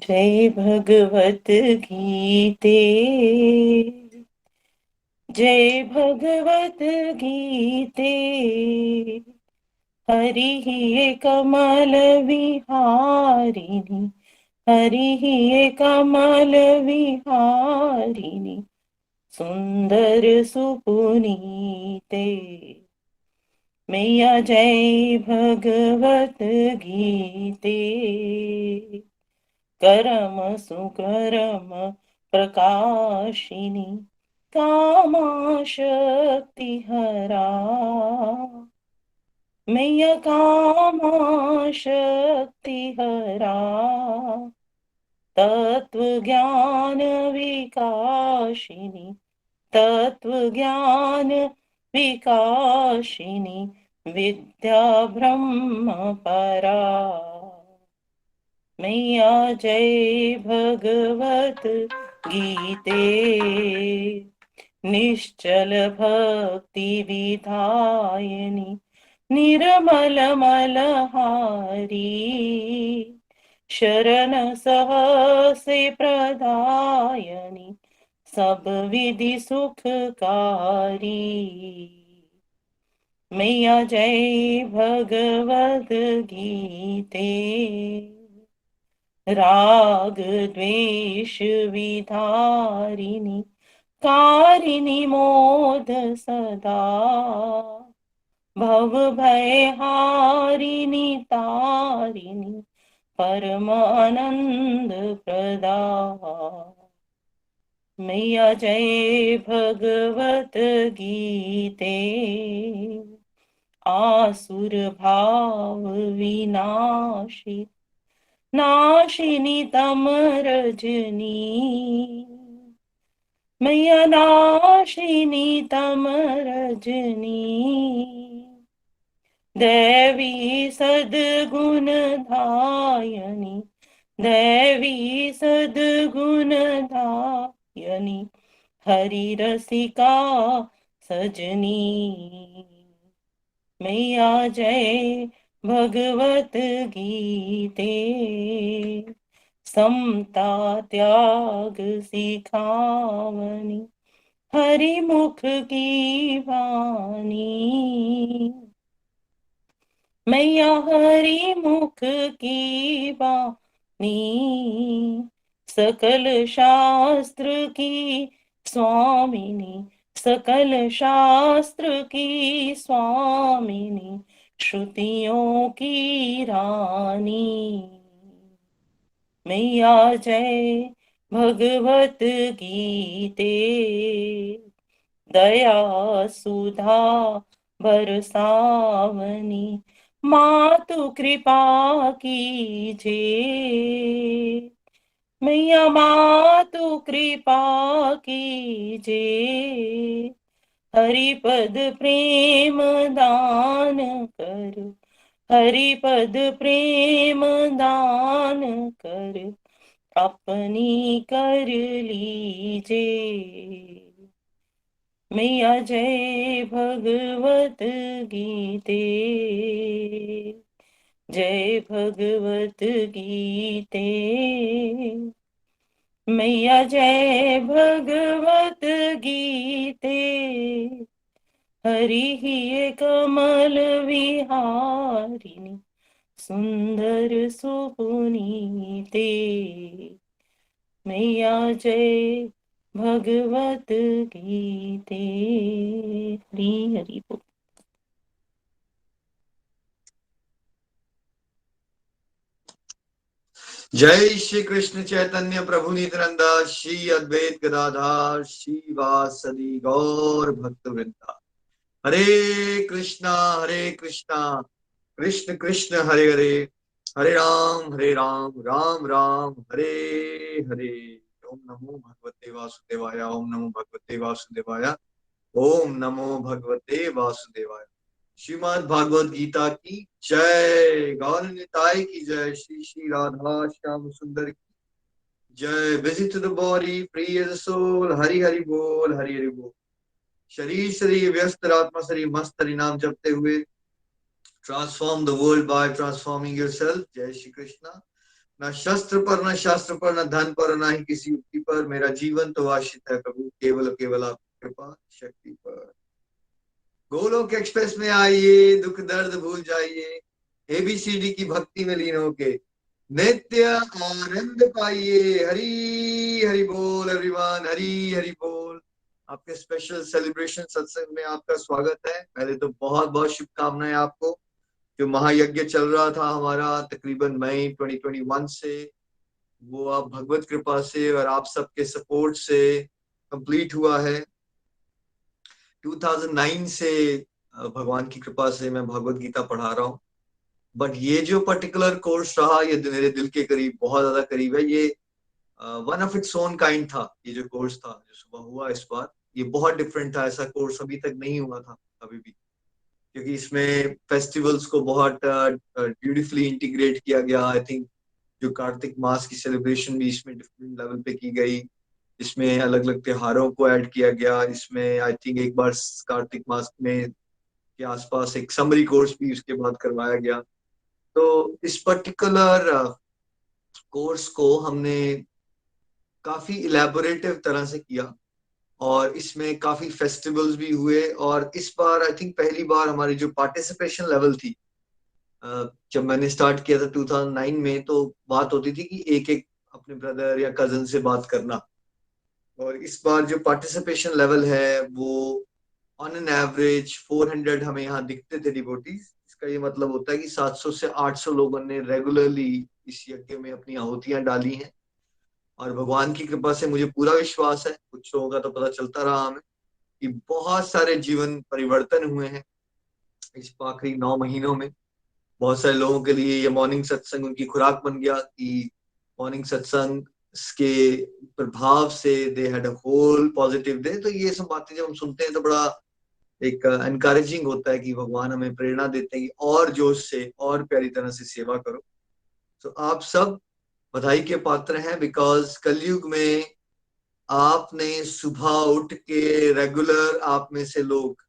जय भगवत गीते, जय भगवत गीते। हरि कमल विहारिणी, हरि कमल विहारिणी, सुंदर सुपुनीते। मैया जय भगवत गीते, करम सुकरम प्रकाशिनी, कामा शक्ति हरा। मैया कामा शक्ति हरा, तत्व ज्ञान विकाशिनी, तत्व ज्ञान विकाशिनी, विद्या ब्रह्म परा। मैया जय भगवत गीते, निश्चल भक्ति विधायिनी, निर्मल मलहारी, शरण सहसे प्रदायनी, सब विधि सुखकारी। मैया जय भगवत गीते, राग द्वेष विधारिणी, कारिणी मोद सदा, भव भय हारिणी तारिणी, परम आनंद प्रदा। मैया जय भगवत गीते, आसुर भाव विनाशी, नाशिनी तम रजनी। मैया नाशिनी तम रजनी, देवी सद्गुण धायनी, देवी सद्गुण धायनी, हरि रसिका सजनी। मैया जय भगवत गीते, समता त्याग सिखावनी, हरि मुख की वाणी। मैया हरि मुख की वाणी, सकल शास्त्र की स्वामिनी, सकल शास्त्र की स्वामिनी, श्रुतियों की रानी। मैया जय भगवत गीते, दया सुधा बरसावनी, मातु कृपा कीजे। मैया मातु कृपा कीजे, हरिपद प्रेम दान कर, हरिपद प्रेम दान कर, अपनी कर लीजे। मैया जय भगवत गीते, जय भगवत गीते। मैया जय भगवत गीते, हरि कमल विहारिणी, सुंदर सुपुनीते। मैया जय भगवत गीते। हरि हरि बोल। जय श्री कृष्ण चैतन्य प्रभु नित्यानंद, श्री अद्वैत गदाधर श्रीवासदि गौर भक्त वृंदा। हरे कृष्णा कृष्ण कृष्ण हरे हरे, हरे राम राम राम हरे हरे। ओम नमो भगवते वासुदेवाय, ओम नमो भगवते वासुदेवाय, ओम नमो भगवते वासुदेवाय। श्रीमद् भागवत गीता की जय, गौर निताई की जय, श्री श्री राधा श्याम सुंदर की जय। Busy to the body free as a soul, Hari Hari बोल, हरि हरि बोल। शरीर शरीर व्यस्त, आत्मा शरीर मस्त, हरि नाम जपते हुए transform the world by transforming yourself. जय श्री कृष्णा। न शस्त्र पर, न शास्त्र पर, न धन पर, न ही किसी युक्ति पर, मेरा जीवन तो आश्रित है प्रभु केवल केवल आपकी कृपा शक्ति पर। गोलोक एक्सप्रेस में आइए, दुख दर्द भूल जाइए, एबीसीडी की भक्ति में लीन होके नित्य आनंद पाइए। हरी हरि बोल एवरीवन, हरी हरि बोल। आपके स्पेशल सेलिब्रेशन सत्संग में आपका स्वागत है। पहले तो बहुत बहुत शुभकामनाएं आपको। जो महायज्ञ चल रहा था हमारा तकरीबन मई 2021 से, वो आप भगवत कृपा से और आप सबके सपोर्ट से कंप्लीट हुआ है। 2009 से भगवान की कृपा से मैं भगवत गीता पढ़ा रहा हूँ। बट ये जो पर्टिकुलर कोर्स रहा, ये मेरे दिल के करीब, बहुत ज्यादा करीब है। ये one of its own kind था। ये जो कोर्स था जो सुबह हुआ इस बार, ये बहुत डिफरेंट था। ऐसा कोर्स अभी तक नहीं हुआ था अभी भी, क्योंकि इसमें फेस्टिवल्स को बहुत ब्यूटीफुली इंटीग्रेट किया गया। आई थिंक जो कार्तिक मास की सेलिब्रेशन भी इसमें डिफरेंट लेवल पे की गई। इसमें अलग अलग त्योहारों को ऐड किया गया। इसमें आई थिंक एक बार कार्तिक मास में के आसपास एक समरी कोर्स भी उसके बाद करवाया गया। तो इस पर्टिकुलर कोर्स को हमने काफी इलेबोरेटिव तरह से किया और इसमें काफी फेस्टिवल्स भी हुए। और इस बार आई थिंक पहली बार हमारी जो पार्टिसिपेशन लेवल थी, जब मैंने स्टार्ट किया था 2009 में, तो बात होती थी कि एक एक अपने ब्रदर या कजन से बात करना। और इस बार जो पार्टिसिपेशन लेवल है वो ऑन एन एवरेज 400 हमें यहाँ दिखते थे डिवोटीज। इसका ये मतलब होता है कि 700 से 800 लोगों ने रेगुलरली इस यज्ञ में अपनी आहुतियां डाली हैं। और भगवान की कृपा से मुझे पूरा विश्वास है, कुछ लोगों का तो पता चलता रहा हमें, कि बहुत सारे जीवन परिवर्तन हुए हैं इस आखिरी 9 महीनों में। बहुत सारे लोगों के लिए ये मॉर्निंग सत्संग उनकी खुराक बन गया, कि मॉर्निंग सत्संग के प्रभाव से they had a whole positive day. तो ये सब बातें जब हम सुनते हैं तो बड़ा एक एनकरेजिंग होता है, कि भगवान हमें प्रेरणा देते हैं कि और जोश से और प्यारी तरह से सेवा करो। तो आप सब बधाई के पात्र हैं, बिकॉज कलयुग में आपने सुबह उठ के रेगुलर, आप में से लोग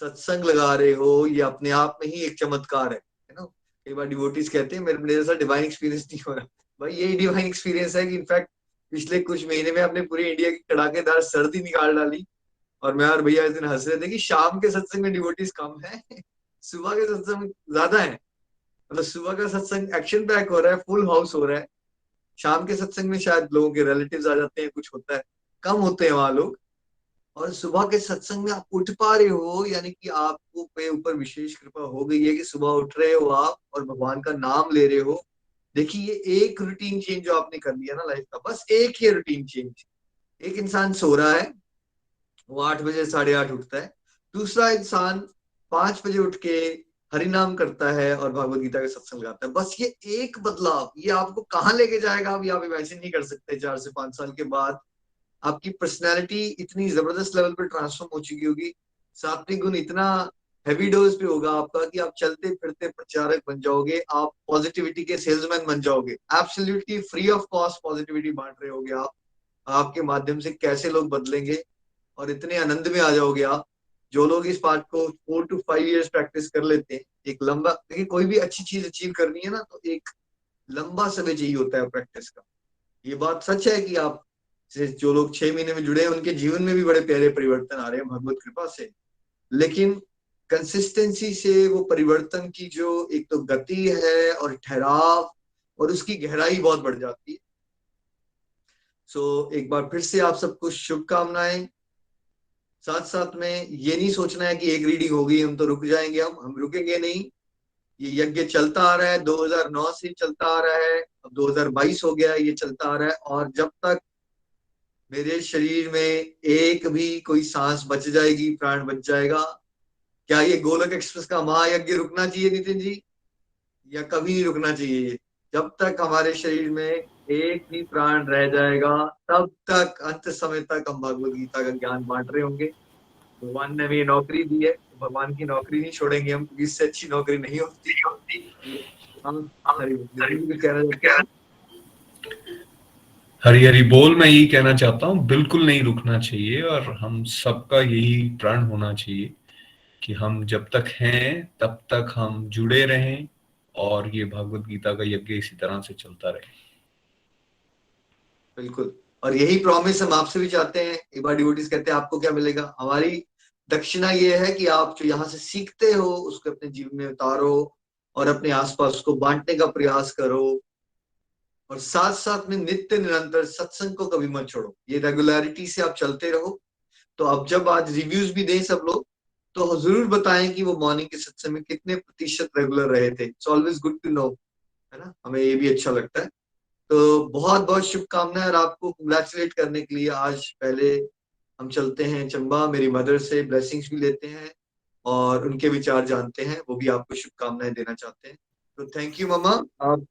सत्संग लगा रहे हो, ये अपने आप में ही एक चमत्कार है ना। कई बार डिवोटीज कहते हैं मेरे जैसा डिवाइन एक्सपीरियंस नहीं हो रहा। भाई यही डिवाइन एक्सपीरियंस है कि इनफैक्ट पिछले कुछ महीने में आपने पूरी इंडिया की कड़ाकेदार सर्दी निकाल डाली। और मैं और भैया इस दिन हंस रहे थे कि शाम के सत्संग में डिवोटीज कम है, सुबह के सत्संग में ज्यादा है। मतलब सुबह का सत्संग एक्शन पैक हो रहा है, फुल हाउस हो रहा है। शाम के सत्संग में शायद लोगों के रिलेटिव्स आ जाते हैं, कुछ होता है, कम होते हैं वहां लोग। और सुबह के सत्संग में आप उठ पा रहे हो, यानी कि आपको पे ऊपर विशेष कृपा हो गई है कि सुबह उठ रहे हो आप और भगवान का नाम ले रहे हो। देखिए ये एक रूटीन चेंज जो आपने कर लिया ना लाइफ का, बस एक ही रूटीन चेंज। एक इंसान सो रहा है, वो 8 बजे 8:30 उठता है। दूसरा इंसान 5 बजे उठ के हरि नाम करता है और भगवत गीता का सत्संग लगाता है। बस ये एक बदलाव, ये आपको कहाँ लेके जाएगा आप, ये आप इमेजिन नहीं कर सकते। 4 से 5 साल के बाद आपकी पर्सनैलिटी इतनी जबरदस्त लेवल पे ट्रांसफॉर्म हो चुकी होगी। सात्विक गुण इतना हैवी डोज पे होगा आपका कि आप चलते फिरते प्रचारक बन जाओगे। आप पॉजिटिविटी के सेल्समैन बन जाओगे। Absolutely free of cost positivity बांट रहे होगे आप। आपके माध्यम से कैसे लोग बदलेंगे, और इतने आनंद में आ जाओगे आप। जो लोग इस पार्ट को 4 to 5 years प्रैक्टिस कर लेते हैं, एक लंबा, देखिए कोई भी अच्छी चीज अचीव करनी है ना, तो एक लंबा समय चाहिए होता है प्रैक्टिस का। ये बात सच है कि आप जो लोग 6 महीने में जुड़े हैं उनके जीवन में भी बड़े प्यारे परिवर्तन आ रहे हैं भगवत कृपा से। लेकिन कंसिस्टेंसी से वो परिवर्तन की जो एक तो गति है और ठहराव और उसकी गहराई बहुत बढ़ जाती है। एक बार फिर से आप सबको शुभकामनाएं। साथ साथ में ये नहीं सोचना है कि एक रीडिंग होगी हम तो रुक जाएंगे। हम रुकेंगे नहीं। ये यज्ञ चलता आ रहा है, 2009 से चलता आ रहा है, अब 2022 हो गया है, ये चलता आ रहा है। और जब तक मेरे शरीर में एक भी कोई सांस बच जाएगी, प्राण बच जाएगा, क्या ये गोलक एक्सप्रेस का महायज्ञ रुकना चाहिए नितिन जी, या कभी नहीं रुकना चाहिए? जब तक हमारे शरीर में एक भी प्राण रह जाएगा, तब तक अंत समय तक हम भगवत गीता का ज्ञान बांट रहे होंगे। भगवान ने हमें ये नौकरी दी है, भगवान की नौकरी नहीं छोड़ेंगे हम, क्योंकि इससे अच्छी नौकरी नहीं होती। हम हरि नितिन जी को कहना चाहते हैं। हरी हरी बोल। मैं यही कहना चाहता हूँ, बिल्कुल नहीं रुकना चाहिए। और हम सबका यही प्रण होना चाहिए कि हम जब तक हैं तब तक हम जुड़े रहें और ये भागवत गीता का यज्ञ इसी तरह से चलता रहे। बिल्कुल, और यही प्रॉमिस हम आपसे भी चाहते हैं। एक बार डिवोटीज कहते हैं आपको क्या मिलेगा, हमारी दक्षिणा ये है कि आप जो यहाँ से सीखते हो उसको अपने जीवन में उतारो और अपने आसपास उसको बांटने का प्रयास करो, और साथ साथ में नित्य निरंतर सत्संग को कभी मत छोड़ो। ये रेगुलरिटी से आप चलते रहो। तो अब जब आज रिव्यूज भी दें सब लोग, तो जरूर बताएं कि वो मॉर्निंग के सत्संग में कितने प्रतिशत रेगुलर रहे थे। It's always good to know, है ना, हमें ये भी अच्छा लगता है। तो बहुत बहुत शुभकामनाएं, और आपको कंग्रेचुलेट करने के लिए आज पहले हम चलते हैं चंबा, मेरी मदर से ब्लेसिंग्स भी लेते हैं और उनके विचार जानते हैं, वो भी आपको शुभकामनाएं देना चाहते हैं। तो थैंक यू मम्मा, आप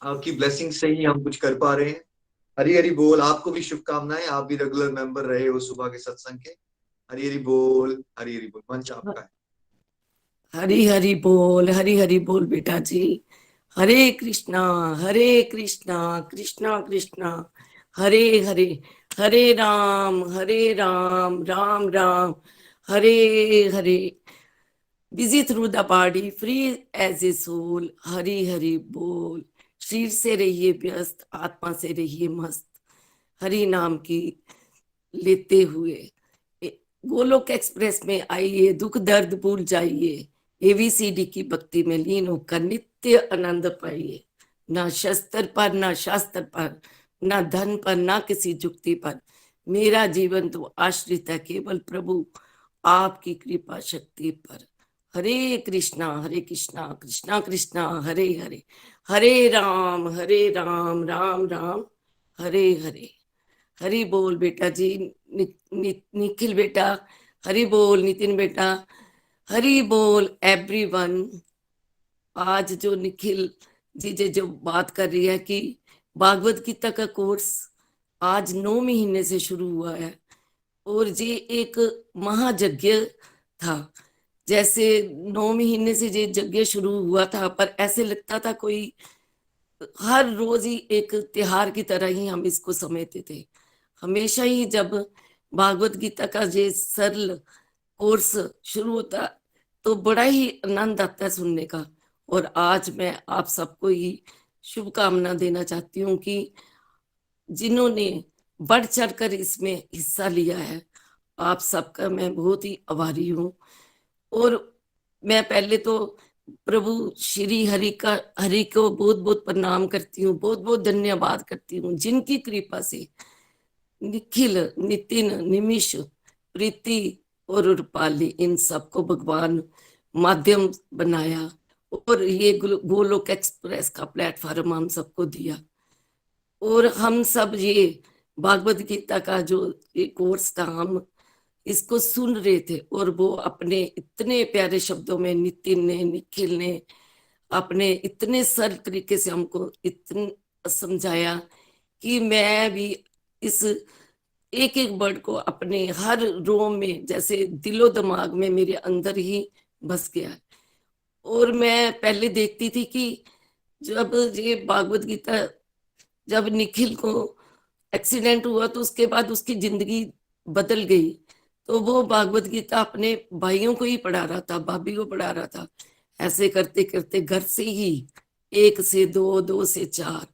आपकी ब्लेसिंग से ही हम कुछ कर पा रहे हैं। हरी हरी बोल, आपको भी शुभकामनाएं, आप भी रेगुलर मेंबर रहे हो सुबह के सत्संग के। हरी हरी बोल, हरी हरी बोल, मंच आपका है। हरी हरी बोल बेटा जी। Hare Krishna Krishna Krishna Hare Hare, Hare Ram Ram Hare Hare. Busy through the body, free as a soul. Hari बोल। शरीर से रहिए व्यस्त, आत्मा से रहिए मस्त, हरि नाम की लेते हुए गोलोक एक्सप्रेस में आइए, दुख दर्द भूल जाइए, एबीसीडी की भक्ति में लीन होकर नित्य आनंद पाइए। ना शस्त्र पर, ना शास्त्र पर, ना धन पर, ना किसी जुक्ति पर, मेरा जीवन तो आश्रित है केवल प्रभु आपकी कृपा शक्ति पर। हरे कृष्णा कृष्णा कृष्णा हरे हरे, हरे राम राम राम हरे हरे। हरि बोल बेटा जी। निखिल बेटा हरि बोल। नितिन बेटा हरि बोल। एवरीवन, आज जो निखिल जी जो बात कर रही है कि भागवत गीता का कोर्स आज 9 महीने से शुरू हुआ है, और ये एक महायज्ञ था। जैसे 9 महीने से ये यज्ञ शुरू हुआ था, पर ऐसे लगता था कोई हर रोज ही एक त्योहार की तरह ही हम इसको समझते थे। हमेशा ही जब भागवत गीता का ये सरल कोर्स शुरू होता तो बड़ा ही आनंद आता है सुनने का। और आज मैं आप सबको ही शुभकामना देना चाहती हूँ कि जिन्होंने बढ़ चढ़कर इसमें हिस्सा लिया है, आप सबका मैं बहुत ही आभारी हूँ। और मैं पहले तो प्रभु श्री हरि को बहुत बहुत प्रणाम करती हूँ, बहुत बहुत धन्यवाद करती हूँ, जिनकी कृपा से निखिल, नितिन, निमिष, प्रीति और रूपाली, इन सबको भगवान माध्यम बनाया और ये गोलोक एक्सप्रेस का प्लेटफॉर्म हम सबको दिया। और हम सब ये भागवत गीता का जो ये कोर्स था, हम इसको सुन रहे थे, और वो अपने इतने प्यारे शब्दों में नितिन ने, निखिल ने अपने इतने सरल तरीके से हमको इतना समझाया कि मैं भी इस एक एक वर्ड को अपने हर रोम में, जैसे दिलो दिमाग में मेरे अंदर ही बस गया। और मैं पहले देखती थी कि जब ये भागवत गीता, जब निखिल को एक्सीडेंट हुआ तो उसके बाद उसकी जिंदगी बदल गई, तो वो भागवत गीता अपने भाइयों को ही पढ़ा रहा था, भाभी को पढ़ा रहा था। ऐसे करते करते घर से ही 1 से 2, 2 से 4,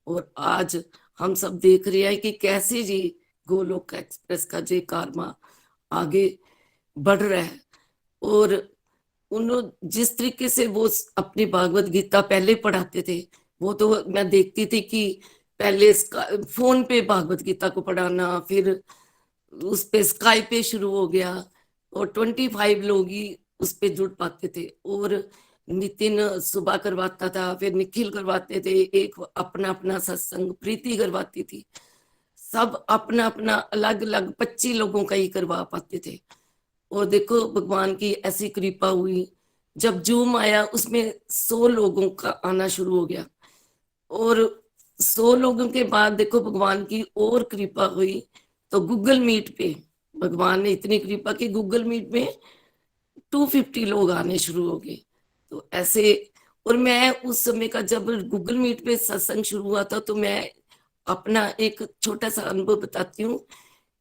और आज हम सब देख रहे हैं कि कैसे जी गोलोक एक्सप्रेस का जे कारवा आगे बढ़ रहा है। और उन्होंने जिस तरीके से वो अपनी भागवत गीता पहले पढ़ाते थे, वो तो मैं देखती थी कि पहले फोन पे भागवत गीता को पढ़ाना, फिर उस पे स्काइप पे शुरू हो गया, और 25 लोग ही उस पे जुड़ पाते थे। और नितिन सुबह करवाता था, फिर निखिल करवाते थे, एक अपना अपना सत्संग प्रीति करवाती थी, सब अपना अपना अलग अलग 25 लोगों का ही करवा पाते थे। और देखो भगवान की ऐसी कृपा हुई, जब जूम आया उसमें 100 लोगों का आना शुरू हो गया, और 100 लोगों के बाद देखो भगवान की और कृपा हुई, तो गूगल मीट पे भगवान ने इतनी कृपा की, गूगल मीट में 250 लोग आने शुरू हो गए। तो ऐसे, और मैं उस समय का जब गूगल मीट पे सत्संग शुरू हुआ था, तो मैं अपना एक छोटा सा अनुभव बताती हूँ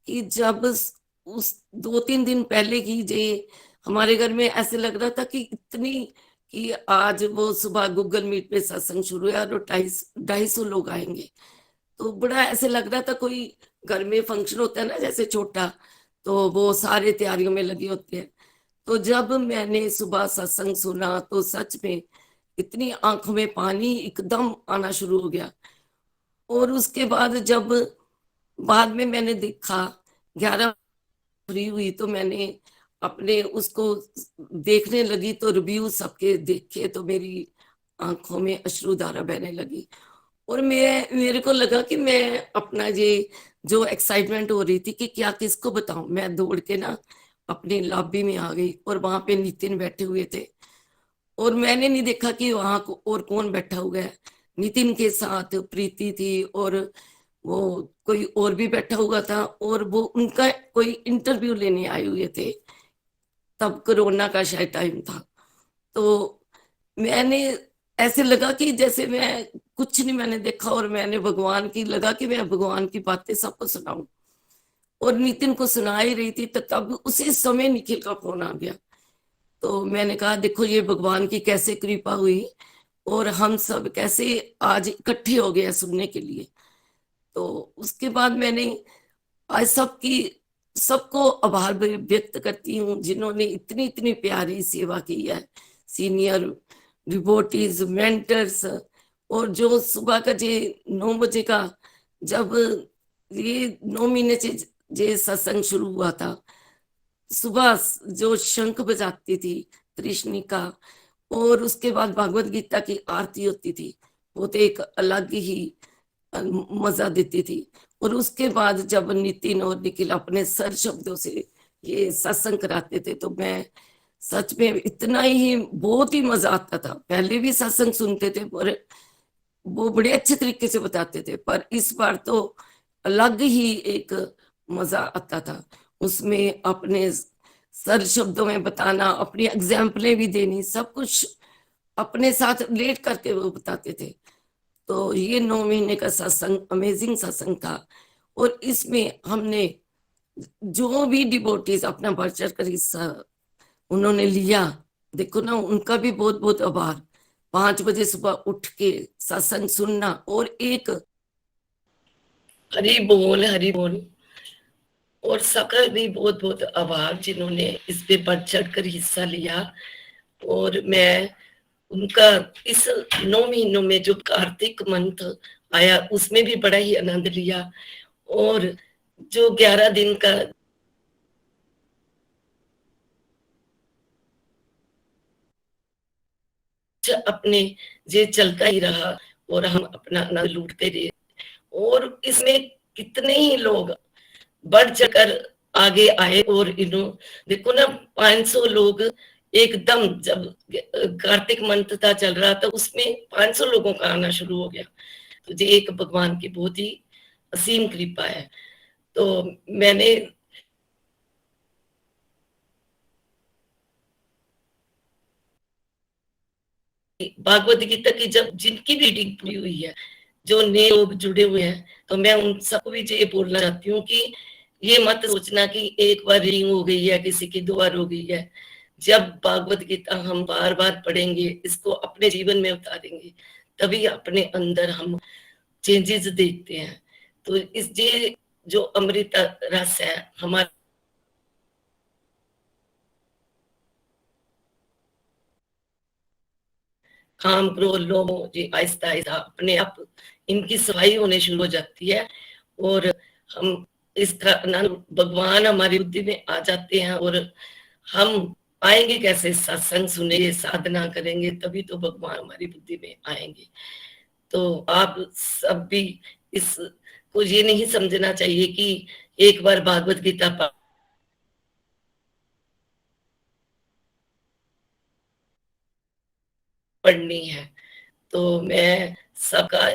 कि जब उस 2-3 दिन पहले की जे हमारे घर में ऐसे लग रहा था कि इतनी कि आज वो सुबह गूगल मीट पे सत्संग शुरू है और 250 लोग आएंगे। तो बड़ा ऐसे लग रहा था कोई घर में फंक्शन होता है ना जैसे छोटा, तो वो सारे तैयारियों में लगे होते हैं। तो जब मैंने सुबह सत्संग सुना तो सच में इतनी आंखों में पानी एकदम आना शुरू हो गया। और उसके बाद जब बाद में मैंने देखा 11 फ्री हुई तो मैंने अपने उसको देखने लगी, तो रिव्यू सबके देखे तो मेरी आंखों में अश्रुधारा बहने लगी। और मेरे को लगा कि मैं अपना ये जो एक्साइटमेंट हो रही थी कि क्या किसको बताऊं, मैं दौड़ के ना अपनी लॉबी में आ गई और वहां पे नितिन बैठे हुए थे। और मैंने नहीं देखा कि वहां और कौन बैठा हुआ है। नितिन के साथ प्रीति थी और वो कोई और भी बैठा हुआ था, और वो उनका कोई इंटरव्यू लेने आए हुए थे। तब कोरोना का शायद टाइम था। तो मैंने ऐसे लगा कि जैसे मैं कुछ नहीं मैंने देखा, और मैंने भगवान की लगा कि मैं भगवान की बातें सबको सुनाऊं। और नितिन को सुना ही रही थी तो तब उसी समय निखिल का फोन आ गया। तो मैंने कहा देखो ये भगवान की कैसे कृपा हुई और हम सब कैसे आज इकट्ठे हो गए सुनने के लिए। तो उसके बाद मैंने आज सबको आभार व्यक्त करती हूँ जिन्होंने इतनी इतनी प्यारी सेवा की है। सीनियर डिवोटीज, मेंटर्स, और जो सुबह का जे 9 बजे का जब ये 9 महीने से जे सत्संग शुरू हुआ था, सुबह जो शंख बजाती थी कृष्णिका, और उसके बाद भगवत गीता की आरती होती थी, वो तो एक अलग ही मजा देती थी। और उसके बाद जब नितिन और निखिल अपने सर शब्दों से ये सत्संग कराते थे तो मैं सच में इतना ही बहुत ही मजा आता था। पहले भी सत्संग सुनते थे पर वो बड़े अच्छे तरीके से बताते थे, पर इस बार तो अलग ही एक मजा आता था। उसमें अपने सर शब्दों में बताना, अपनी एग्जाम्पलें भी देनी, सब कुछ अपने साथ रिलेट करके वो बताते थे। तो ये 9 महीने का सत्संग अमेजिंग सत्संग था। और इसमें हमने जो भी डिवोटीज अपना बढ़ चढ़ कर हिस्सा उन्होंने लिया, देखो ना उनका भी बहुत बहुत आभार। 5 बजे सुबह उठ के सत्संग सुनना, और एक हरि बोल हरि बोल। और सबका भी बहुत बहुत आभार जिन्होंने इस पे बढ़ चढ़ कर हिस्सा लिया। और मैं उनका इस 9 महीनों में जो कार्तिक मंथ आया उसमें भी बड़ा ही आनंद लिया। और जो 11 दिन का अपने ये चलता ही रहा और हम अपना आनंद लूटते रहे। और इसमें कितने ही लोग बढ़ चढ़कर आगे आए। और देखो ना 500 लोग एकदम, जब कार्तिक मंथ था चल रहा था उसमें 500 लोगों का आना शुरू हो गया। तो ये एक भगवान की बहुत ही असीम कृपा है। तो मैंने भागवत गीता की जब जिनकी भी रीडिंग पूरी हुई है, जो नए लोग जुड़े हुए हैं, तो मैं उन सबको भी ये बोलना चाहती हूँ कि ये मत सोचना कि एक बार रीडिंग हो गई है, किसी की 2 बार हो गई है। जब भागवत गीता हम बार बार पढ़ेंगे, इसको अपने जीवन में उतारेंगे, तभी अपने अंदर हम चेंजेस देखते हैं। तो इस ये जो अमृत रस है हमारा, काम क्रोध लोभ जी आहिस्ता आहिस्ता अपने आप इनकी सफाई होने शुरू हो जाती है। और हम इसका आनंद, भगवान हमारी बुद्धि में आ जाते हैं। और हम आएंगे कैसे? सत्संग सुनेंगे, साधना करेंगे, तभी तो भगवान हमारी बुद्धि में आएंगे। तो आप सब भी इसको ये नहीं समझना चाहिए कि एक बार भागवत गीता पढ़नी है। तो मैं सबका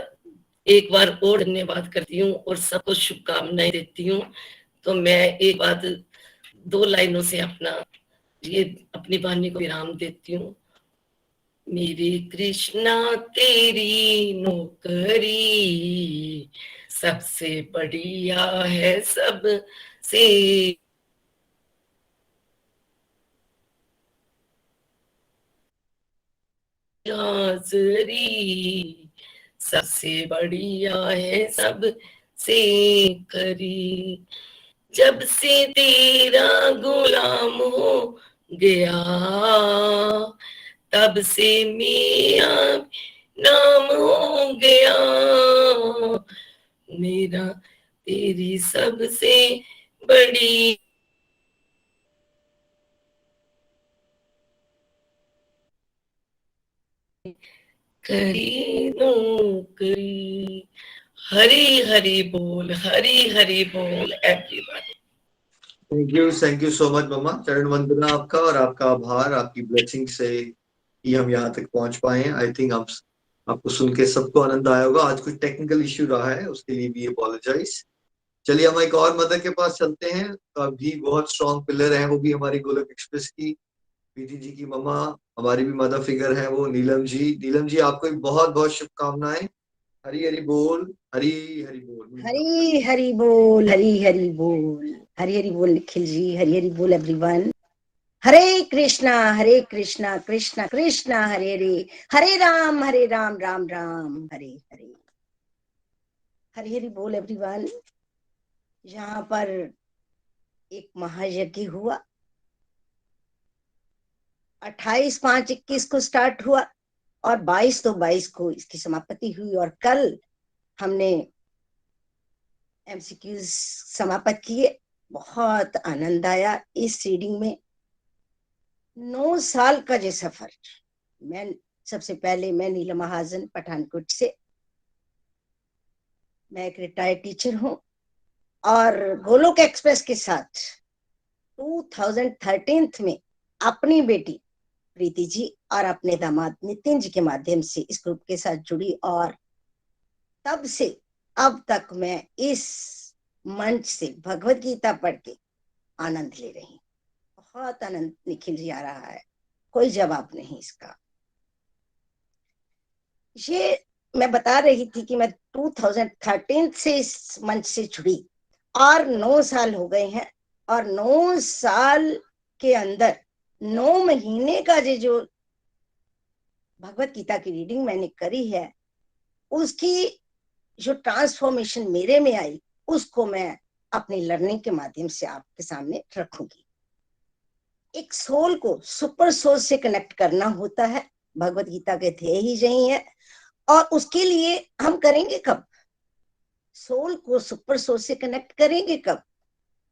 एक बार और धन्यवाद करती हूँ और सबको शुभकामनाएं देती हूँ। तो मैं एक बात 2 लाइनों से ये अपनी वाणी को विराम देती हूँ। मेरे कृष्णा तेरी नौकरी सबसे बढ़िया है, सबसे हाज़री सबसे बढ़िया है सबसे करी, जब से तेरा गुलाम हो गया तब से मियां नाम हो गया, मेरा तेरी सबसे बड़ी करी नौकरी। हरी हरी बोल, हरी हरी बोल everyone. Thank you so much मम्मा। चरण वंदना आपका और आपका आभार, आपकी ब्लेसिंग से ही हम यहाँ तक पहुंच पाए हैं। आई थिंक आप आपको सुन के सबको आनंद आया होगा। आज कुछ टेक्निकल इश्यू रहा है, उसके लिए भी अपोलोजाइज। चलिए हम एक और मदर के पास चलते हैं। तो अभी बहुत स्ट्रॉन्ग पिलर है, वो भी हमारी गोलोक एक्सप्रेस की प्रीति जी की मम्मा, हमारी भी मदर फिगर है वो नीलम जी। नीलम जी आपको भी बहुत बहुत शुभकामनाएं। हरी हरी बोल, हरी हरी बोल। हरी हरी बोल, हरी हरी बोल, हरी हरी बोल निखिल जी, हरी हरी बोल एवरीवन। हरे कृष्णा कृष्णा कृष्णा हरे हरे राम राम राम हरे हरे। हरी हरी बोल एवरीवन। यहाँ पर एक महायज्ञ हुआ, 28/5/21 को स्टार्ट हुआ और 22/2/22 को इसकी समाप्ति हुई। और कल हमने MCQs समाप्त किए। बहुत आनंद आया इस रीडिंग में। 9 साल का जो सफर। मैं सबसे पहले मैं नीलम महाजन पठानकोट से, मैं एक रिटायर्ड टीचर हूँ और गोलोक एक्सप्रेस के साथ 2013 में अपनी बेटी प्रीति जी और अपने दामाद नितिन जी के माध्यम से इस ग्रुप के साथ जुड़ी और तब से अब तक मैं इस मंच से भगवत गीता पढ़ के आनंद ले रही हूँ। बहुत आनंद निखिल जी आ रहा है, कोई जवाब नहीं इसका। ये मैं बता रही थी कि मैं 2013 से इस मंच से जुड़ी और 9 साल हो गए हैं और 9 साल के अंदर 9 महीने का जो भगवत गीता की रीडिंग मैंने करी है, उसकी जो ट्रांसफॉर्मेशन मेरे में आई उसको मैं अपनी लर्निंग के माध्यम से आपके सामने रखूंगी। एक सोल को सुपर सोल से कनेक्ट करना होता है, भगवत गीता के ध्येय ही यही है। और उसके लिए हम करेंगे कब? सोल को सुपर सोल से कनेक्ट करेंगे कब?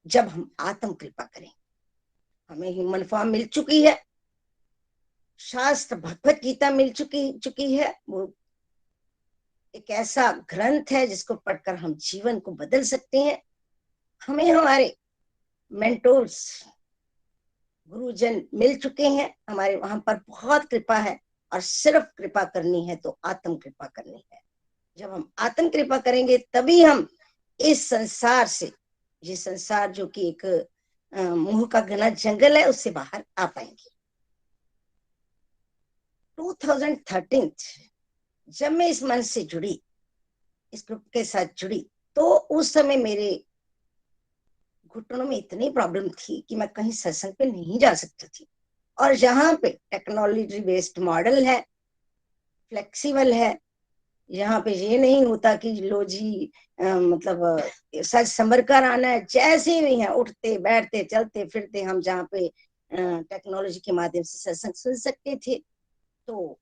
जब हम आत्म कृपा करेंगे। हमें ह्यूमन फॉर्म मिल चुकी है, शास्त्र भगवत गीता मिल चुकी है। वो एक ऐसा ग्रंथ है जिसको पढ़कर हम जीवन को बदल सकते हैं। हमें हमारे मेंटोर्स गुरुजन मिल चुके हैं, हमारे वहां पर बहुत कृपा है और सिर्फ कृपा करनी है तो आत्म कृपा करनी है। जब हम आत्म कृपा करेंगे तभी हम इस संसार से, ये संसार जो कि एक मोह का घना जंगल है, उससे बाहर आ पाएंगे। 2013 जब मैं इस मंच से जुड़ी, इस ग्रुप के साथ जुड़ी, तो उस समय मेरे घुटनों में इतनी प्रॉब्लम थी कि मैं कहीं सत्संग पे नहीं जा सकती थी। और यहाँ पे टेक्नोलॉजी बेस्ड मॉडल है, फ्लेक्सिबल है। यहाँ पे ये नहीं होता कि लो जी मतलब सच संभर कर आना है, जैसे भी है उठते बैठते चलते फिरते हम जहाँ पे टेक्नोलॉजी के माध्यम से सत्संग सुन सकते थे। तो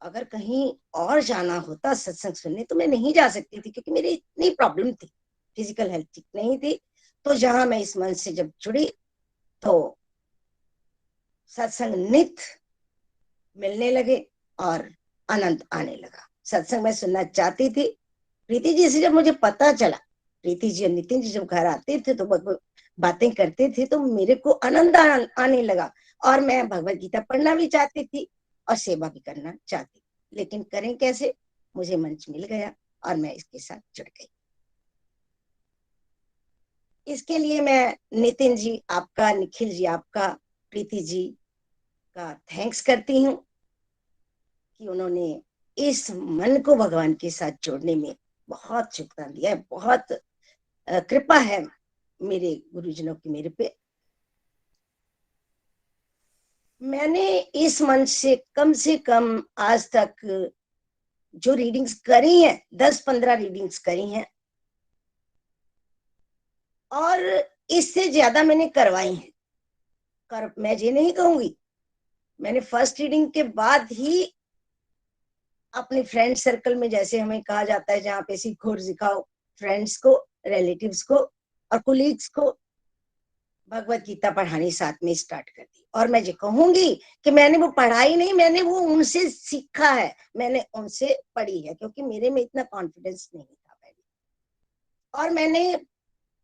अगर कहीं और जाना होता सत्संग सुनने तो मैं नहीं जा सकती थी, क्योंकि मेरी इतनी प्रॉब्लम थी, फिजिकल हेल्थ ठीक नहीं थी। तो जहां मैं इस मन से जब जुड़ी तो सत्संग नित मिलने लगे और आनंद आने लगा। सत्संग मैं सुनना चाहती थी। प्रीति जी से जब मुझे पता चला, प्रीति जी और नितिन जी जब घर आते थे तो बातें करते थे, तो मेरे को आनंद आने लगा और मैं भगवत गीता पढ़ना भी चाहती थी और सेवा भी करना चाहती। लेकिन करें कैसे? मुझे मंच मिल गया और मैं इसके साथ जुड़ गई। इसके लिए मैं नितिन जी आपका, निखिल जी आपका, प्रीति जी का थैंक्स करती हूँ कि उन्होंने इस मन को भगवान के साथ जोड़ने में बहुत योगदान दिया है। बहुत कृपा है मेरे गुरुजनों की मेरे पे। मैंने इस मंच से कम आज तक जो रीडिंग्स करी हैं 10-15 रीडिंग्स करी हैं, और इससे ज्यादा मैंने करवाई हैं। मैं ये नहीं कहूंगी, मैंने फर्स्ट रीडिंग के बाद ही अपने फ्रेंड सर्कल में, जैसे हमें कहा जाता है जहाँ पे सीखो और सिखाओ, फ्रेंड्स को, रिलेटिव्स को और कोलीग्स को भगवत गीता पढ़ानी साथ में स्टार्ट कर दी। और मैं ये कहूंगी कि मैंने वो पढ़ाई नहीं, मैंने वो उनसे सीखा है, मैंने उनसे पढ़ी है, क्योंकि मेरे में इतना कॉन्फिडेंस नहीं था पहले। और मैंने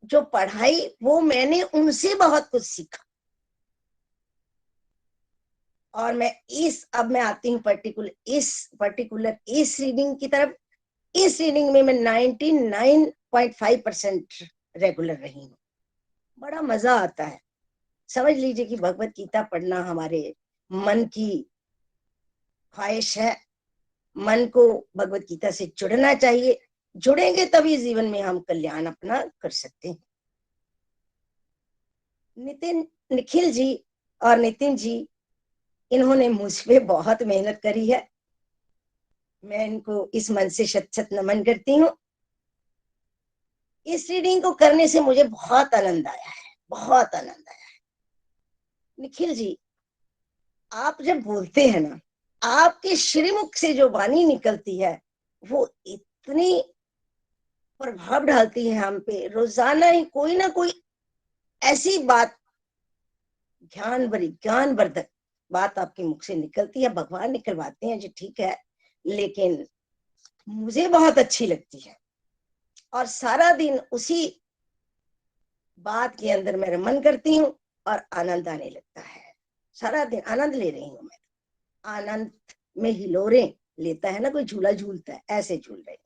जो पढ़ाई वो मैंने उनसे बहुत कुछ सीखा। और मैं अब मैं आती हूँ पर्टिकुलर इस रीडिंग की तरफ। इस रीडिंग में मैं 99.5% रेगुलर रही हूँ। बड़ा मजा आता है। समझ लीजिए कि भगवत गीता पढ़ना हमारे मन की ख्वाहिश है। मन को भगवत गीता से जुड़ना चाहिए, जुड़ेंगे तभी जीवन में हम कल्याण अपना कर सकते हैं। निखिल जी और नितिन जी, इन्होंने मुझ पे बहुत मेहनत करी है। मैं इनको इस मन से शत शत नमन करती हूँ। इस रीडिंग को करने से मुझे बहुत आनंद आया है, बहुत आनंद आया है। निखिल जी, आप जब बोलते हैं ना, आपके श्रीमुख से जो वाणी निकलती है वो इतनी प्रभाव डालती है हम पे। रोजाना ही कोई ना कोई ऐसी बात, ज्ञानवर्धक बात आपके मुख से निकलती है। भगवान निकलवाते हैं जी, ठीक है, लेकिन मुझे बहुत अच्छी लगती है और सारा दिन उसी बात के अंदर मैं रमन करती हूँ और आनंद आने लगता है। सारा दिन आनंद ले रही हूँ मैं, आनंद में हिलोरे लेता है ना कोई, झूला झूलता है, ऐसे झूल रही हूँ।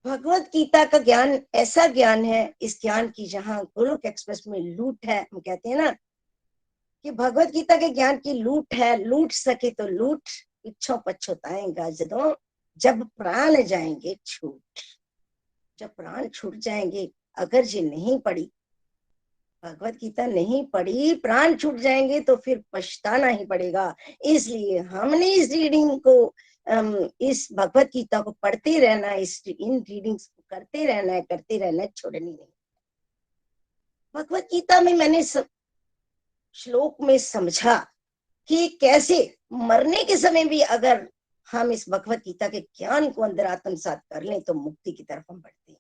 भगवत गीता का ज्ञान ऐसा ज्ञान है, इस ज्ञान की जहां गोलोक एक्सप्रेस में लूट है, हम कहते हैं ना कि भगवत गीता के ज्ञान की लूट है, लूट सके तो लूट, पिछो पछताएगा जदों, जब प्राण जाएंगे छूट। जब प्राण छूट जाएंगे, अगर ये नहीं पढ़ी, भगवत गीता नहीं पढ़ी, प्राण छूट जाएंगे तो फिर पछताना ही पड़ेगा। इसलिए हमने इस रीडिंग को, इस भगवत गीता को पढ़ते रहना, इन रीडिंग्स को करते रहना है, छोड़नी नहीं। भगवत गीता में मैंने श्लोक में समझा कि कैसे मरने के समय भी अगर हम इस भगवत गीता के ज्ञान को अंदर आत्मसात कर लें तो मुक्ति की तरफ हम बढ़ते हैं।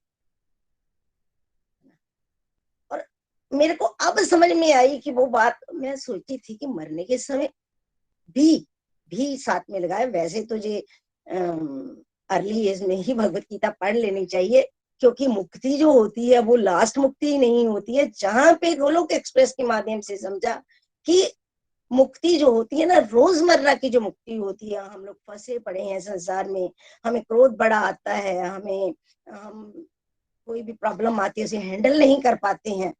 और मेरे को अब समझ में आई कि वो बात मैं सोचती थी कि मरने के समय भी साथ में लगाए। वैसे तो ये अर्ली एज में ही भगवत गीता पढ़ लेनी चाहिए, क्योंकि मुक्ति जो होती है वो लास्ट मुक्ति नहीं होती है। जहां पे गोलोक एक्सप्रेस के माध्यम से समझा कि मुक्ति जो होती है ना, रोजमर्रा की जो मुक्ति होती है, हम लोग फंसे पड़े हैं संसार में, हमें क्रोध बड़ा आता है, हम कोई भी प्रॉब्लम आती है उसे हैंडल नहीं कर पाते हैं,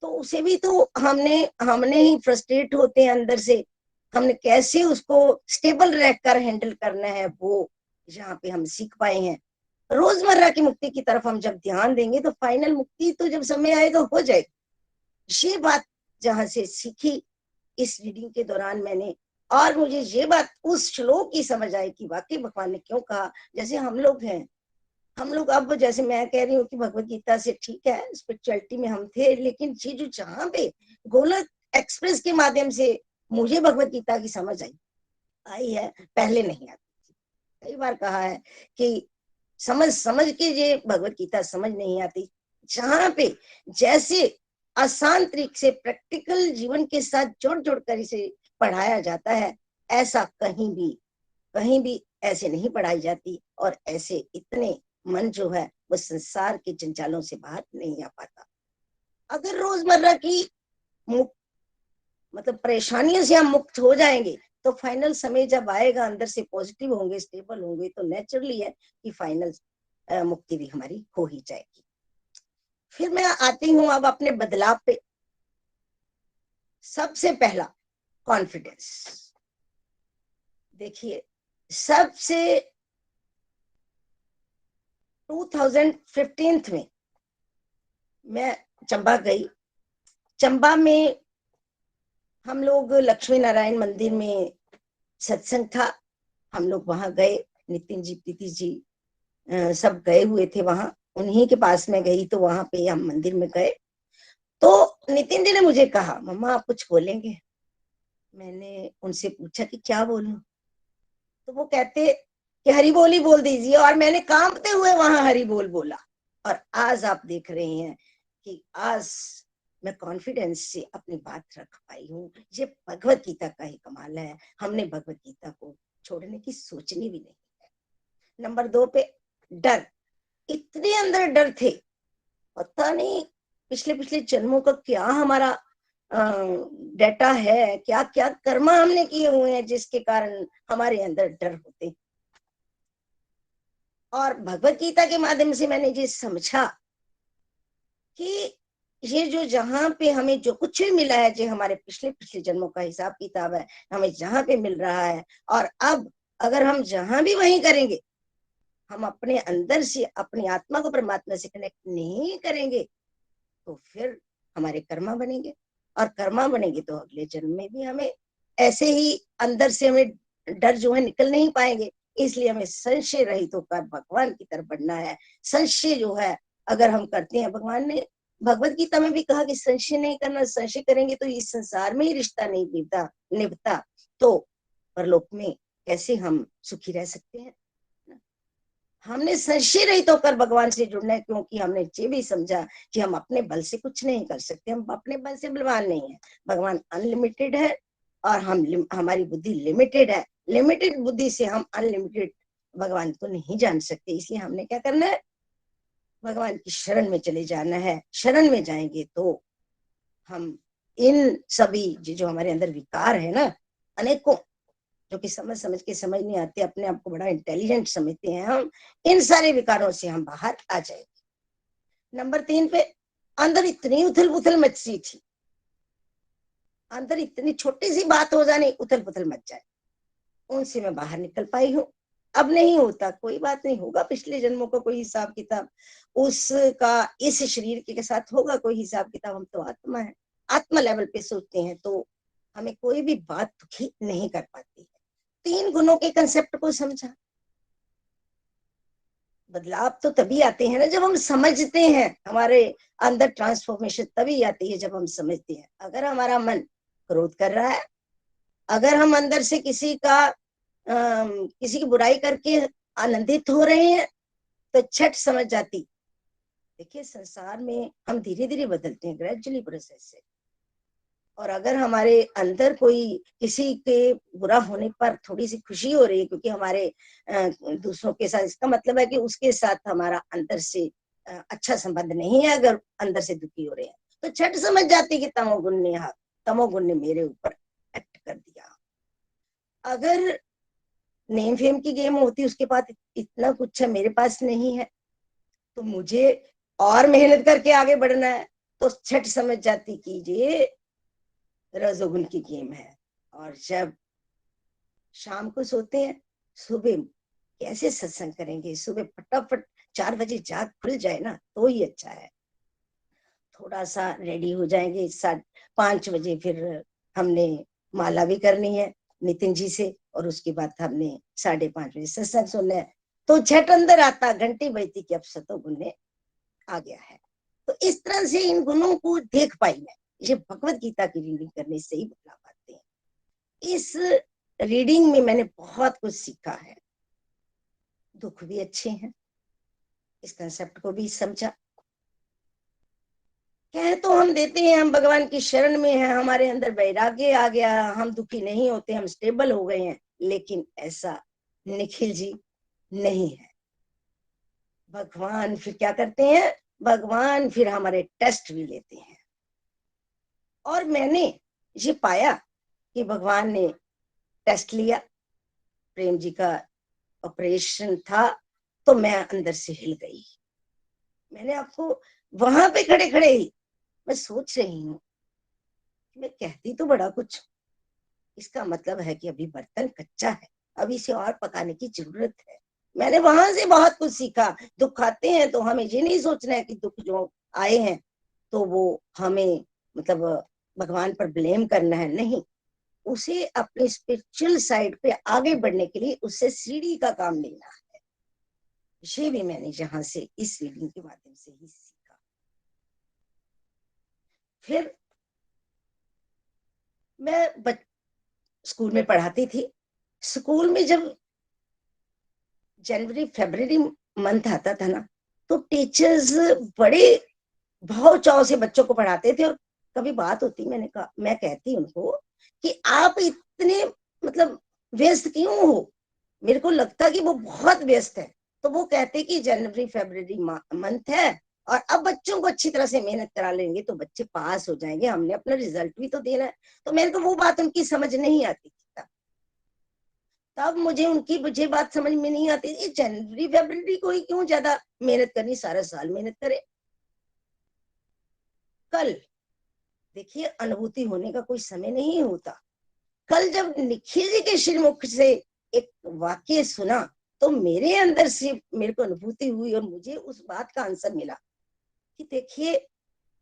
तो उसे भी तो हमने ही फ्रस्ट्रेट होते हैं अंदर से। हमने कैसे उसको स्टेबल रहकर हैंडल करना है, वो यहाँ पे हम सीख पाए हैं। रोजमर्रा की मुक्ति की तरफ हम जब ध्यान देंगे तो फाइनल मुक्ति तो जब समय आएगा हो जाएगी। ये बात जहां से सीखी इस रीडिंग के दौरान मैंने, और मुझे ये बात उस श्लोक की समझ आई कि वाकई भगवान ने क्यों कहा। जैसे हम लोग हैं, हम लोग अब, जैसे मैं कह रही हूँ कि भगवत गीता से ठीक है स्पिरिचुअलिटी में हम थे, लेकिन ये जो जहाँ पे गोलक एक्सप्रेस के माध्यम से मुझे भगवत गीता की समझ आई है, पहले नहीं आती थी। कई बार कहा है कि समझ समझ के ये भगवत गीता समझ नहीं आती। जहाँ पे जैसे आसान तरीके से प्रैक्टिकल जीवन के साथ जोड़ कर इसे पढ़ाया जाता है, ऐसा कहीं भी ऐसे नहीं पढ़ाई जाती। और ऐसे इतने मन जो है वो संसार के जंजालों से बाहर नहीं आ पाता। अगर रोजमर्रा की मतलब परेशानियों से हम मुक्त हो जाएंगे तो फाइनल समय जब आएगा, अंदर से पॉजिटिव होंगे, स्टेबल होंगे, तो नेचुरली है कि फाइनल मुक्ति भी हमारी हो ही जाएगी। फिर मैं आती हूँ अब अपने बदलाव पे। सबसे पहला कॉन्फिडेंस। देखिए, सबसे 2015 में मैं चंबा गई। चंबा में हम लोग लक्ष्मी नारायण मंदिर में सत्संग था, हम लोग वहां गए, नितिन जी, प्रीति जी सब गए हुए थे वहां, उन्हीं के पास में गई, तो वहां पे हम मंदिर में गए। तो नितिन जी ने मुझे कहा, मम्मा आप कुछ बोलेंगे? मैंने उनसे पूछा कि क्या बोलूं? तो वो कहते कि हरि बोल ही बोल दीजिए, और मैंने कांपते हुए वहां हरि बोल बोला। और आज आप देख रहे हैं कि आज मैं कॉन्फिडेंस से अपनी बात रख पाई हूँ। ये भगवत गीता का ही कमाल है, हमने भगवत गीता को छोड़ने की सोचनी भी नहीं है। नंबर 2 पे डर, इतने अंदर डर थे, पता नहीं पिछले पिछले जन्मों का क्या हमारा डेटा है, क्या क्या कर्म हमने किए हुए हैं जिसके कारण हमारे अंदर डर होते। और भगवत गीता के माध्यम से मैंने ये समझा कि ये जो जहां पे हमें जो कुछ भी मिला है, जो हमारे पिछले पिछले जन्मों का हिसाब किताब है, हमें जहां पे मिल रहा है, और अब अगर हम जहां भी वहीं करेंगे, हम अपने अंदर से अपनी आत्मा को परमात्मा से कनेक्ट नहीं करेंगे, तो फिर हमारे कर्मा बनेंगे, और कर्मा बनेंगे तो अगले जन्म में भी हमें ऐसे ही अंदर से हमें डर जो है निकल नहीं पाएंगे। इसलिए हमें संशय रहित होकर भगवान की तरफ बढ़ना है। संशय जो है अगर हम करते हैं, भगवान ने भगवत गीता में भी कहा कि संशय नहीं करना, संशय करेंगे तो इस संसार में ही रिश्ता नहीं निभता, तो परलोक में कैसे हम सुखी रह सकते हैं? हमने संशय रहित होकर भगवान से जुड़ना है, क्योंकि हमने ये भी समझा कि हम अपने बल से कुछ नहीं कर सकते, हम अपने बल से बलवान नहीं है, भगवान अनलिमिटेड है और हमारी बुद्धि लिमिटेड है। लिमिटेड बुद्धि से हम अनलिमिटेड भगवान को नहीं जान सकते। इसलिए हमने क्या करना है, भगवान की शरण में चले जाना है। शरण में जाएंगे तो हम इन सभी जो हमारे अंदर विकार है ना, अनेकों, जो कि समझ समझ के समझ नहीं आते, अपने आप को बड़ा इंटेलिजेंट समझते हैं हम, इन सारे विकारों से हम बाहर आ जाएंगे। नंबर 3 पे अंदर इतनी उथल पुथल मची थी, अंदर इतनी छोटी सी बात हो जाने उथल पुथल मच जाए, उनसे मैं बाहर निकल पाई हूँ। अब नहीं होता, कोई बात नहीं, होगा पिछले जन्मों का कोई हिसाब किताब, उसका इस शरीर के साथ होगा कोई हिसाब किताब। हम तो आत्मा है, आत्मा लेवल पे सोचते हैं, तो हमें कोई भी बात दुखी नहीं कर पाती है। 3 गुणों के कंसेप्ट को समझा। बदलाव तो तभी आते हैं ना जब हम समझते हैं, हमारे अंदर ट्रांसफॉर्मेशन तभी आती है जब हम समझते हैं। अगर हमारा मन क्रोध कर रहा है, अगर हम अंदर से किसी की बुराई करके आनंदित हो रहे हैं, तो छठ समझ जाती। देखिए संसार में हम धीरे धीरे बदलते हैं, ग्रेजुअली प्रोसेस से। और अगर हमारे अंदर कोई किसी के बुरा होने पर थोड़ी सी खुशी हो रही है, क्योंकि हमारे दूसरों के साथ, इसका मतलब है कि उसके साथ हमारा अंदर से अच्छा संबंध नहीं है। अगर अंदर से दुखी हो रहे हैं, तो छठ समझ जाती कि तमोगुण ने मेरे ऊपर एक्ट कर दिया। अगर नेम फेम की गेम होती, उसके पास इतना कुछ है, मेरे पास नहीं है, तो मुझे और मेहनत करके आगे बढ़ना है, तो छठ समझ जाती कि ये रजोगुण की गेम है। और जब शाम को सोते हैं, सुबह कैसे सत्संग करेंगे? सुबह फटाफट 4 बजे जाग खुल जाए ना, तो ही अच्छा है। थोड़ा सा रेडी हो जाएंगे, 5 बजे फिर हमने माला भी करनी है नितिन जी से, और उसके बाद हमने 5:30 बजे सत्संग सुनना है। तो झट अंदर आता, घंटी बजती कि अब सतोगुण ने आ गया है। तो इस तरह से इन गुणों को देख पाई मैं। ये भगवत गीता की रीडिंग करने से ही बदला पाते हैं। इस रीडिंग में मैंने बहुत कुछ सीखा है, दुख भी अच्छे हैं, इस कंसेप्ट को भी समझा। कह तो हम देते हैं हम भगवान की शरण में हैं, हमारे अंदर वैराग्य आ गया, हम दुखी नहीं होते, हम स्टेबल हो गए हैं, लेकिन ऐसा निखिल जी नहीं है। भगवान फिर क्या करते हैं, भगवान फिर हमारे टेस्ट भी लेते हैं। और मैंने ये पाया कि भगवान ने टेस्ट लिया, प्रेम जी का ऑपरेशन था, तो मैं अंदर से हिल गई। मैंने आपको वहां पे खड़े खड़े ही मैं सोच रही हूँ, मैं कहती तो बड़ा कुछ, इसका मतलब है कि अभी बर्तन कच्चा है, अभी इसे और पकाने की जरूरत है। मैंने वहां से बहुत कुछ सीखा। दुख आते हैं तो हमें ये नहीं सोचना है कि दुख जो आए हैं तो वो हमें मतलब भगवान पर ब्लेम करना है, नहीं, उसे अपनी स्पिरिचुअल साइड पे आगे बढ़ने के लिए उससे सीढ़ी का काम लेना है। ये भी मैंने जहां से इस रीडिंग के माध्यम से ही सीखा। फिर मैं स्कूल में पढ़ाती थी। स्कूल में जब जनवरी फरवरी मंथ आता था ना, तो टीचर्स बड़े भाव चाव से बच्चों को पढ़ाते थे। और कभी बात होती, मैं कहती उनको कि आप इतने मतलब व्यस्त क्यों हो? मेरे को लगता कि वो बहुत व्यस्त है। तो वो कहते कि जनवरी फरवरी मंथ है और अब बच्चों को अच्छी तरह से मेहनत करा लेंगे तो बच्चे पास हो जाएंगे, हमने अपना रिजल्ट भी तो देना है। तो मेरे को वो बात उनकी समझ नहीं आती थी। तब मुझे बात समझ में नहीं आती थी, जनवरी फरवरी को ही क्यों ज्यादा मेहनत करनी, सारा साल मेहनत करे। कल देखिए, अनुभूति होने का कोई समय नहीं होता। कल जब निखिल जी के श्रीमुख से एक वाक्य सुना तो मेरे अंदर से मेरे को अनुभूति हुई और मुझे उस बात का आंसर मिला कि देखिए,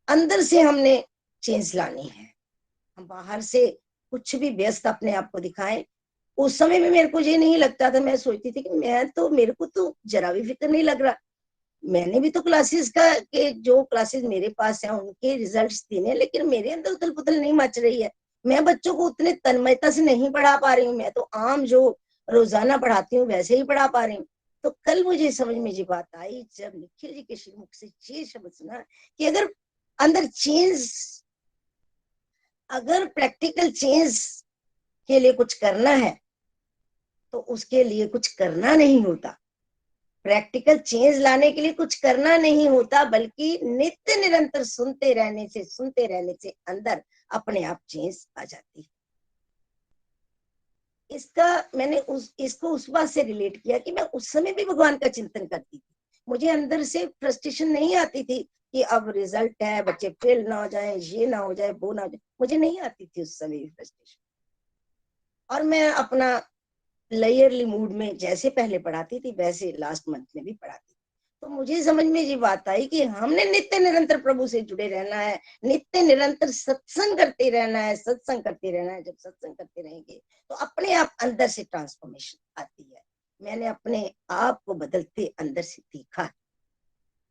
अंदर से हमने चेंज लानी है। हम बाहर से कुछ भी व्यस्त अपने आप को दिखाएं। उस समय में मेरे को ये नहीं लगता था, मैं सोचती थी कि मेरे को तो जरा भी फिक्र नहीं लग रहा। मैंने भी तो क्लासेस का के जो क्लासेस मेरे पास हैं उनके रिजल्ट्स देने, लेकिन मेरे अंदर उथल पुथल नहीं मच रही है। मैं बच्चों को उतने तन्मयता से नहीं पढ़ा पा रही हूँ। मैं तो आम जो रोजाना पढ़ाती हूँ वैसे ही पढ़ा पा रही हूँ। तो कल मुझे समझ में ये बात आई जब निखिल जी के श्रीमुख से ये शब्द सुना कि अगर अंदर चेंज, अगर प्रैक्टिकल चेंज के लिए कुछ करना है तो उसके लिए कुछ करना नहीं होता। प्रैक्टिकल चेंज लाने के लिए कुछ करना नहीं होता, बल्कि नित्य निरंतर सुनते रहने से अंदर अपने आप चेंज आ जाती है। मैंने इसको उस बात से रिलेट किया कि मैं उस समय भी भगवान का चिंतन करती थी। मुझे अंदर से फ्रस्ट्रेशन नहीं आती थी कि अब रिजल्ट है, बच्चे फेल ना हो जाए, ये ना हो जाए, वो ना हो जाए, मुझे नहीं आती थी उस समय भी फ्रस्ट्रेशन। और मैं अपना लेयरली मूड में जैसे पहले पढ़ाती थी वैसे लास्ट मंथ में भी पढ़ाती। तो मुझे समझ में ये बात आई कि हमने नित्य निरंतर प्रभु से जुड़े रहना है, नित्य निरंतर सत्संग करते रहना है, सत्संग करते रहना है। जब सत्संग करते रहेंगे तो अपने आप अंदर से ट्रांसफॉर्मेशन आती है। मैंने अपने आप को बदलते अंदर से देखा।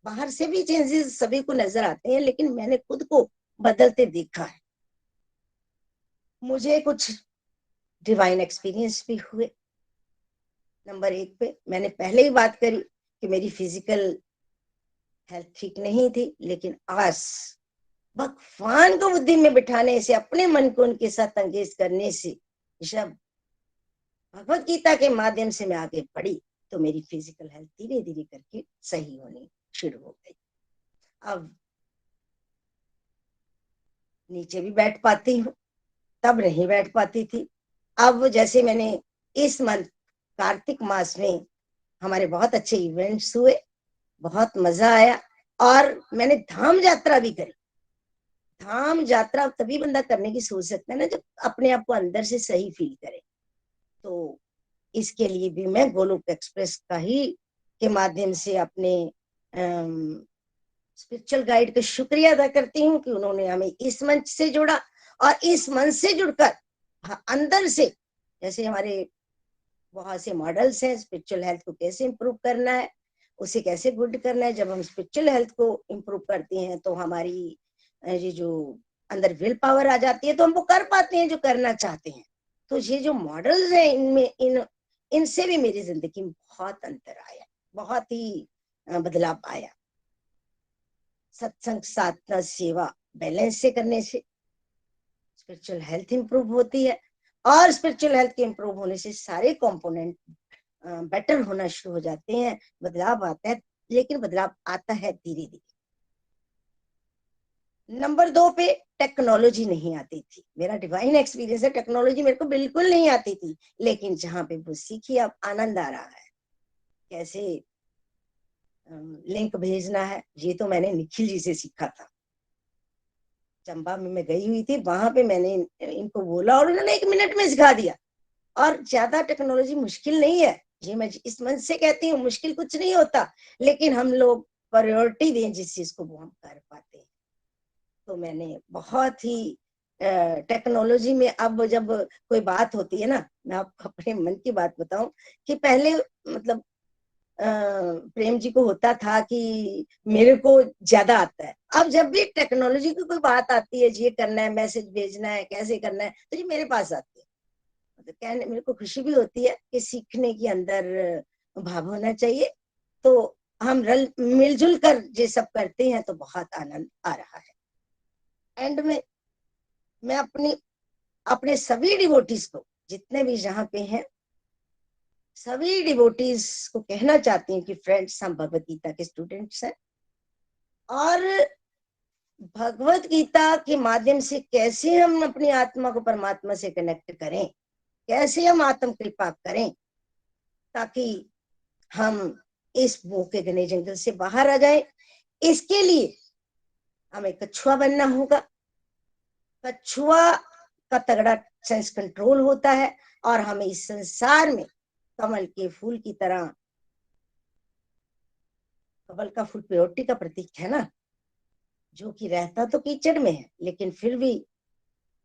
बाहर से भी चेंजेस सभी को नजर आते हैं, लेकिन मैंने खुद को बदलते देखा है। मुझे कुछ डिवाइन एक्सपीरियंस भी हुए। नंबर 1 पे मैंने पहले ही बात करी कि मेरी फिजिकल हेल्थ ठीक नहीं थी, लेकिन आज भगवान को बुद्धि में बिठाने से, अपने मन को उनके साथ अंगेज करने से, जब भगवत गीता के माध्यम से मैं आगे बढ़ी तो मेरी फिजिकल हेल्थ धीरे धीरे करके सही होनी शुरू हो गई। अब नीचे भी बैठ पाती हूँ, तब नहीं बैठ पाती थी। अब जैसे मैंने इस मंथ कार्तिक मास में हमारे बहुत अच्छे इवेंट्स हुए, बहुत मजा आया और मैंने धाम यात्रा भी करी। धाम यात्रा तभी बंदा करने की सोच सकता है ना जब अपने आप को अंदर से सही फील करे। तो इसके लिए भी मैं गोलोक एक्सप्रेस का ही के माध्यम से अपने स्पिरिचुअल गाइड का शुक्रिया अदा करती हूँ कि उन्होंने हमें इस मंच से जोड़ा और इस मंच से जुड़कर अंदर से, जैसे हमारे बहुत से मॉडल्स हैं स्पिरिचुअल हेल्थ को कैसे इंप्रूव करना है, उसे कैसे गुड करना है। जब हम स्पिरिचुअल हेल्थ को इंप्रूव करते हैं तो हमारी ये जो अंदर विल पावर आ जाती है, तो हम वो कर पाते हैं जो करना चाहते हैं। तो ये जो मॉडल्स हैं इनमें इनसे भी मेरी जिंदगी में बहुत अंतर आया, बहुत ही बदलाव आया। सत्संग, साधना, सेवा बैलेंस से करने से स्पिरिचुअल हेल्थ इंप्रूव होती है और स्पिरिचुअल हेल्थ के इंप्रूव होने से सारे कंपोनेंट बेटर होना शुरू हो जाते हैं। बदलाव आता है, लेकिन बदलाव आता है धीरे धीरे। नंबर 2 पे टेक्नोलॉजी नहीं आती थी। मेरा डिवाइन एक्सपीरियंस है, टेक्नोलॉजी मेरे को बिल्कुल नहीं आती थी, लेकिन जहां पे वो सीखी अब आनंद आ रहा है। कैसे लिंक भेजना है ये तो मैंने निखिल जी से सीखा था। चंबा में मैं गई हुई थी, वहां पे मैंने इनको बोला और उन्होंने 1 मिनट में सिखा दिया। और ज्यादा टेक्नोलॉजी मुश्किल नहीं है, ये मैं इस मन से कहती हूँ, मुश्किल कुछ नहीं होता, लेकिन हम लोग प्रायोरिटी दें जिस चीज को वो हम कर पाते हैं। तो मैंने बहुत ही टेक्नोलॉजी में अब जब कोई बात होती है ना, मैं आपको अपने मन की बात बताऊं कि पहले मतलब प्रेम जी को होता था कि मेरे को ज्यादा आता है। अब जब भी टेक्नोलॉजी की कोई बात आती है, ये करना है, मैसेज भेजना है, कैसे करना है, तो ये मेरे पास आती है। मतलब कहने मेरे को खुशी भी होती है कि सीखने के अंदर भाव होना चाहिए। तो हम रल मिलजुल कर ये सब करते हैं तो बहुत आनंद आ रहा है। एंड में मैं अपने सभी डिवोटीज को, जितने भी यहाँ पे हैं, सभी डिवोटीज को कहना चाहती हूँ कि फ्रेंड्स, हम भगवत गीता के स्टूडेंट्स हैं और भगवत गीता के माध्यम से कैसे हम अपनी आत्मा को परमात्मा से कनेक्ट करें, कैसे हम आत्म कृपा करें, ताकि हम इस मोह के घने जंगल से बाहर आ जाए। इसके लिए हमें कछुआ बनना होगा। कछुआ का तगड़ा सेंस कंट्रोल होता है और हमें इस संसार में कमल के फूल की तरह, कमल का फूल प्योरिटी का प्रतीक है ना, जो कि रहता तो कीचड़ में है लेकिन फिर भी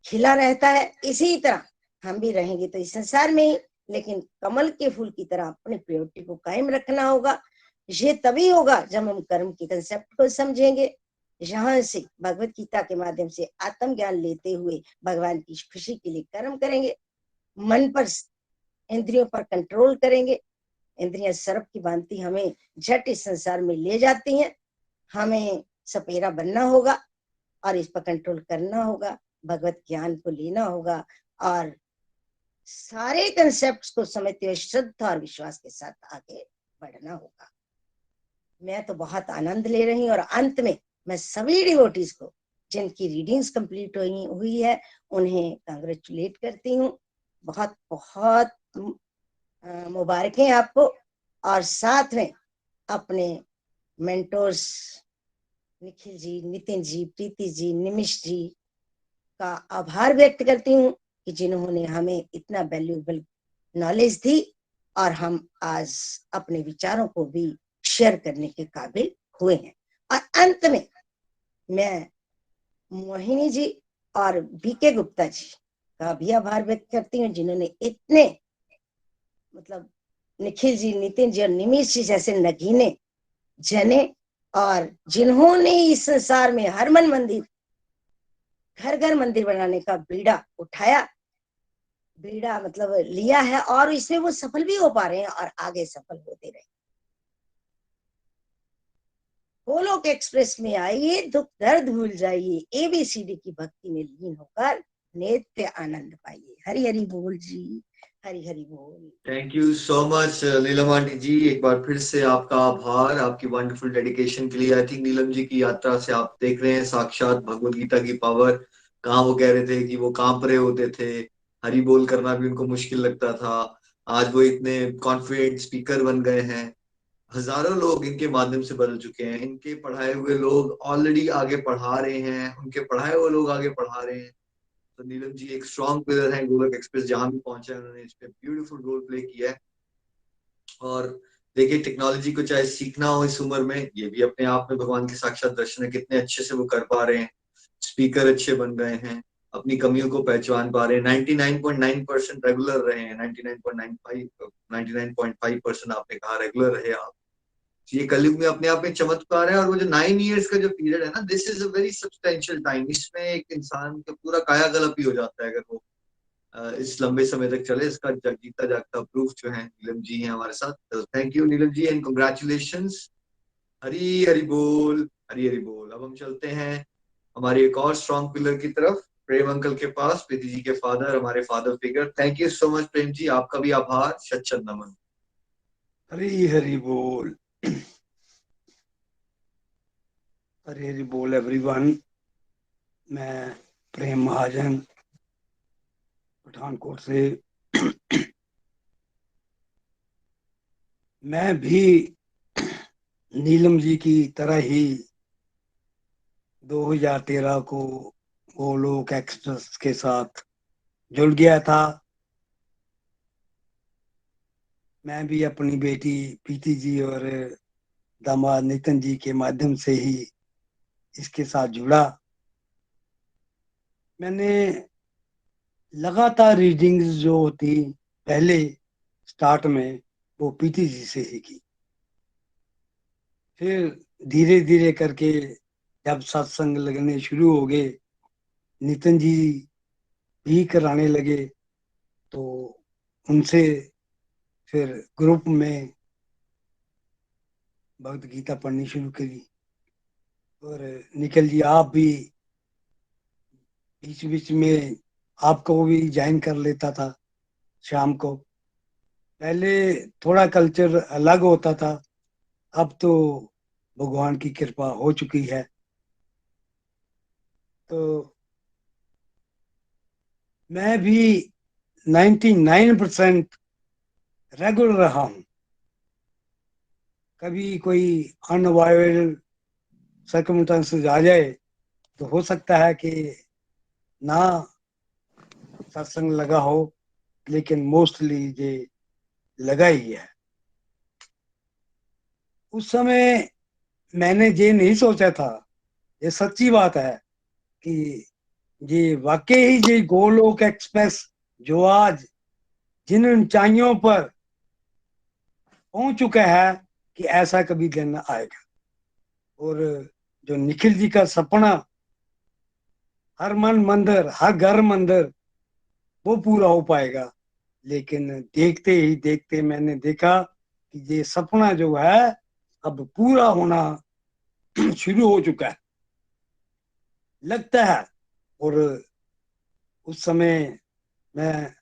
खिला रहता है। इसी तरह हम भी रहेंगे तो इस संसार में ही, लेकिन कमल के फूल की तरह अपनी प्योरिटी को कायम रखना होगा। ये तभी होगा जब हम कर्म के कंसेप्ट को समझेंगे। यहाँ से भगवत गीता के माध्यम से आत्म ज्ञान लेते हुए भगवान की खुशी के लिए कर्म करेंगे, मन पर, इंद्रियों पर कंट्रोल करेंगे। इंद्रियां सर्प की भांति हमें झट इस संसार में ले जाती हैं। हमें सपेरा बनना होगा और इस पर कंट्रोल करना होगा, भगवत ज्ञान को लेना होगा और सारे कंसेप्ट्स को समझते हुए श्रद्धा और विश्वास के साथ आगे बढ़ना होगा। मैं तो बहुत आनंद ले रही हूँ और अंत में मैं सभी डिवोटीज को जिनकी रीडिंग्स कंप्लीट हुई है उन्हें कांग्रेचुलेट करती हूँ। बहुत बहुत मुबारकें आपको। और साथ में अपने मेंटोर्स निखिल जी, नितिन जी, प्रीति जी, निमिष जी का आभार व्यक्त करती हूँ कि जिन्होंने हमें इतना वैल्यूएबल नॉलेज दी और हम आज अपने विचारों को भी शेयर करने के काबिल हुए हैं। और अंत में मैं मोहिनी जी और बीके गुप्ता जी का भी आभार व्यक्त करती हूँ, जिन्होंने इतने मतलब निखिल जी, नितिन जी और निमिष जी जैसे नगीने जने और जिन्होंने इस संसार में हर मन मंदिर, घर घर मंदिर बनाने का बीड़ा उठाया, बीड़ा मतलब लिया है और इसमें वो सफल भी हो पा रहे हैं और आगे सफल होते रहे। गोलोक एक्सप्रेस में आइए, दुख दर्द भूल जाइए, एबीसीडी की भक्ति में लीन होकर नित्य आनंद पाइए। हरि हरि बोल जी, हरि हरि बोल। Thank you so much Neelam aunty ji, एक बार फिर से आपका आभार आपकी वंडरफुल डेडिकेशन के लिए। आई थिंक नीलम जी की यात्रा से आप देख रहे हैं साक्षात भगवत गीता की पावर। कहाँ वो कह रहे थे कि वो कांप रहे होते थे, हरि बोल करना भी उनको मुश्किल लगता था, आज वो इतने कॉन्फिडेंट स्पीकर बन गए हैं। हजारों लोग इनके माध्यम से बदल चुके हैं, इनके पढ़ाए हुए लोग ऑलरेडी आगे पढ़ा रहे हैं, उनके पढ़ाए हुए लोग आगे पढ़ा रहे हैं। तो नीलम जी एक स्ट्रॉन्ग पिलर है गोलक एक्सप्रेस, जहां भी पहुंचा है उन्होंने इस पे ब्यूटीफुल रोल प्ले किया है। और देखिए टेक्नोलॉजी को चाहे सीखना हो इस उम्र में, ये भी अपने आप में भगवान के साक्षात दर्शन है, कितने अच्छे से वो कर पा रहे हैं। स्पीकर अच्छे बन गए हैं, अपनी कमियों को पहचान पा रहे हैं, 99.9% रेगुलर रहे हैं, 99.5% आपने कहा रेगुलर रहे आप। ये कलयुग में अपने आप में चमत्कार है। और वो जो 9 इयर्स का जो पीरियड है ना, this is a very substantial time. इसमें एक इंसान का पूरा कायाकल्प ही हो जाता है अगर वो इस लंबे समय तक चले। इसका जीता जागता प्रूफ जो है नीलम जी हैं हमारे साथ। तो thank you Neelam ji and congratulations. Hari Hari बोल, हरी हरी बोल। अब हम चलते हैं हमारे एक और स्ट्रॉन्ग पिलर की तरफ, प्रेम अंकल के पास, प्रीति जी के फादर, हमारे father figure. Thank you so much Prem ji, आपका भी आभार, शत शत नमन। हरी हरी बोल, हरी हरी बोल एवरीवन। मैं प्रेम महाजन पठानकोट से। मैं भी नीलम जी की तरह ही 2013 को गोलोक एक्सप्रेस के साथ जुड़ गया था। मैं भी अपनी बेटी प्रीति जी और दामाद नितिन जी के माध्यम से ही इसके साथ जुड़ा। मैंने लगातार रीडिंग्स जो होती पहले स्टार्ट में वो पीटी जी से ही की। फिर धीरे धीरे करके जब सत्संग लगने शुरू हो गए, नितिन जी भी कराने लगे, तो उनसे फिर ग्रुप में भगवत गीता पढ़नी शुरू करी। और निखिल जी आप भी बीच बीच में आपको भी ज्वाइन कर लेता था शाम को। पहले थोड़ा कल्चर अलग होता था, अब तो भगवान की कृपा हो चुकी है। तो मैं भी 99% रेगुलर रहा हूँ। कभी कोई अनअवॉइडेबल सर्कमस्टेंसेस आ जाए तो हो सकता है कि ना सत्संग लगा हो, लेकिन मोस्टली ये लगा ही है। उस समय मैंने ये नहीं सोचा था, ये सच्ची बात है कि ये वाकई ही ये गोलोक एक्सप्रेस जो आज जिन ऊंचाइयों पर पहुंच चुका है कि ऐसा कभी दिन आएगा। और जो निखिल जी का सपना हर मन मंदिर हर घर मंदिर वो पूरा हो पाएगा। लेकिन देखते ही देखते मैंने देखा कि ये सपना जो है अब पूरा होना शुरू हो चुका है लगता है। और उस समय मैं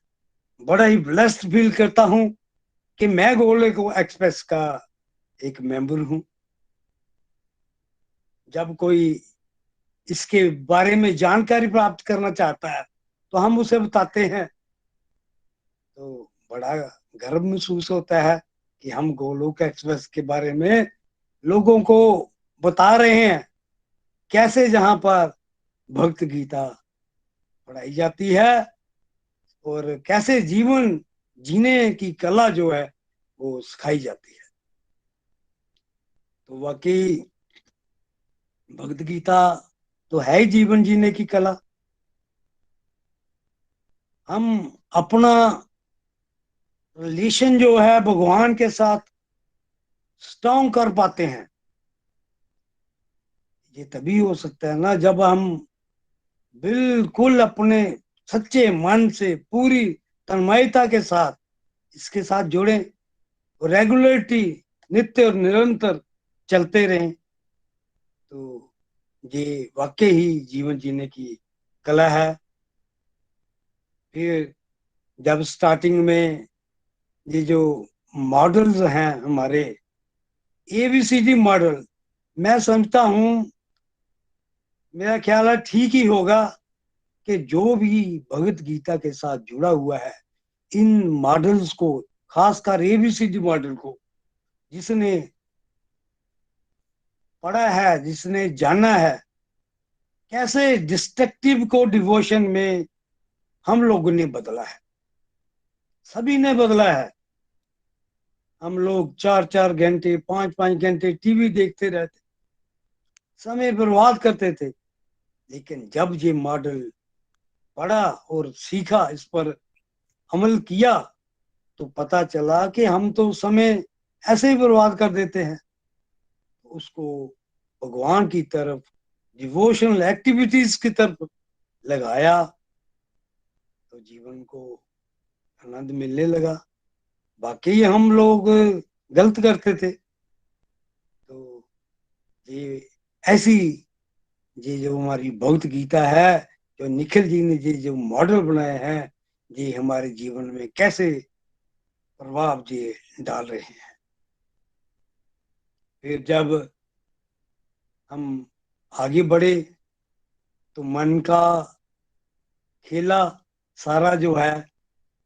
बड़ा ही ब्लेस्ड फील करता हूं कि मैं गोलोक एक्सप्रेस का एक मेंबर हूं। जब कोई इसके बारे में जानकारी प्राप्त करना चाहता है तो हम उसे बताते हैं, तो बड़ा गर्व महसूस होता है कि हम गोलोक एक्सप्रेस के बारे में लोगों को बता रहे हैं, कैसे जहां पर भक्त गीता पढ़ाई जाती है और कैसे जीवन जीने की कला जो है वो सिखाई जाती है। तो वाकई भक्त गीता तो है ही जीवन जीने की कला। हम अपना रिलेशन जो है भगवान के साथ स्ट्रॉन्ग कर पाते हैं, ये तभी हो सकता है ना जब हम बिल्कुल अपने सच्चे मन से पूरी तन्मयता के साथ इसके साथ जुड़े और रेगुलरिटी नित्य और निरंतर चलते रहें। तो ये वाकई ही जीवन जीने की कला है। फिर जब स्टार्टिंग में ये जो मॉडल्स हैं हमारे एबीसीडी मॉडल, मैं समझता हूँ मेरा ख्याल है ठीक ही होगा कि जो भी भगवत गीता के साथ जुड़ा हुआ है इन मॉडल्स को, खासकर एबीसीडी मॉडल को जिसने पढ़ा है, जिसने जाना है कैसे डिस्ट्रक्टिव को डिवोशन में हम लोगों ने बदला है, सभी ने बदला है। हम लोग 4-4 घंटे 5-5 घंटे टीवी देखते रहते, समय बर्बाद करते थे। लेकिन जब ये मॉडल पढ़ा और सीखा, इस पर अमल किया, तो पता चला कि हम तो समय ऐसे ही बर्बाद कर देते हैं। उसको भगवान की तरफ, डिवोशनल एक्टिविटीज की तरफ लगाया तो जीवन को आनंद मिलने लगा। बाकी हम लोग गलत करते थे। तो ये ऐसी ये जो हमारी भगवत गीता है, जो निखिल जी ने ये जो मॉडल बनाए हैं, ये हमारे जीवन में कैसे प्रभाव ये डाल रहे हैं। फिर जब हम आगे बढ़े तो मन का खेला सारा जो है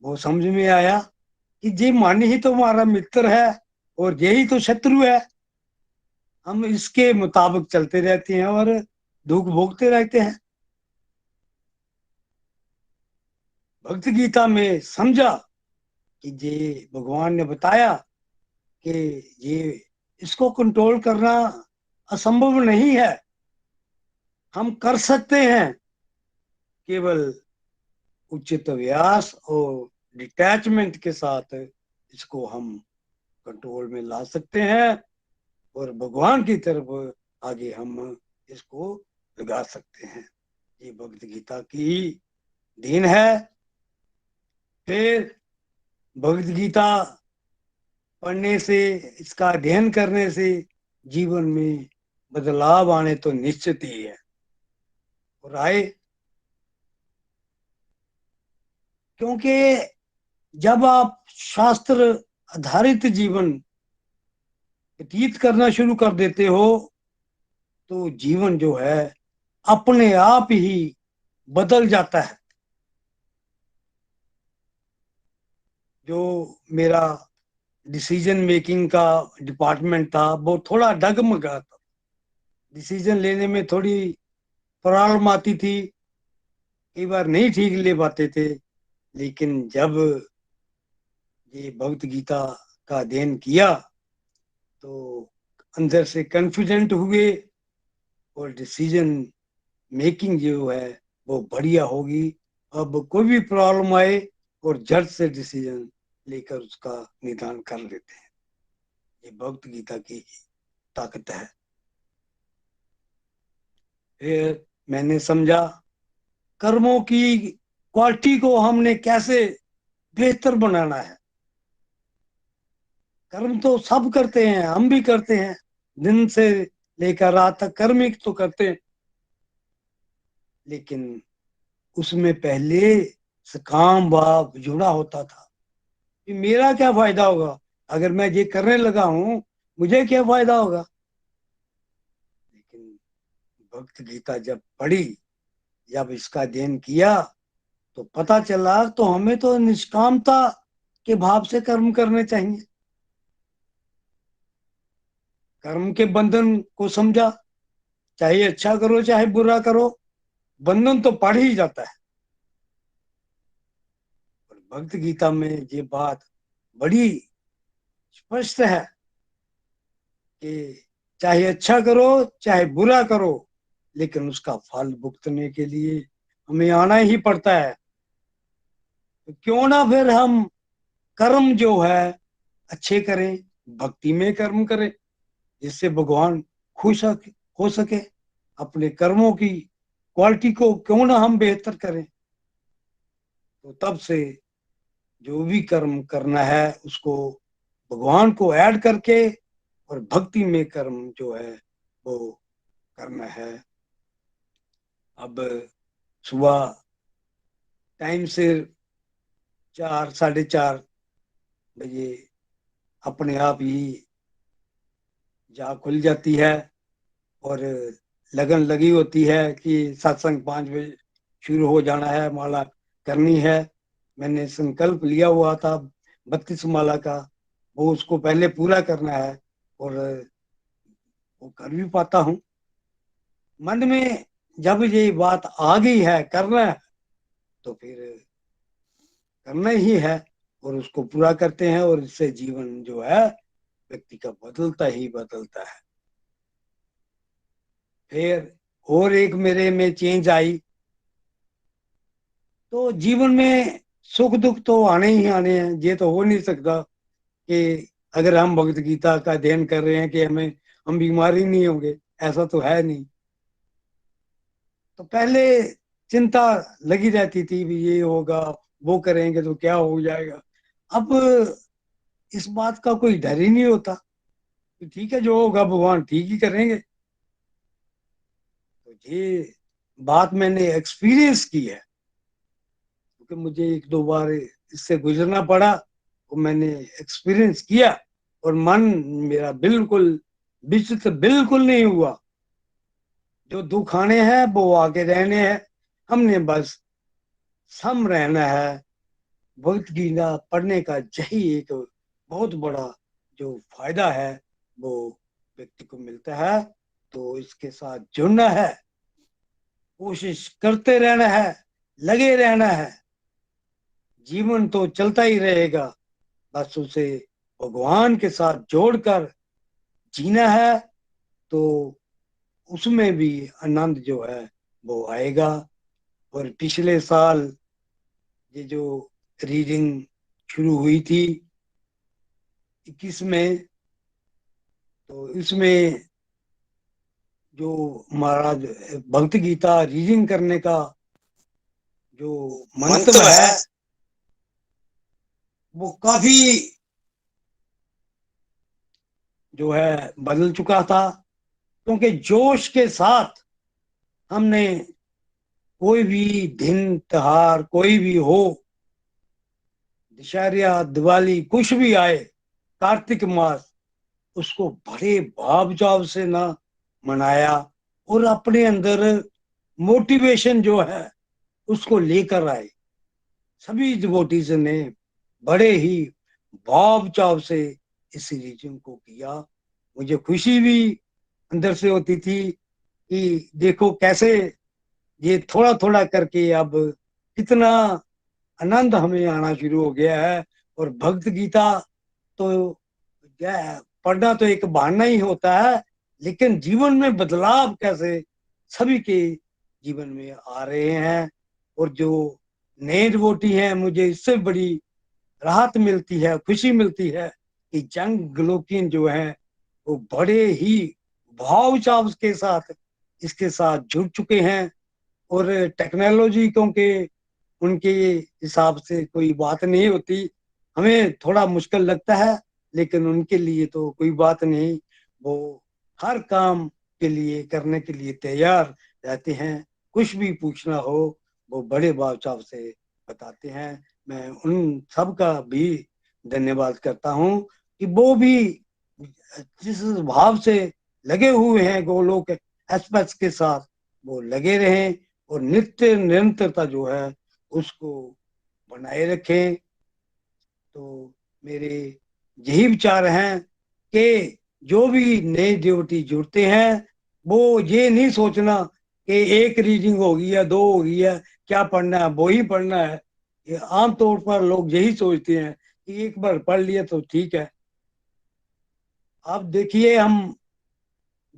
वो समझ में आया कि ये मन ही तो हमारा मित्र है और यही तो शत्रु है। हम इसके मुताबिक चलते रहते हैं और दुख भोगते रहते हैं। भक्त गीता में समझा कि ये भगवान ने बताया कि ये इसको कंट्रोल करना असंभव नहीं है, हम कर सकते हैं। केवल उचित अभ्यास और डिटैचमेंट के साथ इसको हम कंट्रोल में ला सकते हैं और भगवान की तरफ आगे हम इसको लगा सकते हैं। ये भगवत गीता की देन है। फिर भगवत गीता पढ़ने से, इसका अध्ययन करने से जीवन में बदलाव आने तो निश्चित ही है और आए, क्योंकि जब आप शास्त्र आधारित जीवन व्यतीत करना शुरू कर देते हो तो जीवन जो है अपने आप ही बदल जाता है। जो मेरा डिसीजन मेकिंग का डिपार्टमेंट था वो थोड़ा डगमगा था, डिसीजन लेने में थोड़ी प्रॉब्लम आती थी, कई बार नहीं ठीक ले पाते थे। लेकिन जब ये भगवत गीता का अध्ययन किया तो अंदर से कॉन्फिडेंट हुए और डिसीजन मेकिंग जो है वो बढ़िया होगी। अब कोई भी प्रॉब्लम आए और झट से डिसीजन लेकर उसका निदान कर लेते हैं। ये भगवत गीता की ताकत है। फिर मैंने समझा कर्मों की क्वालिटी को हमने कैसे बेहतर बनाना है। कर्म तो सब करते हैं, हम भी करते हैं, दिन से लेकर रात तक कर्म ही तो करते हैं, लेकिन उसमें पहले सकाम भाव जुड़ा होता था कि मेरा क्या फायदा होगा, अगर मैं ये करने लगा हूं मुझे क्या फायदा होगा। लेकिन भक्त गीता जब पढ़ी, जब इसका अध्ययन किया तो पता चला तो हमें तो निष्कामता के भाव से कर्म करने चाहिए। कर्म के बंधन को समझा, चाहे अच्छा करो चाहे बुरा करो, बंधन तो पड़ ही जाता है। और भक्त गीता में ये बात बड़ी स्पष्ट है कि चाहे अच्छा करो चाहे बुरा करो, लेकिन उसका फल भुगतने के लिए हमें आना ही पड़ता है। तो क्यों ना फिर हम कर्म जो है अच्छे करें, भक्ति में कर्म करें, जिससे भगवान खुश हो सके। अपने कर्मों की क्वालिटी को क्यों ना हम बेहतर करें। तो तब से जो भी कर्म करना है उसको भगवान को ऐड करके और भक्ति में कर्म जो है वो करना है। अब सुबह टाइम से 4 4:30 बजे अपने आप ही जा खुल जाती है और लगन लगी होती है कि सत्संग 5 बजे शुरू हो जाना है, माला करनी है। मैंने संकल्प लिया हुआ था 32 माला का, वो उसको पहले पूरा करना है और वो कर भी पाता हूँ। मन में जब ये बात आ गई है करना है तो फिर करना ही है और उसको पूरा करते हैं और इससे जीवन जो है व्यक्ति का बदलता ही बदलता है। फिर और एक मेरे में चेंज आई, तो जीवन में सुख दुख तो आने ही आने हैं। ये तो हो नहीं सकता कि अगर हम भगवत गीता का अध्ययन कर रहे हैं कि हम बीमार ही नहीं होंगे, ऐसा तो है नहीं। तो पहले चिंता लगी रहती थी भी ये होगा, वो करेंगे तो क्या हो जाएगा। अब इस बात का कोई डर ही नहीं होता, ठीक है जो होगा भगवान ठीक ही करेंगे। तो ये बात मैंने एक्सपीरियंस की है, क्योंकि मुझे 1-2 बार इससे गुजरना पड़ा तो मैंने एक्सपीरियंस किया और मन मेरा बिल्कुल विचलित बिल्कुल नहीं हुआ। जो दुख आने हैं वो आगे रहने हैं, हमने बस सम रहना है। भगवत गीता पढ़ने का यही एक बहुत बड़ा जो फायदा है वो व्यक्ति को मिलता है। तो इसके साथ जुड़ना है, कोशिश करते रहना है, लगे रहना है। जीवन तो चलता ही रहेगा, बस उसे भगवान के साथ जोड़कर जीना है तो उसमें भी आनंद जो है वो आएगा। और पिछले साल ये जो रीडिंग शुरू हुई थी 21 में, तो इसमें जो महाराज भक्त गीता रीडिंग करने का जो मंतव्य है वो काफी जो है बदल चुका था, क्योंकि जोश के साथ हमने कोई भी दिन त्योहार कोई भी हो, दशहरा दिवाली कुछ भी आए, कार्तिक मास, उसको बड़े भाव चाव से ना मनाया और अपने अंदर मोटिवेशन जो है उसको लेकर आए। सभी डिवोटीज ने बड़े ही भाव चाव से इस रीजन को किया। मुझे खुशी भी अंदर से होती थी कि देखो कैसे ये थोड़ा थोड़ा करके अब कितना आनंद हमें आना शुरू हो गया है। और भक्त गीता तो पढ़ना तो एक बहाना ही होता है, लेकिन जीवन में बदलाव कैसे सभी के जीवन में आ रहे हैं। और जो नए डिवोटी हैं, मुझे इससे बड़ी राहत मिलती है, खुशी मिलती है कि जंग ग्लोकिन जो है वो बड़े ही भाव चाव के साथ इसके साथ जुड़ चुके हैं। और टेक्नोलॉजी क्योंकि उनके हिसाब से कोई बात नहीं होती, हमें थोड़ा मुश्किल लगता है, लेकिन उनके लिए तो कोई बात नहीं, वो हर काम के लिए करने के लिए तैयार रहते हैं। कुछ भी पूछना हो वो बड़े भाव चाव से बताते हैं। मैं उन सब का भी धन्यवाद करता हूँ कि वो भी जिस भाव से लगे हुए हैं गोलोक एक्सप्रेस के साथ वो लगे रहें और नित्य निरंतरता जो है उसको बनाए रखें। तो मेरे यही विचार हैं कि जो भी नए डिवोटी जुड़ते हैं वो ये नहीं सोचना कि एक रीडिंग होगी या दो होगी है, क्या पढ़ना है वो ही पढ़ना है। ये आमतौर पर लोग यही सोचते हैं कि एक बार पढ़ लिया तो ठीक है। अब देखिए हम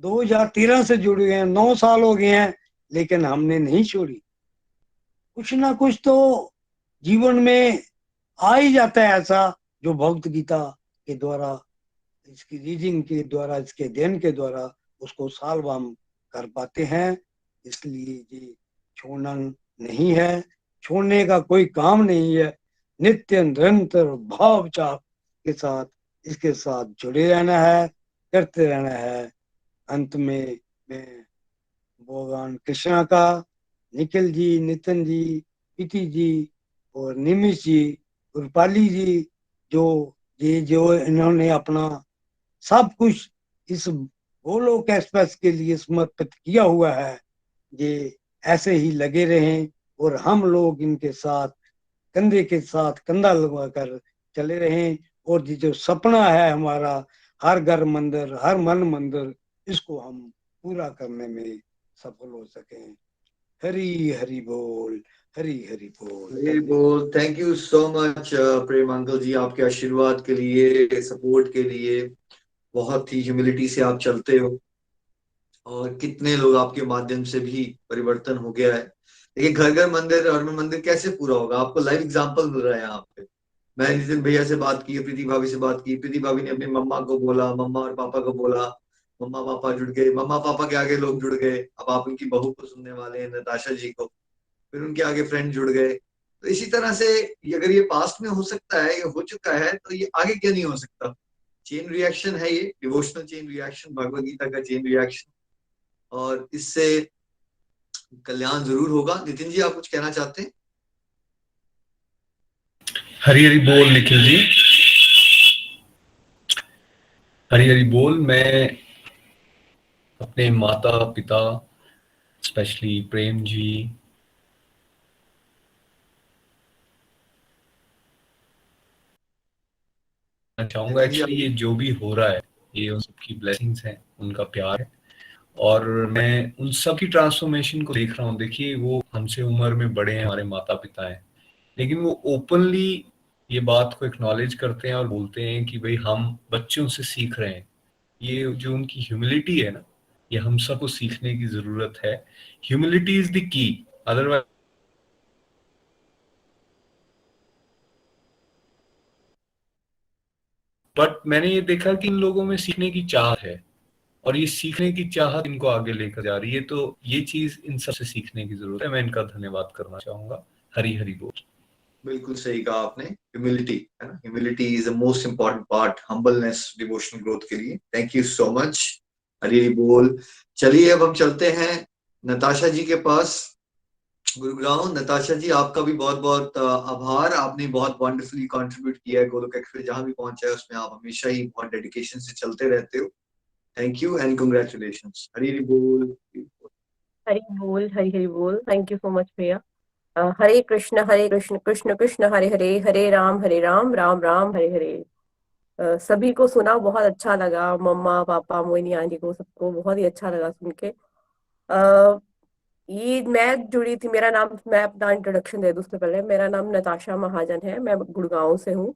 2013 से जुड़ गए हैं, 9 साल हो गए हैं, लेकिन हमने नहीं छोड़ी। कुछ ना कुछ तो जीवन में आ ही जाता है ऐसा जो भगवत गीता के द्वारा, इसकी रीडिंग के द्वारा, इसके अध्ययन के द्वारा उसको सॉल्व हम कर पाते हैं। इसलिए ये छोड़ना नहीं है, छोड़ने का कोई काम नहीं है। नित्य निरंतर भाव चाव के साथ इसके साथ जुड़े रहना है, करते रहना है। अंत में मैं भगवान कृष्णा का, निखिल जी, नितिन जी, प्रीति जी और निमिष जी, रूपाली जी, जो इन्होंने अपना सब कुछ इस गोलोक एक्सप्रेस के लिए समर्पित किया हुआ है, ये ऐसे ही लगे रहें और हम लोग इनके साथ कंधे के साथ कंधा लगाकर चले रहें। और ये जो सपना है हमारा, हर घर मंदिर हर मन मंदिर, इसको हम पूरा करने में सफल हो सकें। हरी हरि बोल, हरी हरि बोल। हरि बोल। Thank you so much Prem uncle ji, आपके आशीर्वाद के लिए, सपोर्ट के लिए। बहुत ही ह्यूमिलिटी से आप चलते हो और कितने लोग आपके माध्यम से भी परिवर्तन हो गया है। देखिए घर घर मंदिर और मंदिर कैसे पूरा होगा, आपको लाइव एग्जांपल मिल रहा है यहाँ पे। मैं नितिन भैया से बात की, प्रीति भाभी से बात की, प्रीति भाभी ने अपनी मम्मा को बोला, मम्मा और पापा को बोला, मम्मा पापा जुड़ गए, मम्मा पापा के आगे लोग जुड़ गए, अब आप उनकी बहू को सुनने वाले हैं, नताशा जी को, फिर उनके आगे फ्रेंड जुड़ गए। तो इसी तरह से अगर ये पास्ट में हो सकता है, ये हो चुका है, तो ये आगे क्यों नहीं हो सकता। चेन रिएक्शन है ये, devotional chain reaction, Bhagavad Gita का चेन रिएक्शन, और इससे कल्याण जरूर होगा। नितिन जी आप कुछ कहना चाहते हैं? हरी हरी बोल निखिल जी, हरी हरी बोल। मैं अपने माता पिता, स्पेशली प्रेम जी, चाहूंगा एक्चुअली ये जो भी हो रहा है ये उन सबकी ब्लेसिंग्स हैं, उनका प्यार है, और मैं उन सब की ट्रांसफॉर्मेशन को देख रहा हूँ। देखिए वो हमसे उम्र में बड़े हैं, हमारे माता पिता हैं, लेकिन वो ओपनली ये बात को एक्नॉलेज करते हैं और बोलते हैं कि भाई हम बच्चों से सीख रहे हैं। ये जो उनकी ह्यूमिलिटी है ना, ये हम सबको सीखने की जरूरत है। Humility is the key, otherwise but मैंने ये देखा कि इन लोगों में सीखने की चाह है, और ये सीखने की चाहत इनको आगे लेकर जा रही है। तो ये चीज इन सबसे सीखने की जरूरत है। मैं इनका धन्यवाद करना चाहूंगा। हरी हरी बोल। बिल्कुल सही कहा आपने। ह्यूमिलिटी है ना, humility is the most important part, humbleness devotional growth के लिए। Thank you so much. Hari Hari बोल। चलिए अब हम चलते हैं नताशा जी के पास, गुरुग्राम। नताशा जी, आपका भी बहुत बहुत आभार। आपने बहुत वंडरफुली कंट्रीब्यूट किया है गोलोक एक्सप्रेस जहां भी पहुंचा है उसमें। आप हमेशा ही बहुत डेडिकेशन से चलते रहते हो। Thank you and congratulations. Hari Hari बोल। हरि बोल, हरि हरि बोल। थैंक यू सो मच भैया। हरे कृष्ण कृष्ण कृष्ण हरे हरे, हरे राम राम राम हरे हरे। सभी को सुना, बहुत अच्छा लगा। मम्मा पापा मोहिनी आंटी को, सबको बहुत ही अच्छा लगा सुन के। अ, ये मैं जुड़ी थी, मेरा नाम, मैं अपना इंट्रोडक्शन दे दूं उससे पहले। मेरा नाम नताशा महाजन है, मैं गुड़गांव से हूँ।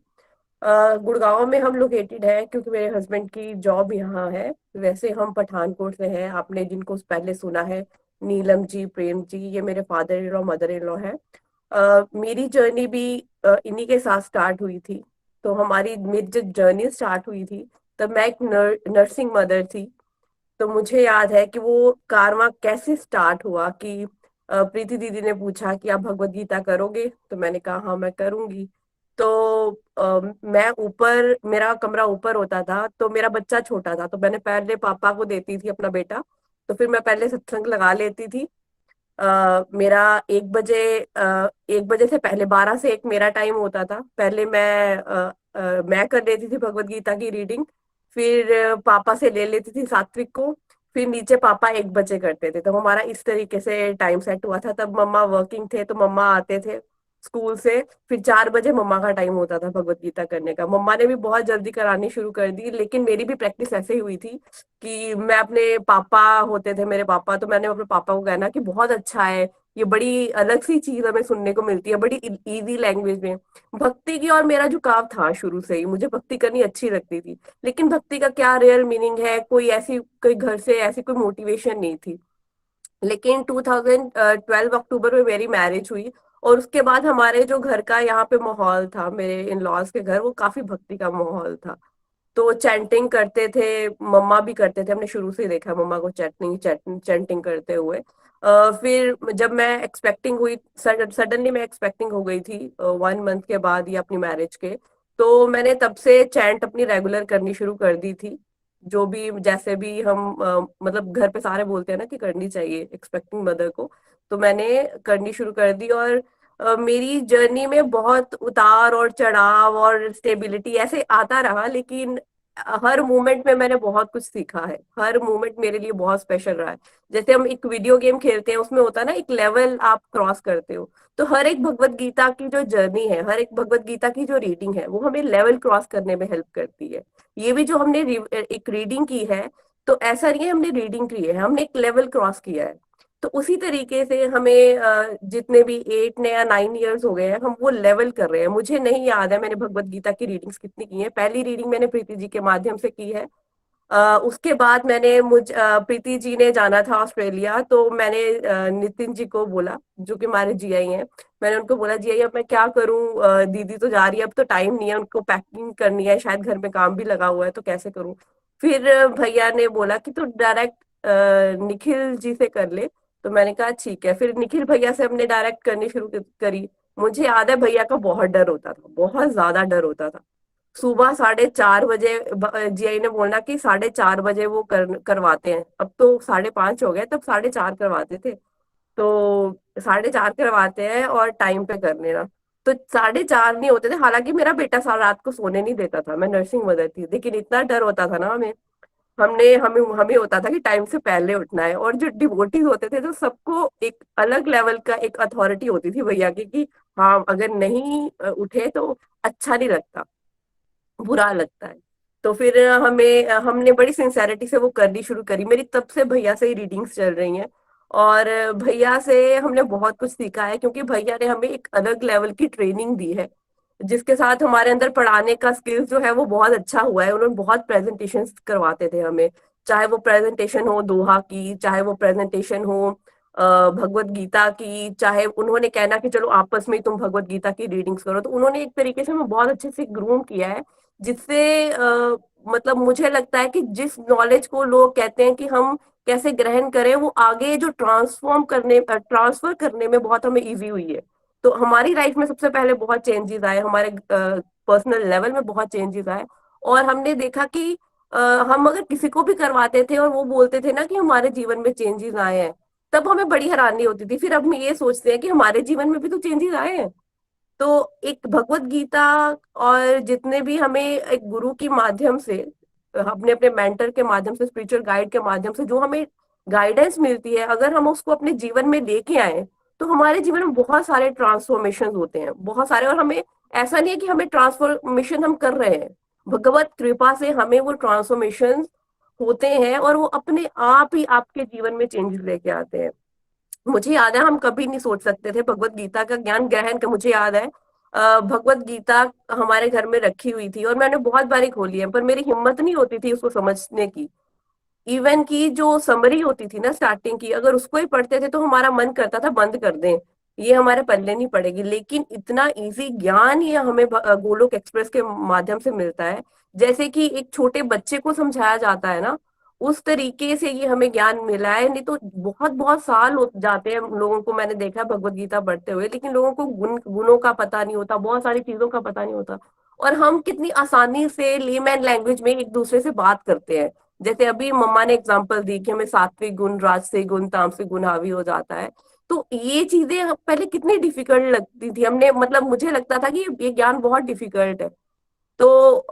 गुड़गांव में हम लोकेटेड है क्योंकि मेरे हस्बैंड की जॉब यहाँ है। वैसे हम पठानकोट से हैं। आपने जिनको पहले सुना है, नीलम जी, प्रेम जी, ये मेरे father in law mother in law है। मेरी जर्नी भी इन्हीं के साथ स्टार्ट हुई थी। तो मेरी जब जर्नी स्टार्ट हुई थी तब मैं एक नर्सिंग मदर थी। तो मुझे याद है कि वो कारवां कैसे स्टार्ट हुआ कि प्रीति दीदी ने पूछा कि आप भगवत गीता करोगे, तो मैंने कहा हाँ मैं करूंगी। तो मैं ऊपर, मेरा कमरा ऊपर होता था, तो मेरा बच्चा छोटा था, तो मैंने पहले पापा को देती थी अपना बेटा। तो फिर मैं पहले सत्संग लगा लेती थी। मेरा 1 बजे, 1 बजे से पहले 12 से 1 मेरा टाइम होता था। पहले मैं कर लेती थी भगवत गीता की रीडिंग। फिर पापा से ले लेती थी सात्विक को। फिर नीचे पापा 1 बजे करते थे। तो हमारा इस तरीके से टाइम सेट हुआ था। तब मम्मा वर्किंग थे, तो मम्मा आते थे स्कूल से। फिर 4 बजे मम्मा का टाइम होता था भगवत गीता करने का। मम्मा ने भी बहुत जल्दी करानी शुरू कर दी, लेकिन मेरी भी प्रैक्टिस ऐसे ही हुई थी कि मैं अपने पापा होते थे मेरे पापा, तो मैंने अपने पापा को कहना कि बहुत अच्छा है, ये बड़ी अलग सी चीज हमें सुनने को मिलती है, बड़ी इजी लैंग्वेज में। भक्ति की और मेरा झुकाव था शुरू से ही, मुझे भक्ति करनी अच्छी लगती थी। लेकिन भक्ति का क्या रियल मीनिंग है, कोई घर से ऐसी कोई मोटिवेशन नहीं थी। लेकिन 2012 अक्टूबर में मेरी मैरिज हुई। और उसके बाद हमारे जो घर का यहाँ पे माहौल था, मेरे इन लॉज के घर, वो काफी भक्ति का माहौल था। तो चैंटिंग करते थे, मम्मा भी करते थे। हमने शुरू से ही देखा मम्मा को चैंटिंग करते हुए। फिर जब मैं एक्सपेक्टिंग हुई, सडनली मैं एक्सपेक्टिंग हो गई थी 1 मंथ के बाद ही अपनी मैरिज के। तो मैंने तब से चैंट अपनी रेगुलर करनी शुरू कर दी थी। जो भी जैसे भी हम मतलब घर पे सारे बोलते हैं ना कि करनी चाहिए एक्सपेक्टिंग मदर को, तो मैंने करनी शुरू कर दी। और मेरी जर्नी में बहुत उतार और चढ़ाव और स्टेबिलिटी ऐसे आता रहा, लेकिन हर मोमेंट में मैंने बहुत कुछ सीखा है। हर मोमेंट मेरे लिए बहुत स्पेशल रहा है। जैसे हम एक वीडियो गेम खेलते हैं, उसमें होता है ना एक लेवल आप क्रॉस करते हो। तो हर एक भगवत गीता की जो जर्नी है, हर एक भगवत गीता की जो रीडिंग है, वो हमें लेवल क्रॉस करने में हेल्प करती है। ये भी जो हमने एक रीडिंग की है, तो ऐसा नहीं है हमने रीडिंग की है, हमने एक लेवल क्रॉस किया है। तो उसी तरीके से हमें जितने भी 8 या 9 इयर्स हो गए हैं, हम वो लेवल कर रहे हैं। मुझे नहीं याद है मैंने भगवत गीता की रीडिंग्स कितनी की है। पहली रीडिंग मैंने प्रीति जी के माध्यम से की है। उसके बाद प्रीति जी ने जाना था ऑस्ट्रेलिया, तो मैंने नितिन जी को बोला, जो कि हमारे जीआई हैं। मैंने उनको बोला जीआई अब मैं क्या करूं, दीदी तो जा रही है, अब तो टाइम नहीं है, उनको पैकिंग करनी है, शायद घर में काम भी लगा हुआ है, तो कैसे करूं। फिर भैया ने बोला कि तू डायरेक्ट निखिल जी से कर ले। तो मैंने कहा ठीक है। फिर निखिल भैया से हमने डायरेक्ट करनी शुरू करी। मुझे याद है भैया का बहुत डर होता था, बहुत ज्यादा डर होता था। सुबह 4:30 बजे जीआई ने बोलना कि 4:30 बजे वो करवाते हैं। अब तो 5:30 हो गए, तब 4:30 करवाते थे। तो 4:30 करवाते हैं और टाइम पे कर लेना। तो 4:30 नहीं होते थे, हालांकि मेरा बेटा सारा रात को सोने नहीं देता था, मैं नर्सिंग मदर थी, लेकिन इतना डर होता था ना हमें। हमें हमें होता था कि टाइम से पहले उठना है। और जो डिवोटीज होते थे, तो सबको एक अलग लेवल का एक अथॉरिटी होती थी भैया की कि हाँ अगर नहीं उठे तो अच्छा नहीं लगता, बुरा लगता है। तो फिर हमने बड़ी सिंसेरिटी से वो करनी शुरू करी। मेरी तब से भैया से ही रीडिंग्स चल रही हैं। और भैया से हमने बहुत कुछ सीखा है, क्योंकि भैया ने हमें एक अलग लेवल की ट्रेनिंग दी है, जिसके साथ हमारे अंदर पढ़ाने का स्किल्स जो है वो बहुत अच्छा हुआ है। उन्होंने बहुत प्रेजेंटेशन करवाते थे हमें, चाहे वो प्रेजेंटेशन हो दोहा की, चाहे वो प्रेजेंटेशन हो भगवत गीता की, चाहे उन्होंने कहना कि चलो आपस में ही तुम भगवत गीता की रीडिंग्स करो। तो उन्होंने एक तरीके से हमें बहुत अच्छे से ग्रूम किया है जिससे मतलब मुझे लगता है कि जिस नॉलेज को लोग कहते हैं कि हम कैसे ग्रहण करें, वो आगे जो ट्रांसफर करने में बहुत हमें इजी हुई है। तो हमारी लाइफ में सबसे पहले बहुत चेंजेस आए, हमारे पर्सनल लेवल में बहुत चेंजेस आए। और हमने देखा कि अ, हम अगर किसी को भी करवाते थे और वो बोलते थे ना कि हमारे जीवन में चेंजेस आए हैं, तब हमें बड़ी हैरानी होती थी। फिर अब हम ये सोचते हैं कि हमारे जीवन में भी तो चेंजेस आए हैं। तो एक भगवत गीता और जितने भी हमें एक गुरु के माध्यम से, अपने अपने मेंटर के माध्यम से, स्पिरिचुअल गाइड के माध्यम से जो हमें गाइडेंस मिलती है, अगर हम उसको अपने जीवन में लेके आए तो हमारे जीवन में बहुत सारे ट्रांसफॉर्मेशन होते हैं, बहुत सारे। और हमें ऐसा नहीं है कि हमें ट्रांसफॉर्मेशन हम कर रहे हैं, भगवत कृपा से हमें वो ट्रांसफॉर्मेशन होते हैं और वो अपने आप ही आपके जीवन में चेंजेस लेके आते हैं। मुझे याद है हम कभी नहीं सोच सकते थे भगवत गीता का ज्ञान ग्रहण का। मुझे याद है भगवत गीता हमारे घर में रखी हुई थी और मैंने बहुत बारी खोली है, पर मेरी हिम्मत नहीं होती थी उसको समझने की। इवन की जो समरी होती थी ना स्टार्टिंग की, अगर उसको ही पढ़ते थे तो हमारा मन करता था बंद कर दें, ये हमारे पल्ले नहीं पड़ेगी। लेकिन इतना इजी ज्ञान ये हमें गोलोक एक्सप्रेस के माध्यम से मिलता है, जैसे कि एक छोटे बच्चे को समझाया जाता है ना, उस तरीके से ये हमें ज्ञान मिला है। नहीं तो बहुत बहुत साल हो जाते हैं लोगों को, मैंने देखा है भगवत गीता पढ़ते हुए, लेकिन लोगों को गुणों का पता नहीं होता, बहुत सारी चीजों का पता नहीं होता। और हम कितनी आसानी से लेमैन लैंग्वेज में एक दूसरे से बात करते हैं। जैसे अभी मम्मा ने एग्जांपल दी कि हमें सात्विक गुण, राजसिक गुण, तामसिक गुण हावी हो जाता है। तो ये चीजें पहले कितनी डिफिकल्ट लगती थी, हमने मतलब मुझे लगता था कि ये ज्ञान बहुत डिफिकल्ट है। तो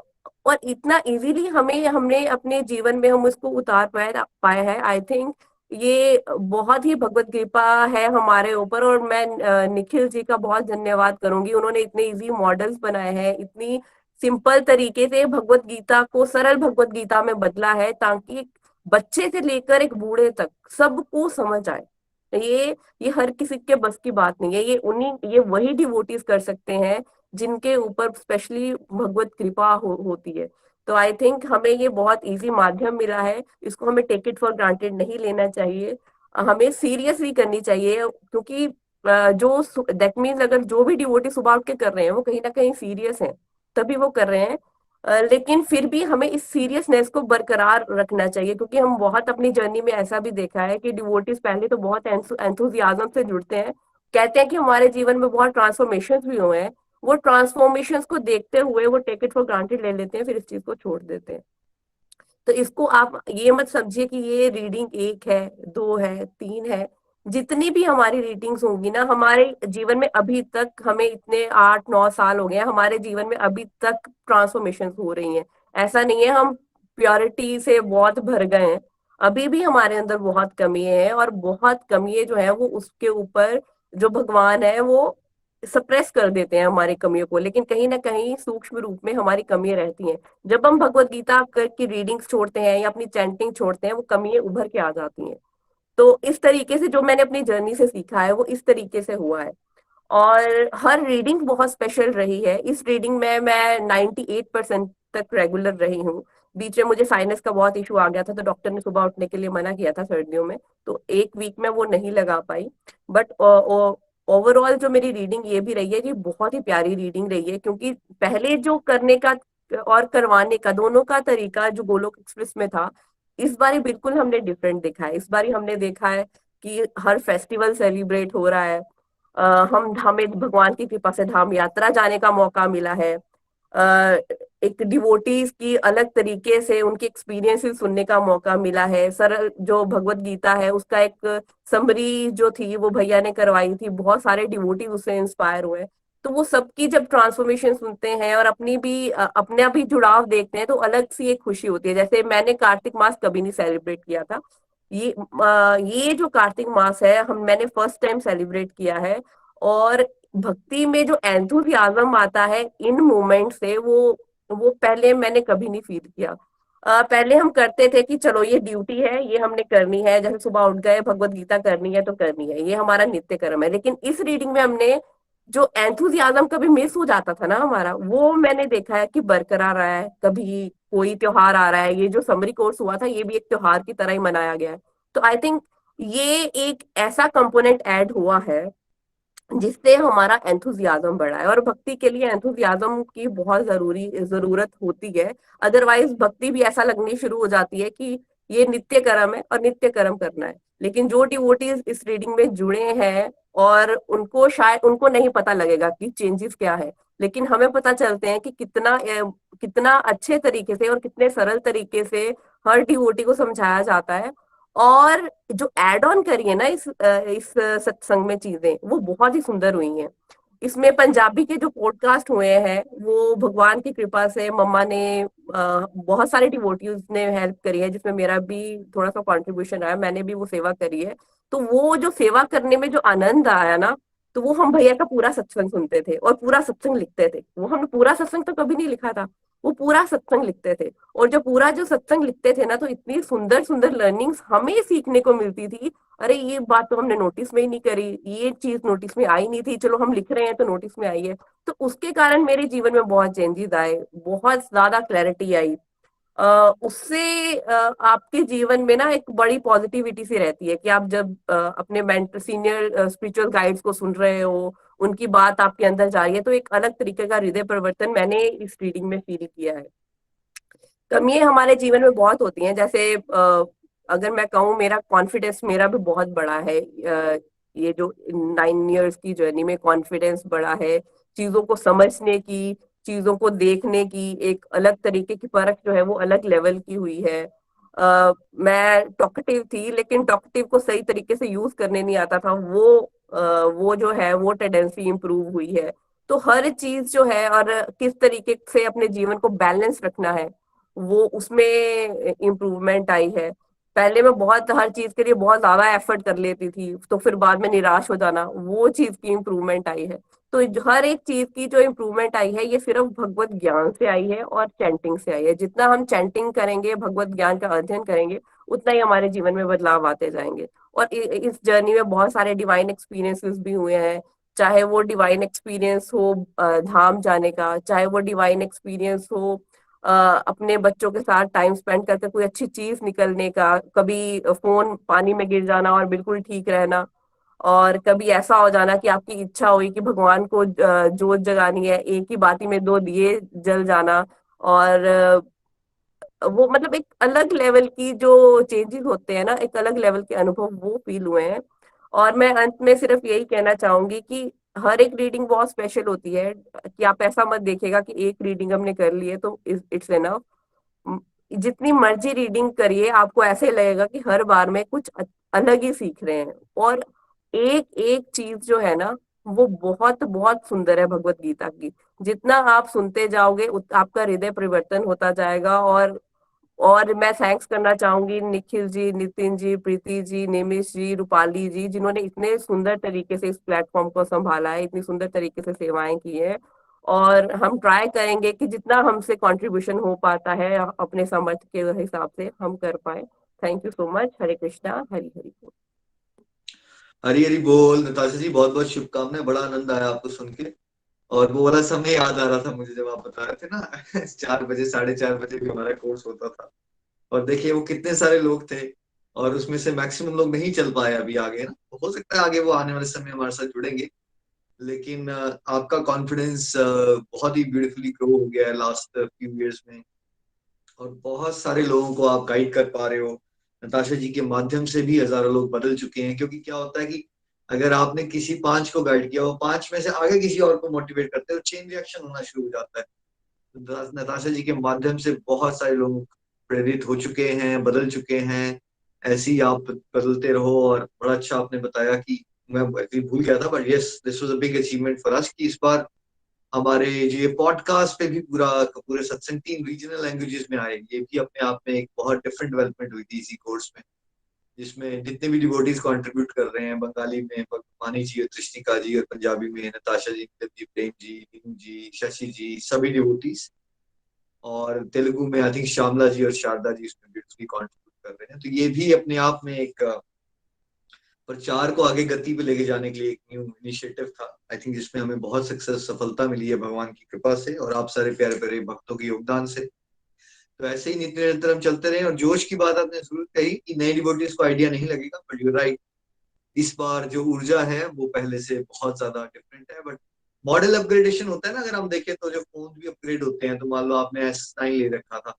और इतना इजीली हमें हमने अपने जीवन में हम उसको उतार पाए हैं। आई थिंक ये बहुत ही भगवत कृपा है हमारे ऊपर। और मैं निखिल जी का बहुत धन्यवाद करूंगी, उन्होंने इतने इजी मॉडल्स बनाए हैं, इतनी सिंपल तरीके से भगवत गीता को सरल भगवत गीता में बदला है, ताकि एक बच्चे से लेकर एक बूढ़े तक सबको समझ आए। ये हर किसी के बस की बात नहीं है, ये वही डिवोटीज कर सकते हैं जिनके ऊपर स्पेशली भगवत कृपा होती है। तो आई थिंक हमें ये बहुत इजी माध्यम मिला है, इसको हमें टेक इट फॉर ग्रांटेड नहीं लेना चाहिए, हमें सीरियसली करनी चाहिए। क्योंकि जो दैट मीन्स अगर जो भी डिवोटी सुबह उठ के कर रहे हैं वो कहीं ना कहीं सीरियस है, तभी वो कर रहे हैं। लेकिन फिर भी हमें इस सीरियसनेस को बरकरार रखना चाहिए, क्योंकि हम बहुत अपनी जर्नी में ऐसा भी देखा है कि डिवोटीज पहले तो बहुत एंथुजियाज्म से जुड़ते हैं, कहते हैं कि हमारे जीवन में बहुत ट्रांसफॉर्मेशन भी हुए हैं, वो ट्रांसफॉर्मेशंस को देखते हुए वो टेक इट फॉर ग्रांटेड ले लेते हैं, फिर इस चीज को छोड़ देते हैं। तो इसको आप ये मत समझिए कि ये रीडिंग 1 है, 2 है, 3 है। जितनी भी हमारी रीडिंग्स होंगी ना हमारे जीवन में, अभी तक हमें इतने 8-9 साल हो गए हैं, हमारे जीवन में अभी तक ट्रांसफॉर्मेशन हो रही हैं। ऐसा नहीं है हम प्योरिटी से बहुत भर गए हैं, अभी भी हमारे अंदर बहुत कमी है। और बहुत कमी जो है वो उसके ऊपर जो भगवान है वो सप्रेस कर देते हैं हमारी कमियों को, लेकिन कहीं ना कहीं सूक्ष्म रूप में हमारी कमियां रहती हैं। जब हम भगवत गीता की रीडिंग्स छोड़ते हैं या अपनी चैंटिंग छोड़ते हैं, वो कमियां उभर के आ जाती हैं। तो इस तरीके से जो मैंने अपनी जर्नी से सीखा है वो इस तरीके से हुआ है। और हर रीडिंग बहुत स्पेशल रही है। इस रीडिंग में मैं 98% तक रेगुलर रही हूँ। बीच में मुझे साइनस का बहुत इशू आ गया था, तो डॉक्टर ने सुबह उठने के लिए मना किया था सर्दियों में, तो एक वीक में वो नहीं लगा पाई। बट ओवरऑल जो मेरी रीडिंग ये भी रही है कि बहुत ही प्यारी रीडिंग रही है, क्योंकि पहले जो करने का और करवाने का दोनों का तरीका जो गोलोक एक्सप्रेस में था, इस बारी बिल्कुल हमने डिफरेंट देखा है। इस बारी हमने देखा है कि हर फेस्टिवल सेलिब्रेट हो रहा है, हम हमें भगवान की कृपा से धाम यात्रा जाने का मौका मिला है, एक डिवोटीज की अलग तरीके से उनके एक्सपीरियंसेस सुनने का मौका मिला है। सरल जो भगवत गीता है उसका एक समरी जो थी वो भैया ने करवाई थी, बहुत सारे डिवोटीज उससे इंस्पायर हुए। तो वो सबकी जब ट्रांसफॉर्मेशन सुनते हैं और अपना भी जुड़ाव देखते हैं तो अलग सी एक खुशी होती है। जैसे मैंने कार्तिक मास कभी नहीं सेलिब्रेट किया था, ये जो कार्तिक मास है मैंने फर्स्ट टाइम सेलिब्रेट किया है। और भक्ति में जो एंथुसियाज्म आता है इन मोमेंट से, वो पहले मैंने कभी नहीं फील किया। पहले हम करते थे कि चलो ये ड्यूटी है, ये हमने करनी है, जैसे सुबह उठ गए भगवत गीता करनी है तो करनी है, ये हमारा नित्य कर्म है। लेकिन इस रीडिंग में हमने जो एंथुसियाज्म कभी मिस हो जाता था ना हमारा, वो मैंने देखा है कि बरकरार रहा है। कभी कोई त्योहार आ रहा है, ये जो समरी कोर्स हुआ था ये भी एक त्योहार की तरह ही मनाया गया है। तो आई थिंक ये एक ऐसा कंपोनेंट ऐड हुआ है जिससे हमारा एंथुजियाज्म बढ़ा है। और भक्ति के लिए एंथुजियाज्म की बहुत जरूरत होती है, अदरवाइज भक्ति भी ऐसा लगनी शुरू हो जाती है कि ये नित्य कर्म है और नित्य कर्म करना है। लेकिन जो डिवोटीज इस रीडिंग में जुड़े हैं और उनको शायद उनको नहीं पता लगेगा कि चेंजेस क्या है, लेकिन हमें पता चलते हैं कि कितना अच्छे तरीके से और कितने सरल तरीके से हर डिवोटी को समझाया जाता है। और जो एड ऑन करी है ना इस सत्संग में चीजें, वो बहुत ही सुंदर हुई हैं। इसमें पंजाबी के जो पॉडकास्ट हुए हैं वो भगवान की कृपा से मम्मा ने बहुत सारे डिवोटीज ने हेल्प करी है, जिसमें मेरा भी थोड़ा सा कंट्रीब्यूशन आया, मैंने भी वो सेवा करी है। तो वो जो सेवा करने में जो आनंद आया ना, तो वो हम भैया का पूरा सत्संग सुनते थे और पूरा सत्संग लिखते थे। वो हमने पूरा सत्संग तो कभी नहीं लिखा था, वो पूरा सत्संग लिखते थे। और जो सत्संग लिखते थे ना, तो इतनी सुंदर सुंदर लर्निंग्स हमें सीखने को मिलती थी। अरे ये बात तो हमने नोटिस में ही नहीं करी, ये चीज नोटिस में आई नहीं थी, चलो हम लिख रहे हैं तो नोटिस में आई है। तो उसके कारण मेरे जीवन में बहुत चेंजेस आए, बहुत ज्यादा क्लैरिटी आई। उससे आपके जीवन में ना एक बड़ी पॉजिटिविटी सी रहती है कि आप जब अपने मेंटर सीनियर स्पिरिचुअल गाइड्स को सुन रहे हो, उनकी बात आपके अंदर जा रही है, तो एक अलग तरीके का हृदय परिवर्तन मैंने इस रीडिंग में फील किया है। कमियां हमारे जीवन में बहुत होती हैं, जैसे अगर मैं कहूँ, मेरा कॉन्फिडेंस मेरा भी बहुत बड़ा है। ये जो 9 इयर्स की जर्नी में कॉन्फिडेंस बढ़ा है, चीजों को समझने की, चीजों को देखने की एक अलग तरीके की परख जो है वो अलग लेवल की हुई है। मैं टॉकेटिव थी, लेकिन टॉकेटिव को सही तरीके से यूज करने नहीं आता था, वो जो है वो टेंडेंसी इंप्रूव हुई है। तो हर चीज जो है और किस तरीके से अपने जीवन को बैलेंस रखना है, वो उसमें इम्प्रूवमेंट आई है। पहले मैं बहुत हर चीज के लिए बहुत ज्यादा एफर्ट कर लेती थी, तो फिर बाद में निराश हो जाना, वो चीज की इम्प्रूवमेंट आई है। तो हर एक चीज की जो इम्प्रूवमेंट आई है, ये सिर्फ भगवत ज्ञान से आई है और चैंटिंग से आई है। जितना हम चैंटिंग करेंगे, भगवत ज्ञान का अध्ययन करेंगे, उतना ही हमारे जीवन में बदलाव आते जाएंगे। और इस जर्नी में बहुत सारे डिवाइन एक्सपीरियंसेस भी हुए हैं, चाहे वो डिवाइन एक्सपीरियंस हो धाम जाने का, चाहे वो डिवाइन एक्सपीरियंस हो अपने बच्चों के साथ टाइम स्पेंड करके कोई अच्छी चीज निकलने का, कभी फोन पानी में गिर जाना और बिल्कुल ठीक रहना, और कभी ऐसा हो जाना कि आपकी इच्छा हुई कि भगवान को जोत जगानी है, एक ही बाती में 2 दिए जल जाना। और वो मतलब एक अलग लेवल की जो चेंजेस होते हैं ना, एक अलग लेवल के अनुभव वो फील हुए हैं। और मैं अंत में सिर्फ यही कहना चाहूंगी कि हर एक रीडिंग बहुत स्पेशल होती है, कि आप ऐसा मत देखिएगा कि एक रीडिंग हमने कर ली है तो इट्स एनफ। जितनी मर्जी रीडिंग करिए, आपको ऐसे लगेगा कि हर बार में कुछ अलग ही सीख रहे हैं। और एक एक चीज जो है ना, वो बहुत बहुत सुंदर है भगवत गीता की। जितना आप सुनते जाओगे आपका हृदय परिवर्तन होता जाएगा। और मैं थैंक्स करना चाहूंगी निखिल जी, नितिन जी, प्रीति जी, निमिष जी, रूपाली जी, जिन्होंने इतने सुंदर तरीके से इस प्लेटफॉर्म को संभाला है, इतनी सुंदर तरीके से सेवाएं की है। और हम ट्राई करेंगे कि जितना हमसे कंट्रीब्यूशन हो पाता है अपने सामर्थ्य के हिसाब से हम कर पाए। Thank you so much. Hare Krishna, Hari Hari बोल। हरी हरी बोल। नताशा जी बहुत बहुत शुभकामनाएं, बड़ा आनंद आया आपको सुन के। और वो वाला समय याद आ रहा था मुझे जब आप बता रहे थे ना 4 बजे 4:30 बजे भी हमारा कोर्स होता था। और देखिए वो कितने सारे लोग थे, और उसमें से मैक्सिमम लोग नहीं चल पाए अभी आगे ना, तो हो सकता है आगे वो आने वाले समय हमारे साथ जुड़ेंगे। लेकिन आपका कॉन्फिडेंस बहुत ही ब्यूटीफुली ग्रो हो गया है लास्ट फ्यू इयर्स में, और बहुत सारे लोगों को आप गाइड कर पा रहे हो। नताशा जी के माध्यम से भी हजारों लोग बदल चुके हैं, क्योंकि क्या होता है कि अगर आपने किसी 5 को गाइड किया, वो 5 में से आगे किसी और को मोटिवेट करते हैं, तो चेन रिएक्शन होना शुरू हो जाता है। तो नताशा जी के माध्यम से बहुत सारे लोग प्रेरित हो चुके हैं, बदल चुके हैं। ऐसे ही आप बदलते रहो। और बड़ा अच्छा आपने बताया कि मैं एक्चुअली भूल गया था, but yes this was a big achievement for us कि इस बार हमारे जो ये पॉडकास्ट पे भी पूरे सत्संग 3 रीजनल लैंग्वेजेस में आए। ये भी अपने आप में एक बहुत डिफरेंट डेवलपमेंट हुई थी इसी कोर्स में, जिसमें जितने भी डिवोटीज कंट्रीब्यूट कर रहे हैं, बंगाली में मानी जी और तृष्णिका जी, और पंजाबी में नताशा जी, कुलदीप प्रेम जी, नीनू जी, शशि जी, सभी डिवोटीज। और तेलुगु में आई थिंक श्यामला जी और शारदा जी इसमें ब्यूटीफुली कंट्रीब्यूट कर रहे हैं। तो ये भी अपने आप में एक प्रचार को आगे गति पे लेके जाने के लिए एक न्यू इनिशिएटिव था, आई थिंक, जिसमें हमें बहुत सफलता मिली है भगवान की कृपा से और आप सारे प्यारे प्यारे भक्तों के योगदान से। तो ऐसे ही नित्य निरंतर हम चलते रहे। और जोश की बात आपने जरूर कही कि नए डिवोटीज को आइडिया नहीं लगेगा, बट यू राइट, इस बार जो ऊर्जा है वो पहले से बहुत ज्यादा डिफरेंट है। बट मॉडल अपग्रेडेशन होता है ना, अगर हम देखें तो जो फोन भी अपग्रेड होते हैं, तो मान लो आपने S9 ले रखा था,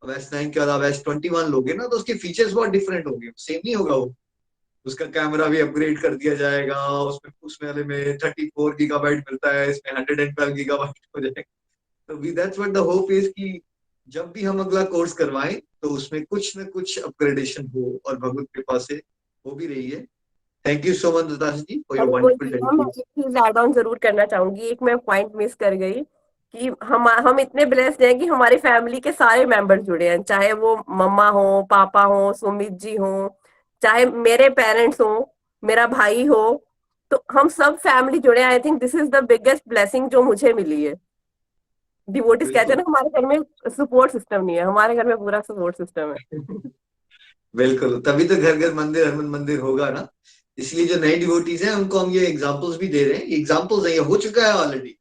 अब S9 के बाद आप S21 लोगे ना, तो उसके फीचर्स बहुत डिफरेंट होंगे, सेम नहीं होगा वो। उसका कैमरा भी अपग्रेड कर दिया जाएगा, उसमें वाले में 34 GB मिलता है, इसमें 112 GB हो जाएगा। तो that's what the hope is कि जब भी हम अगला कोर्स करवाएं तो उसमें कुछ न कुछ अपग्रेडेशन हो, और भगवत कृपा से हो भी रही है। Thank you so much Natasha ji for your अनुभव वंडरफुल जी, मैं डेडिकेशन। एक चीज ऐड ऑन जरूर करना चाहूंगी। एक मैं पॉइंट मिस कर गई कि हम इतने ब्लेस्ड हैं कि हमारी फैमिली के सारे मेंबर्स जुड़े हैं, चाहे वो मम्मा हो, पापा हो, सुमित जी हो, चाहे मेरे पेरेंट्स हो, मेरा भाई हो, तो हम सब फैमिली जुड़े हैं। I think this is the biggest blessing जो मुझे मिली है। डिवोटीज कहते हैं बिल्कुल ना, हमारे घर में सपोर्ट सिस्टम नहीं है, हमारे घर में पूरा सपोर्ट सिस्टम है। बिल्कुल, तभी तो घर घर मंदिर हर मन मंदिर होगा ना। इसलिए जो नए डिवोटीज हैं उनको हम ये एग्जांपल्स भी दे रहे हैं। एग्जांपल्स है, ये हो चुका है ऑलरेडी,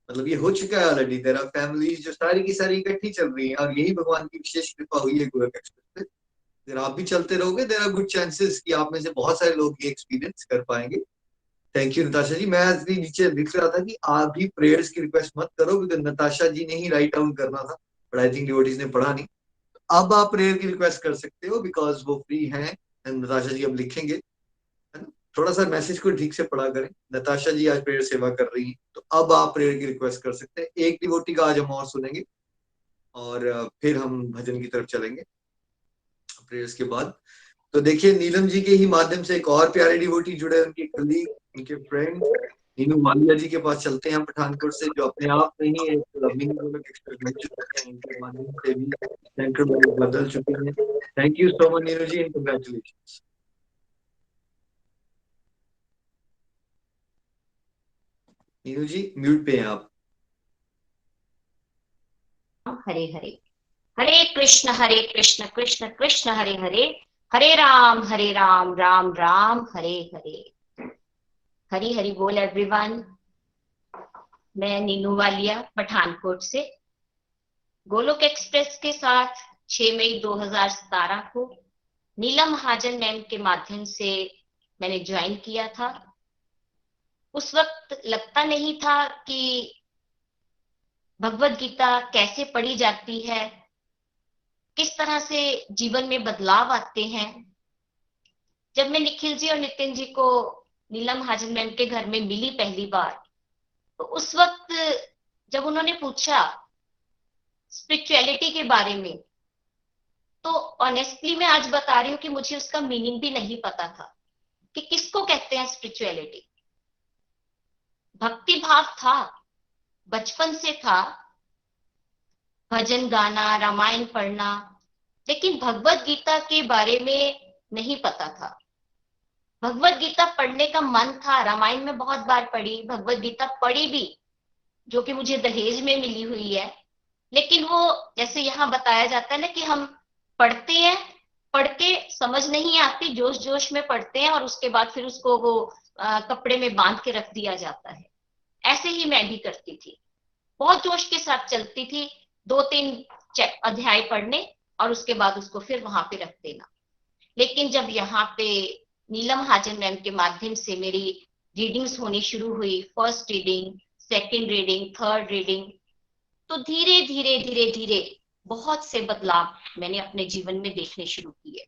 मतलब ये हो चुका है ऑलरेडी। देयर आर फैमिलीज जो सारी की सारी इकट्ठी चल रही है, और यही भगवान की विशेष कृपा हुई है गोरख एक्सप्रेस पे। अगर आप भी चलते रहोगे, देयर आर गुड चांसेस कि आप में से बहुत सारे लोग ये एक्सपीरियंस कर पाएंगे। थैंक यू नताशा जी। मैं आज भी नीचे लिख रहा था कि आप भी प्रेयर्स की रिक्वेस्ट मत करो, बिकॉज नताशा जी ने ही राइट डाउन करना था, बट आई थिंक डिवोटीज ने पढ़ा नहीं। अब आप प्रेयर की रिक्वेस्ट कर सकते हो, बिकॉज वो फ्री हैं। नताशा जी अब लिखेंगे, है ना। थोड़ा सा मैसेज को ठीक से पढ़ा करें। नताशा जी आज प्रेयर सेवा कर रही हैं, तो अब आप प्रेयर की रिक्वेस्ट कर सकते हैं। एक डिवोटी का आज हम और सुनेंगे, और फिर हम भजन की तरफ चलेंगे प्रेयर्स के बाद। तो देखिए, नीलम जी के ही माध्यम से एक और प्यारे डिवोटी जुड़े, उनके कलीग, उनके फ्रेंड नीनू मालिया जी के पास चलते हैं, पठानकोट से, जो अपने आप में ही एक मिनी गोलक एक्सप्रेस बन चुके हैं। उनके माध्यम से भी सेंटर बदल चुके हैं। Thank you so much Neenu ji, and congratulation. Neenu ji mute पे हैं आप। हरे हरे, हरे कृष्ण कृष्ण कृष्ण हरे हरे, हरे राम राम राम हरे हरे। हरी हरी बोल एवरीवन। मैं नीनू वालिया पठानकोट से गोलोक एक्सप्रेस के साथ 6 मई 2017 को नीलम महाजन मैम के माध्यम से मैंने ज्वाइन किया था। उस वक्त लगता नहीं था कि भगवत गीता कैसे पढ़ी जाती है, किस तरह से जीवन में बदलाव आते हैं। जब मैं निखिल जी और नितिन जी को नीलम महाजन मैम के घर में मिली पहली बार, तो उस वक्त जब उन्होंने पूछा स्पिरिचुअलिटी के बारे में, तो ऑनेस्टली मैं आज बता रही हूँ कि मुझे उसका मीनिंग भी नहीं पता था कि किसको कहते हैं स्पिरिचुअलिटी। भक्ति भाव था, बचपन से था, भजन गाना, रामायण पढ़ना, लेकिन भगवत गीता के बारे में नहीं पता था। भगवत गीता पढ़ने का मन था, रामायण में बहुत बार पढ़ी, भगवत गीता पढ़ी भी, जो कि मुझे दहेज में मिली हुई है। लेकिन वो जैसे यहाँ बताया जाता है ना कि हम पढ़ते हैं, पढ़ के समझ नहीं आती, जोश जोश में पढ़ते हैं और उसके बाद फिर उसको वो कपड़े में बांध के रख दिया जाता है। ऐसे ही मैं भी करती थी, बहुत जोश के साथ चलती थी, 2-3 अध्याय पढ़ने और उसके बाद उसको फिर वहां पे रख देना। लेकिन जब यहाँ पे नीलम महाजन मैम के माध्यम से मेरी रीडिंग्स होनी शुरू हुई, first reading, second reading, third reading, तो धीरे धीरे धीरे धीरे बहुत से बदलाव मैंने अपने जीवन में देखने शुरू किए।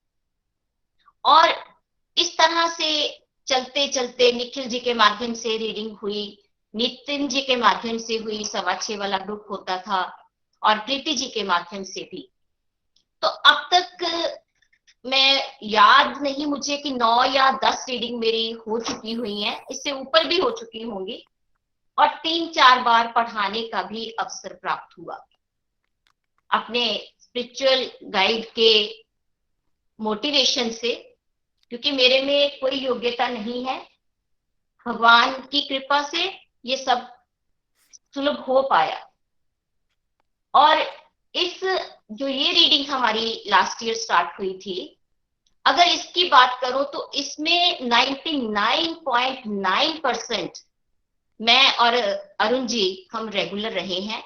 और इस तरह से चलते चलते निखिल जी के माध्यम से रीडिंग हुई, नितिन जी के माध्यम से हुई, 6:15 वाला ग्रुप होता था, और प्रीति जी के माध्यम से भी। तो अब तक मैं याद नहीं मुझे कि 9 या 10 रीडिंग मेरी हो चुकी हुई हैं, इससे ऊपर भी हो चुकी होंगी, और 3-4 बार पढ़ाने का भी अवसर प्राप्त हुआ अपने स्पिरिचुअल गाइड के मोटिवेशन से, क्योंकि मेरे में कोई योग्यता नहीं है। भगवान की कृपा से ये सब सुलभ हो पाया। और इस जो ये रीडिंग हमारी लास्ट ईयर स्टार्ट हुई थी, अगर इसकी बात करो तो इसमें 99.9% मैं और अरुण जी हम रेगुलर रहे हैं।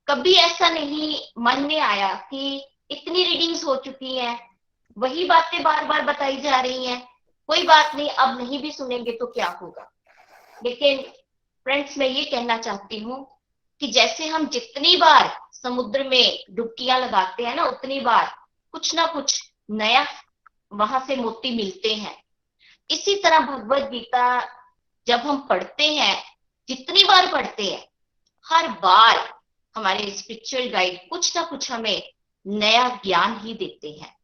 कभी ऐसा नहीं मन में आया कि इतनी रीडिंग्स हो चुकी हैं, वही बातें बार बार बताई जा रही हैं, कोई बात नहीं, अब नहीं भी सुनेंगे तो क्या होगा। लेकिन फ्रेंड्स, मैं ये कहना चाहती हूँ कि जैसे हम जितनी बार समुद्र में डुबकियां लगाते हैं ना, उतनी बार कुछ ना कुछ नया वहां से मोती मिलते हैं। इसी तरह भगवत गीता जब हम पढ़ते हैं, जितनी बार पढ़ते हैं, हर बार हमारे स्पिरिचुअल गाइड कुछ ना कुछ हमें नया ज्ञान ही देते हैं,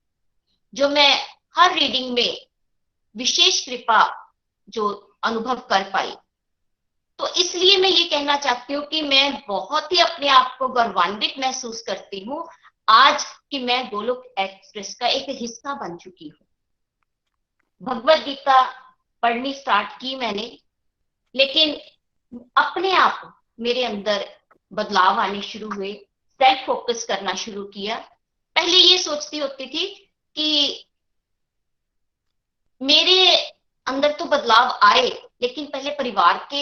जो मैं हर रीडिंग में विशेष कृपा जो अनुभव कर पाई। तो इसलिए मैं ये कहना चाहती हूँ कि मैं बहुत ही अपने आप को गौरवान्वित महसूस करती हूँ आज कि मैं गोलोक एक्सप्रेस का एक हिस्सा बन चुकी हूँ। भगवत गीता पढ़नी स्टार्ट की मैंने, लेकिन अपने आप मेरे अंदर बदलाव आने शुरू हुए, सेल्फ फोकस करना शुरू किया। पहले ये सोचती होती थी कि मेरे अंदर तो बदलाव आए, लेकिन पहले परिवार के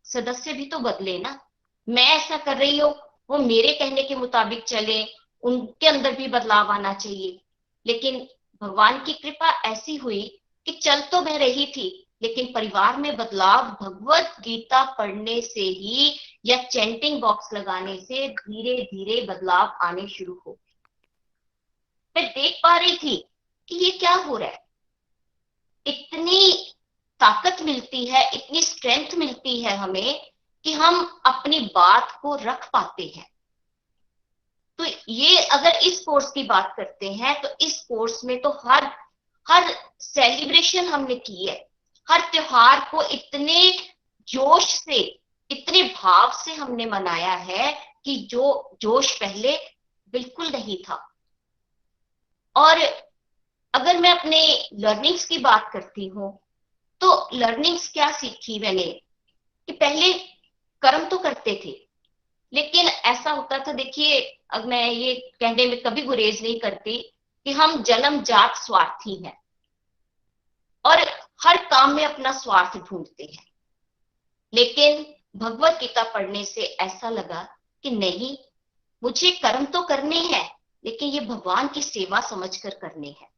सदस्य भी तो बदले ना। मैं ऐसा कर रही हूँ, वो मेरे कहने के मुताबिक चले, उनके अंदर भी बदलाव आना चाहिए। लेकिन भगवान की कृपा ऐसी हुई कि चल तो मैं रही थी, लेकिन परिवार में बदलाव भगवत गीता पढ़ने से ही या चैंटिंग बॉक्स लगाने से धीरे धीरे बदलाव आने शुरू हो गए। मैं देख पा रही थी कि ये क्या हो रहा है। इतनी ताकत मिलती है, इतनी स्ट्रेंथ मिलती है हमें कि हम अपनी बात को रख पाते हैं। तो ये अगर इस कोर्स की बात करते हैं तो इस कोर्स में तो हर सेलिब्रेशन हमने की है, हर त्योहार को इतने जोश से, इतने भाव से हमने मनाया है कि जो जोश पहले बिल्कुल नहीं था। और अगर मैं अपने लर्निंग्स की बात करती हूँ तो लर्निंग्स क्या सीखी मैंने कि पहले कर्म तो करते थे, लेकिन ऐसा होता था, देखिए अब मैं ये कहने में कभी गुरेज नहीं करती कि हम जन्म जात स्वार्थी हैं और हर काम में अपना स्वार्थ ढूंढते हैं। लेकिन भगवत गीता पढ़ने से ऐसा लगा कि नहीं, मुझे कर्म तो करने हैं, लेकिन ये भगवान की सेवा समझकर करने हैं।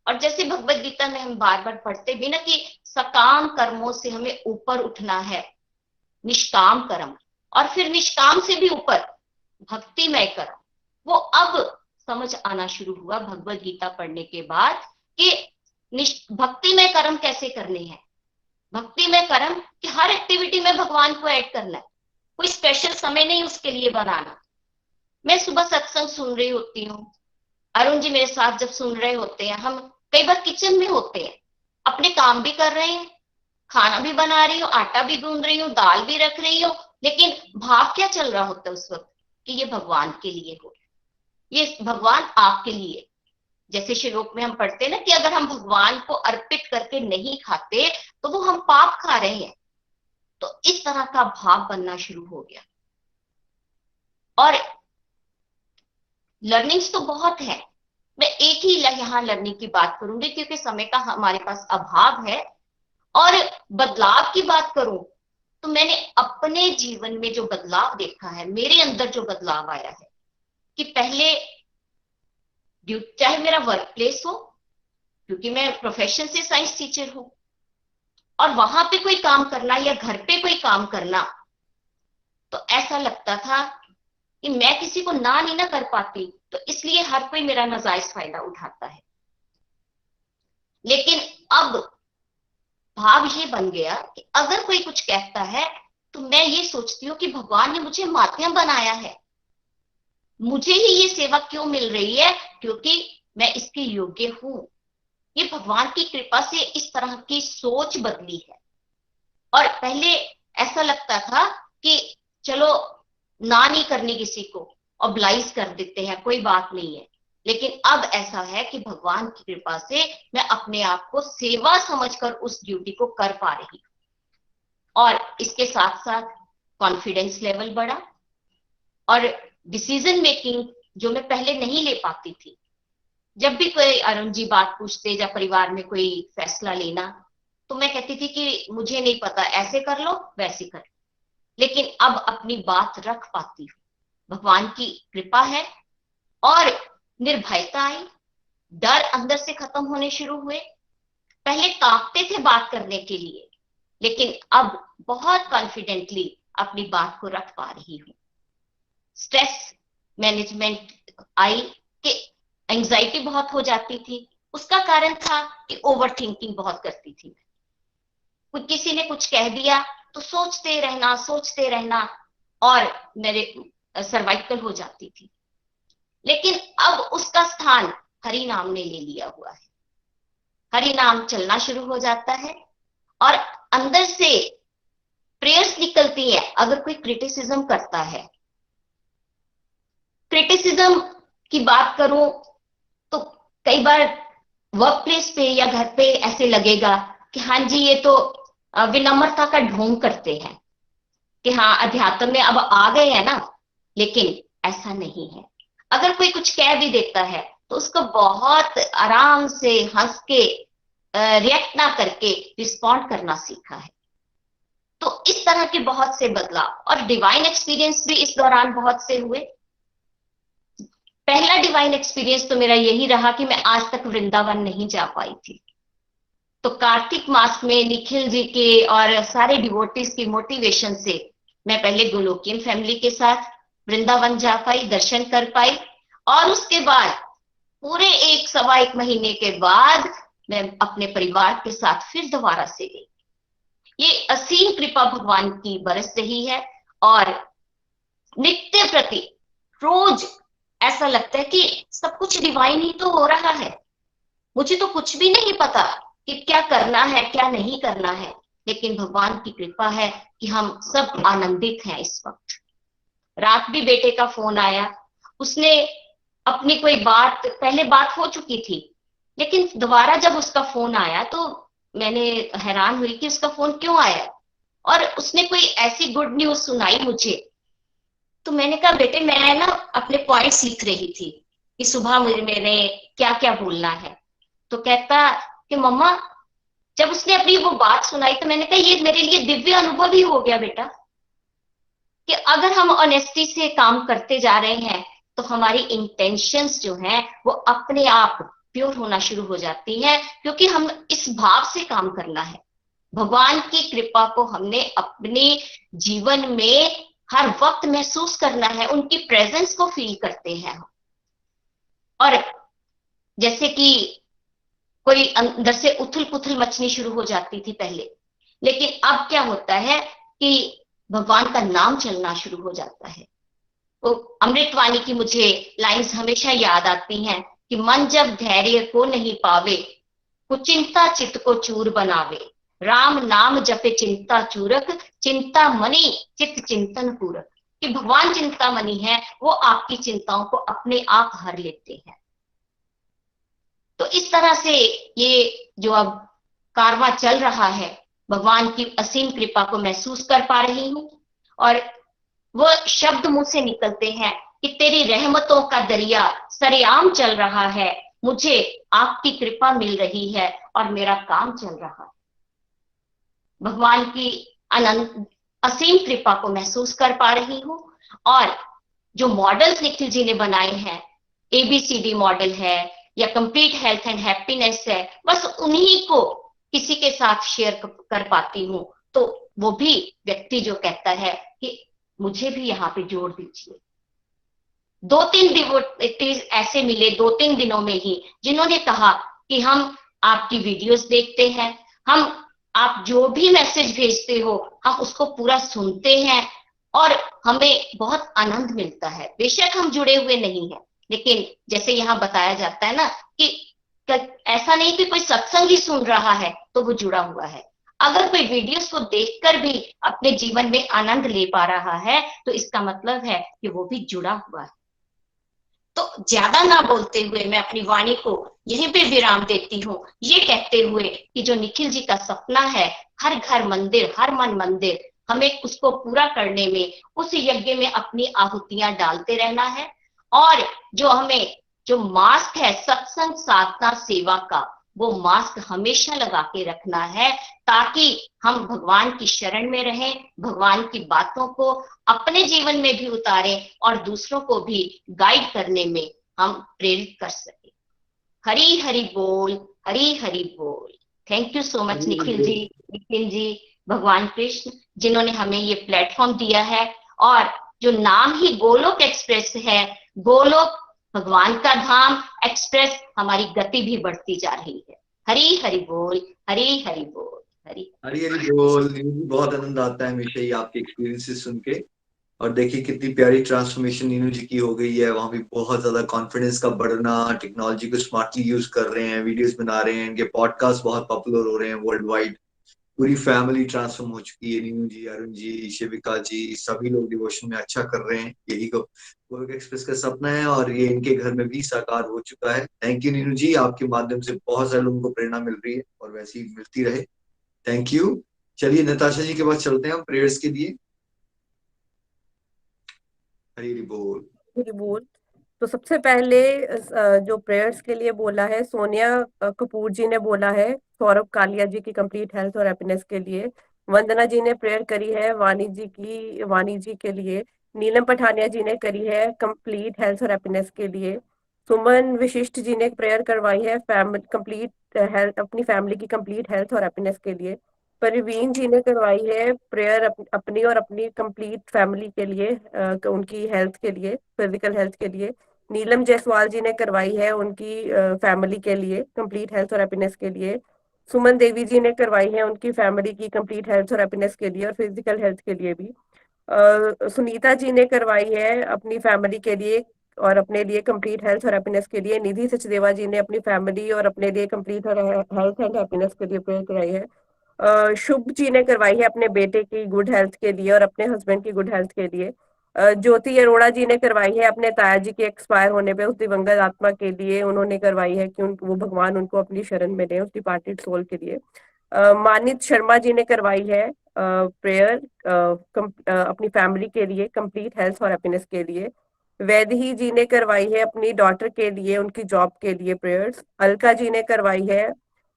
और जैसे भगवत गीता में हम बार बार पढ़ते भी ना कि सकाम कर्मों से हमें ऊपर उठना है, निष्काम कर्म, और फिर निष्काम से भी ऊपर भक्तिमय कर्म। वो अब समझ आना शुरू हुआ भगवत गीता पढ़ने के बाद कि भक्तिमय कर्म कैसे करने हैं। भक्तिमय कर्म कि हर एक्टिविटी में भगवान को ऐड करना है, कोई स्पेशल समय नहीं उसके लिए बनाना। मैं सुबह सत्संग सुन रही होती हूँ, अरुण जी मेरे साथ जब सुन रहे होते हैं, हम कई बार किचन में होते हैं, अपने काम भी कर रहे हैं, खाना भी बना रही हूँ, आटा भी गूंद रही हूँ, दाल भी रख रही हूँ, लेकिन भाव क्या चल रहा होता है उस वक्त कि ये भगवान के लिए हो, ये भगवान आपके लिए। जैसे श्लोक में हम पढ़ते हैं ना कि अगर हम भगवान को अर्पित करके नहीं खाते तो वो हम पाप खा रहे हैं। तो इस तरह का भाव बनना शुरू हो गया। और लर्निंग्स तो बहुत है, मैं एक ही यहाँ लर्निंग की बात करूंगी क्योंकि समय का हमारे पास अभाव है। और बदलाव की बात करूं तो मैंने अपने जीवन में जो बदलाव देखा है, मेरे अंदर जो बदलाव आया है कि पहले चाहे मेरा वर्क प्लेस हो, क्योंकि मैं प्रोफेशन से साइंस टीचर हूं, और वहां पे कोई काम करना या घर पे कोई काम करना, तो ऐसा लगता था कि मैं किसी को ना नहीं ना कर पाती, तो इसलिए हर कोई मेरा नाजायज फायदा उठाता है। लेकिन अब भाव ये बन गया कि अगर कोई कुछ कहता है तो मैं ये सोचती हूँ कि भगवान ने मुझे माध्यम बनाया है, मुझे ही ये सेवा क्यों मिल रही है, क्योंकि मैं इसके योग्य हूं। ये भगवान की कृपा से इस तरह की सोच बदली है। और पहले ऐसा लगता था कि चलो ना नहीं करनी किसी को, ऑब्लाइज कर देते हैं, कोई बात नहीं है। लेकिन अब ऐसा है कि भगवान की कृपा से मैं अपने आप को सेवा समझकर उस ड्यूटी को कर पा रही हूं। और इसके साथ साथ कॉन्फिडेंस लेवल बढ़ा और डिसीजन मेकिंग जो मैं पहले नहीं ले पाती थी। जब भी कोई अरुण जी बात पूछते या परिवार में कोई फैसला लेना, तो मैं कहती थी कि मुझे नहीं पता, ऐसे कर लो वैसे कर लो। लेकिन अब अपनी बात रख पाती हूँ, भगवान की कृपा है। और निर्भयता आई, डर अंदर से खत्म होने शुरू हुए। पहले कांपते थे बात करने के लिए, लेकिन अब बहुत कॉन्फिडेंटली अपनी बात को रख पा रही हूँ। स्ट्रेस मैनेजमेंट आई कि एंजाइटी बहुत हो जाती थी, उसका कारण था कि ओवर थिंकिंग बहुत करती थी। कुछ किसी ने कुछ कह दिया तो सोचते रहना और मेरे सर्वाइकल हो जाती थी। लेकिन अब उसका स्थान हरि नाम ने ले लिया हुआ है। हरि नाम चलना शुरू हो जाता है और अंदर से प्रेयर्स निकलती है। अगर कोई क्रिटिसिज्म करता है, क्रिटिसिज्म की बात करूं तो कई बार वर्क प्लेस पे या घर पे ऐसे लगेगा कि हाँ जी ये तो विनम्रता का ढोंग करते हैं कि हाँ अध्यात्म में अब आ गए हैं ना, लेकिन ऐसा नहीं है। अगर कोई कुछ कह भी देता है तो उसको बहुत आराम से हंस के रिएक्ट ना करके रिस्पॉन्ड करना सीखा है। तो इस तरह के बहुत से बदलाव और डिवाइन एक्सपीरियंस भी इस दौरान बहुत से हुए। पहला डिवाइन एक्सपीरियंस तो मेरा यही रहा कि मैं आज तक वृंदावन नहीं जा पाई थी। तो कार्तिक मास में निखिल जी के और सारे डिवोटीज की मोटिवेशन से मैं पहले गोलोकियन फैमिली के साथ वृंदावन जा पाई, दर्शन कर पाई, और उसके बाद पूरे 1-1.25 महीने के बाद मैं अपने परिवार के साथ फिर दोबारा से गई। ये असीम कृपा भगवान की बरस रही है और नित्य प्रति रोज ऐसा लगता है कि सब कुछ डिवाइन ही तो हो रहा है। मुझे तो कुछ भी नहीं पता कि क्या करना है क्या नहीं करना है, लेकिन भगवान की कृपा है कि हम सब आनंदित हैं इस वक्त। रात भी बेटे का फोन आया, उसने अपनी कोई बात, पहले बात हो चुकी थी, लेकिन दोबारा जब उसका फोन आया तो मैंने हैरान हुई कि उसका फोन क्यों आया, और उसने कोई ऐसी गुड न्यूज सुनाई मुझे। तो मैंने कहा बेटे मैं ना अपने पॉइंट्स लिख रही थी कि सुबह मैंने क्या क्या बोलना है। तो कहता कि मम्मा, जब उसने अपनी वो बात सुनाई तो मैंने कहा ये मेरे लिए दिव्य अनुभव ही हो गया बेटा, कि अगर हम ऑनेस्टी से काम करते जा रहे हैं तो हमारी इंटेंशंस जो हैं वो अपने आप प्योर होना शुरू हो जाती है, क्योंकि हम इस भाव से काम करना है। भगवान की कृपा को हमने अपने जीवन में हर वक्त महसूस करना है, उनकी प्रेजेंस को फील करते हैं। और जैसे कि कोई अंदर से उथल पुथल मचनी शुरू हो जाती थी पहले, लेकिन अब क्या होता है कि भगवान का नाम चलना शुरू हो जाता है। तो अमृतवाणी की मुझे लाइंस हमेशा याद आती हैं कि मन जब धैर्य को नहीं पावे, कुचिंता चित्त को चूर बनावे, राम नाम जपे चिंता चूरक, चिंता मणि चित्त चिंतन पूरक। कि भगवान चिंता मणि है, वो आपकी चिंताओं को अपने आप हर लेते हैं। तो इस तरह से ये जो अब कारवां चल रहा है, भगवान की असीम कृपा को महसूस कर पा रही हूँ। और वो शब्द मुंह से निकलते हैं कि तेरी रहमतों का दरिया सरेआम चल रहा है, मुझे आपकी कृपा मिल रही है और मेरा काम चल रहा है। भगवान की अनंत असीम कृपा को महसूस कर पा रही हूँ। और जो मॉडल्स निखिल जी ने बनाए हैं, ABCD मॉडल है या कंप्लीट हेल्थ एंड हैप्पीनेस है, बस उन्हीं को किसी के साथ शेयर कर पाती हूँ। तो वो भी व्यक्ति जो कहता है कि मुझे भी यहाँ पे जोड़ दीजिए। 2-3 डिवोटीज ऐसे मिले 2-3 दिनों में ही, जिन्होंने कहा कि हम आपकी वीडियोस देखते हैं, हम आप जो भी मैसेज भेजते हो हम उसको पूरा सुनते हैं और हमें बहुत आनंद मिलता है। बेशक हम जुड़े हुए नहीं हैं, लेकिन जैसे यहाँ बताया जाता है ना कि ऐसा नहीं कि कोई सत्संग ही सुन रहा है तो वो जुड़ा हुआ है। अगर कोई वीडियोस को देखकर भी अपने जीवन में आनंद ले पा रहा है तो इसका मतलब है कि वो भी जुड़ा हुआ है। तो ज्यादा ना बोलते हुए मैं अपनी वाणी को यहीं पे विराम देती हूँ, ये कहते हुए कि जो निखिल जी का सपना है, हर घर मंदिर, हर मन मंदिर, हमें उसको पूरा करने में, उस यज्ञ में अपनी आहुतियां डालते रहना है। और जो हमें जो मास्क है सत्संग साधना सेवा का, वो मास्क हमेशा लगा के रखना है, ताकि हम भगवान की शरण में रहें, भगवान की बातों को अपने जीवन में भी उतारें और दूसरों को भी गाइड करने में हम प्रेरित कर सकें। हरि हरि बोल, हरि हरि बोल। Thank you so much Nikhil ji, Nitin ji, भगवान कृष्ण जिन्होंने हमें ये प्लेटफॉर्म दिया है। और जो नाम ही गोलोक एक्सप्रेस है, गोलोक भगवान का धाम, एक्सप्रेस हमारी गति भी बढ़ती जा रही है। हरी हरि बोल, हरी हरि बोल, हरी हरी हरी बोल। बहुत आनंद आता है हमेशा ही आपके एक्सपीरियंसेस सुन के। और देखिए कितनी प्यारी ट्रांसफॉर्मेशन नीनू जी की हो गई है, वहां भी बहुत ज्यादा कॉन्फिडेंस का बढ़ना, टेक्नोलॉजी को स्मार्टली यूज कर रहे हैं, वीडियोस बना रहे हैं, इनके पॉडकास्ट बहुत पॉपुलर हो रहे हैं वर्ल्ड वाइड। पूरी फैमिली ट्रांसफॉर्म हो चुकी है, नीनू जी, अरुण जी, शिविका जी, सभी लोग डिवोशन में अच्छा कर रहे हैं। यही को गोलोक एक्सप्रेस का सपना है और ये इनके घर में भी साकार हो चुका है। थैंक यू नीनू जी, आपके माध्यम से बहुत सारे लोगों को प्रेरणा मिल रही है और वैसे ही मिलती रहे। Thank you. चलिए नताशा जी के पास चलते हैं हम प्रेयर्स के लिए। हरी हरी बोल। हरि बोल। तो सबसे पहले जो प्रेयर्स के लिए बोला है, सोनिया कपूर जी ने बोला है सौरभ कालिया जी की कंप्लीट हेल्थ और हैप्पीनेस के लिए। वंदना जी ने प्रेयर करी है वाणी जी के लिए। नीलम पठानिया जी ने करी है कंप्लीट हेल्थ और हैप्पीनेस के लिए। सुमन विशिष्ट जी ने प्रेयर करवाई है कंप्लीट हेल्थ, अपनी फैमिली की कंप्लीट हेल्थ और हैप्पीनेस के लिए। परवीन जी ने करवाई है प्रेयर अपनी और अपनी कंप्लीट फैमिली के लिए, उनकी हेल्थ के लिए, फिजिकल हेल्थ के लिए। नीलम जायसवाल जी ने करवाई है उनकी फैमिली के लिए कंप्लीट हेल्थ और हैप्पीनेस के लिए। सुमन देवी जी ने करवाई है उनकी फैमिली की कंप्लीट हेल्थ और हैप्पीनेस के लिए और फिजिकल हेल्थ के लिए भी। सुनीता जी ने करवाई है अपनी फैमिली के लिए और अपने लिए कंप्लीट हेल्थ और हैप्पीनेस के लिए। निधि सचदेवा जी ने अपनी फैमिली और अपने लिए कंप्लीट हेल्थ एंड हैप्पीनेस के लिए प्रेयर कराई है। शुभ जी ने करवाई है अपने बेटे की गुड हेल्थ के लिए और अपने हस्बैंड की गुड हेल्थ के लिए। ज्योति अरोड़ा जी ने करवाई है अपने ताया जी के एक्सपायर होने पे उस दिवंगत आत्मा के लिए। उन्होंने करवाई है कि वो भगवान उनको अपनी शरण में ले, उस डिपार्टेड सोल के लिए। मानित शर्मा जी ने करवाई है प्रेयर अपनी फैमिली के लिए कंप्लीट हेल्थ और हैप्पीनेस के लिए। वैदेही जी ने करवाई है अपनी डॉटर के लिए, उनकी जॉब के लिए प्रेयर्स। अलका जी ने करवाई है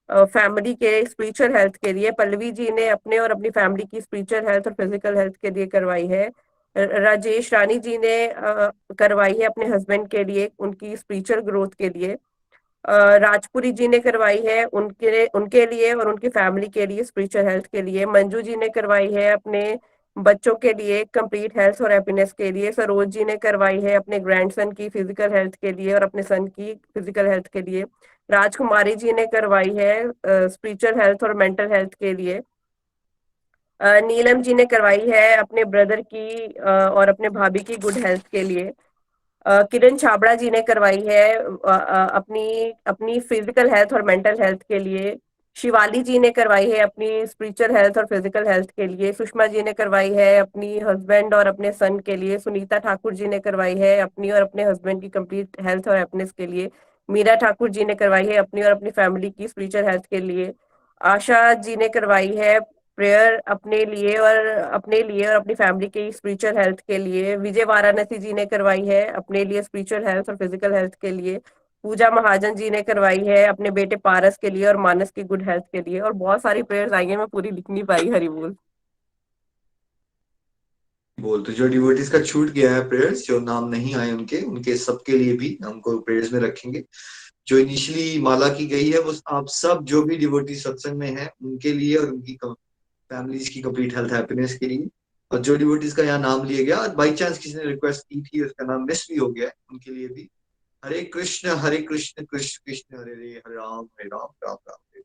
फैमिली के स्पिरिचुअल हेल्थ के लिए। पल्लवी जी ने अपने और अपनी फैमिली की स्पिरिचुअल हेल्थ और फिजिकल हेल्थ के लिए करवाई है। राजेश रानी जी ने करवाई है अपने हस्बैंड के लिए, उनकी स्पिरिचुअल ग्रोथ के लिए। राजपुरी जी ने करवाई है उनके उनके लिए और उनकी फैमिली के लिए स्पिरिचुअल हेल्थ के लिए। मंजू जी ने करवाई है अपने बच्चों के लिए कंप्लीट हेल्थ और हैप्पीनेस के लिए। सरोज जी ने करवाई है अपने ग्रैंडसन की फिजिकल हेल्थ के लिए और अपने सन की फिजिकल हेल्थ के लिए। राजकुमारी जी ने करवाई है स्पिरिचुअल हेल्थ और मेंटल हेल्थ के लिए। नीलम जी ने करवाई है अपने ब्रदर की और अपने भाभी की गुड हेल्थ के लिए। किरण छाबड़ा जी ने करवाई है अपनी अपनी फिजिकल हेल्थ और मेंटल हेल्थ के लिए। शिवाली जी ने करवाई है अपनी स्पिरिचुअल हेल्थ और फिजिकल हेल्थ के लिए। सुषमा जी ने करवाई है अपनी हस्बैंड और अपने सन के लिए। सुनीता ठाकुर जी ने करवाई है अपनी और अपने हस्बैंड की कंप्लीट हेल्थ और हैप्पीनेस के लिए। मीरा ठाकुर जी ने करवाई है अपनी और अपनी फैमिली की स्पिरिचुअल हेल्थ के लिए। आशा जी ने करवाई है प्रेयर अपने लिए और अपनी फैमिली की स्पिरिचुअल हेल्थ के लिए। विजय वाराणसी जी ने करवाई है अपने लिए स्पिरिचुअल हेल्थ और फिजिकल हेल्थ के लिए। पूजा महाजन जी ने करवाई है अपने बेटे पारस के लिए और मानस की गुड हेल्थ के लिए। और बहुत सारी प्रेयर्स आई है, मैं पूरी लिख नहीं पाई। हरि बोल। बोल तो जो डिवोटीज का छूट गया है प्रेयर्स, जो नाम नहीं आए उनके उनके सबके लिए भी हमको प्रेयर्स में रखेंगे। जो इनिशियली माला की गई है वो आप सब जो भी डिवोटी सत्संग में है उनके लिए और उनकी फैमिलीज की कंप्लीट हेल्थ हैप्पीनेस के लिए। और जो डिवोटीज का यहाँ नाम लिया गया, बाई चांस किसी ने रिक्वेस्ट की थी उसका नाम मिस भी हो गया है, उनके लिए भी हरे कृष्ण कृष्ण कृष्ण हरे हरे, हरे राम राम राम हरे।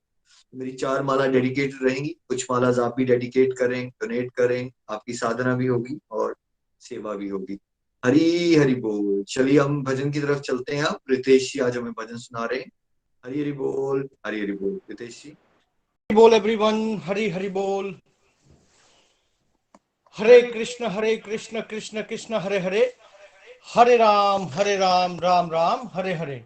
मेरी 4 माला डेडिकेटेड रहेंगी, कुछ मालाज आप भी डेडिकेट करें, डोनेट करें, आपकी साधना भी होगी और सेवा भी होगी। हरी हरि बोल। चलिए हम भजन की तरफ चलते हैं। आप रितेश जी आज हमें भजन सुना रहे हैं। हरी हरि बोल, हरी हरि बोल। रितेश जी। बोल एवरीवन, हरी हरि बोल। हरे कृष्ण कृष्ण कृष्ण हरे हरे, हरे राम राम राम हरे हरे।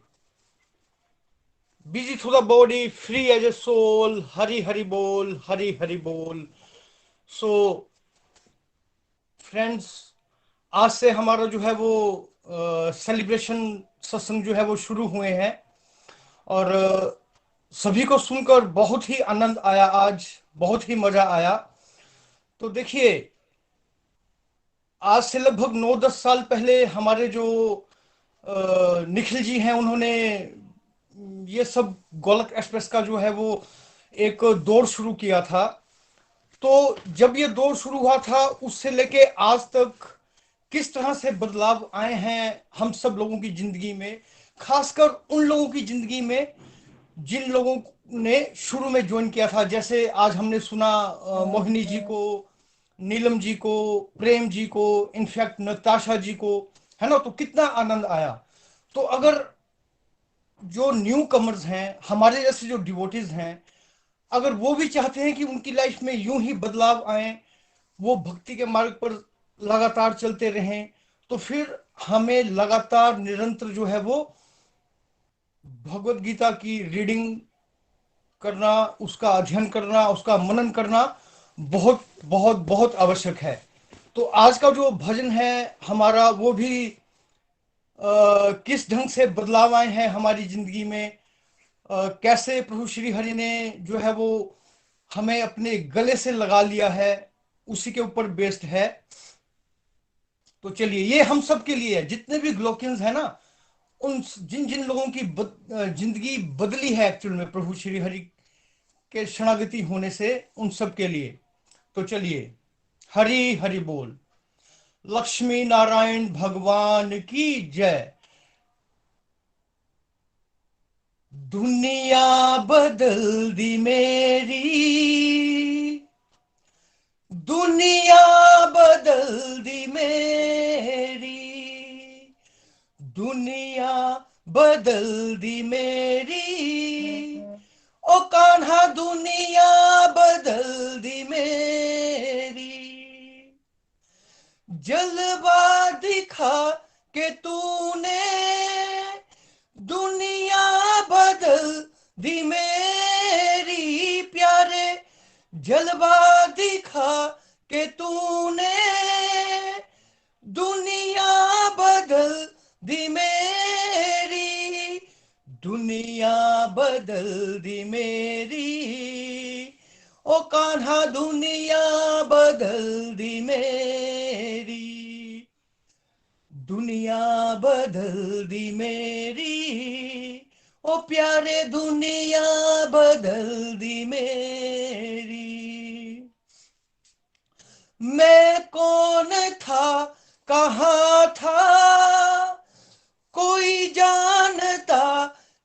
Busy through the body, free as a soul, हरी हरि बोल, हरी हरि बोल। सो फ्रेंड्स, आज से हमारा जो है वो सेलिब्रेशन सत्संग जो है वो शुरू हुए हैं और सभी को सुनकर बहुत ही आनंद आया, आज बहुत ही मजा आया। तो देखिए, आज से लगभग 9-10 साल पहले हमारे जो निखिल जी हैं, उन्होंने ये सब गोलोक एक्सप्रेस का जो है वो एक दौर शुरू किया था। तो जब ये दौर शुरू हुआ था उससे लेके आज तक किस तरह से बदलाव आए हैं हम सब लोगों की जिंदगी में, खासकर उन लोगों की जिंदगी में जिन लोगों ने शुरू में ज्वाइन किया था। जैसे आज हमने सुना मोहिनी जी को, नीलम जी को, प्रेम जी को, इनफैक्ट नताशा जी को, है ना। तो कितना आनंद आया। तो अगर जो न्यू कमर्स हैं, हमारे जैसे जो डिवोटीज हैं, अगर वो भी चाहते हैं कि उनकी लाइफ में यूं ही बदलाव आए, वो भक्ति के मार्ग पर लगातार चलते रहें, तो फिर हमें लगातार निरंतर जो है वो भगवत गीता की रीडिंग करना, उसका अध्ययन करना, उसका मनन करना बहुत बहुत बहुत आवश्यक है। तो आज का जो भजन है हमारा, वो भी किस ढंग से बदलाव आए हैं हमारी जिंदगी में, कैसे प्रभु श्री हरि ने जो है वो हमें अपने गले से लगा लिया है, उसी के ऊपर बेस्ड है। तो चलिए, ये हम सब के लिए है, जितने भी ग्लोकियंस है ना, उन जिन जिन लोगों की जिंदगी बदली है एक्चुअल में प्रभु श्री हरि के शरणागति होने से, उन सब के लिए। तो चलिए, हरि हरि बोल। लक्ष्मी नारायण भगवान की जय। दुनिया बदल दी मेरी, दुनिया बदल दी मेरी, दुनिया बदल दी मेरी, ओ कान्हा दुनिया बदल दी मेरी। जलवा दिखा के तूने दुनिया बदल दी मेरी, प्यारे जलवा दिखा के तूने दुनिया बदल दी मेरी, दुनिया बदल दी मेरी, ओ कान्हा दुनिया बदल दी मेरी, दुनिया बदल दी मेरी, ओ प्यारे दुनिया बदल दी मेरी। मैं कौन था, कहाँ था, कोई जानता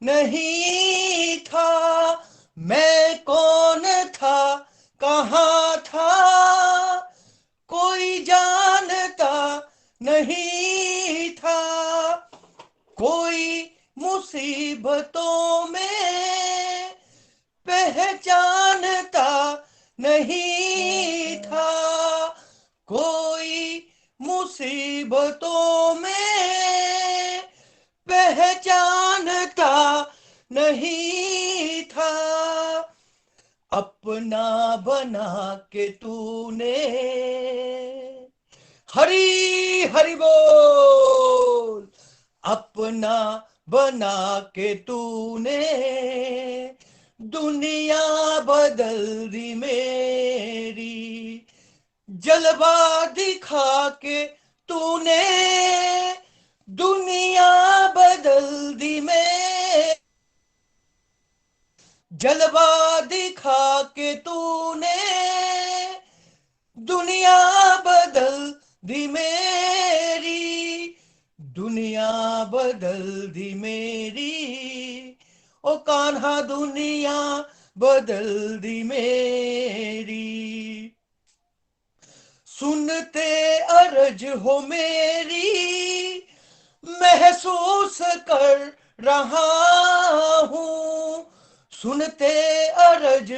नहीं था। मैं कौन था, कहाँ था, कोई जानता नहीं था। कोई मुसीबतों में पहचानता नहीं था। कोई मुसीबतों में पहचानता नहीं था। अपना बना के तूने, हरि हरि बोल, अपना बना के तूने दुनिया बदल दी मेरी। जलवा दिखा के तूने दुनिया बदल दी मेरी, जलवा दिखा के तूने दुनिया बदल दी मेरी, दुनिया बदल दी मेरी, ओ कान्हा दुनिया बदल दी मेरी। सुनते अर्ज हो मेरी, महसूस कर रहा हूँ। सुनते अर्ज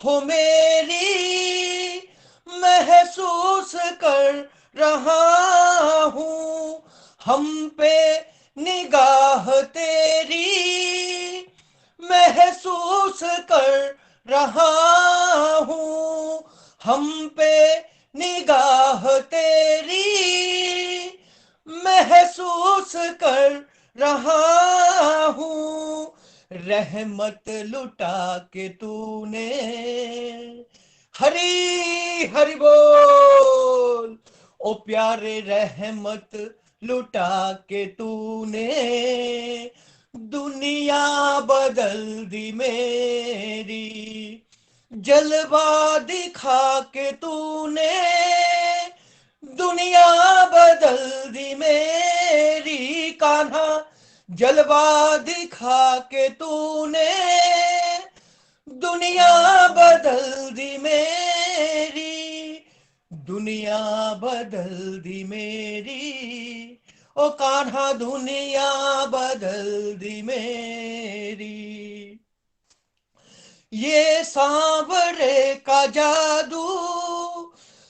हो मेरी, महसूस कर रहा हूँ। हम पे निगाह तेरी, महसूस कर रहा हूँ। हम पे निगाह तेरी, महसूस कर रहा हूँ। रहमत लुटा के तूने, हरि हरि बोल, ओ प्यारे रहमत लुटा के तूने दुनिया बदल दी मेरी। जलवा दिखा के तूने दुनिया बदल दी मेरी कान्हा, जलवा दिखा के तूने दुनिया बदल दी मेरी, दुनिया बदल दी मेरी, ओ कान्हा दुनिया बदल दी मेरी। ये सांवरे का जादू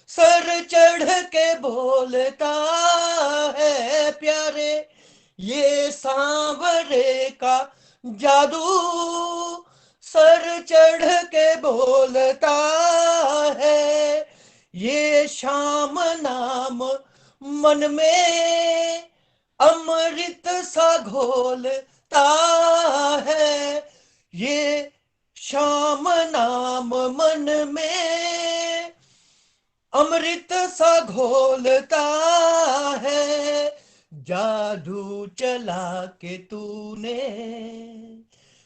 सर चढ़ के बोलता है प्यारे, ये सांवरे का जादू सर चढ़ के बोलता है, ये श्याम नाम मन में अमृत सा घोलता है, ये श्याम नाम मन में अमृत सा घोलता है, जादू चला के तूने,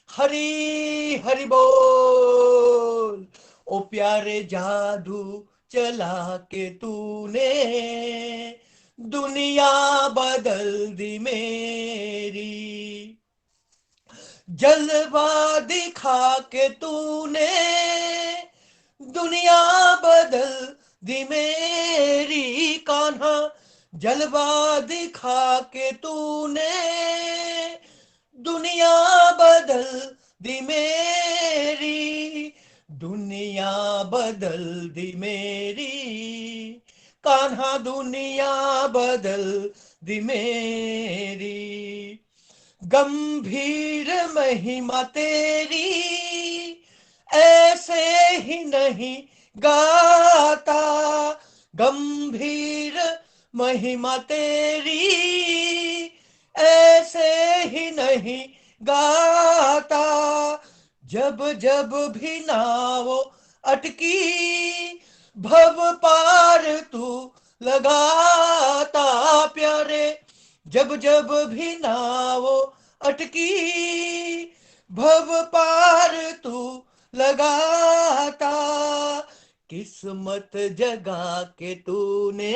हरी हरि बोल, ओ प्यारे जादू चला के तूने दुनिया बदल दी मेरी, जलवा दिखा के तूने दुनिया बदल दी मेरी कान्हा, जलवा दिखा के तूने दुनिया बदल दी मेरी, दुनिया बदल दी मेरी कान्हा, दुनिया बदल दी मेरी। गंभीर महिमा तेरी ऐसे ही नहीं गाता, गंभीर महिमा तेरी ऐसे ही नहीं गाता, जब जब भी नाव अटकी भव पार तू लगाता प्यारे, जब जब भी नाव अटकी भव पार तू लगाता, किस्मत जगा के तूने,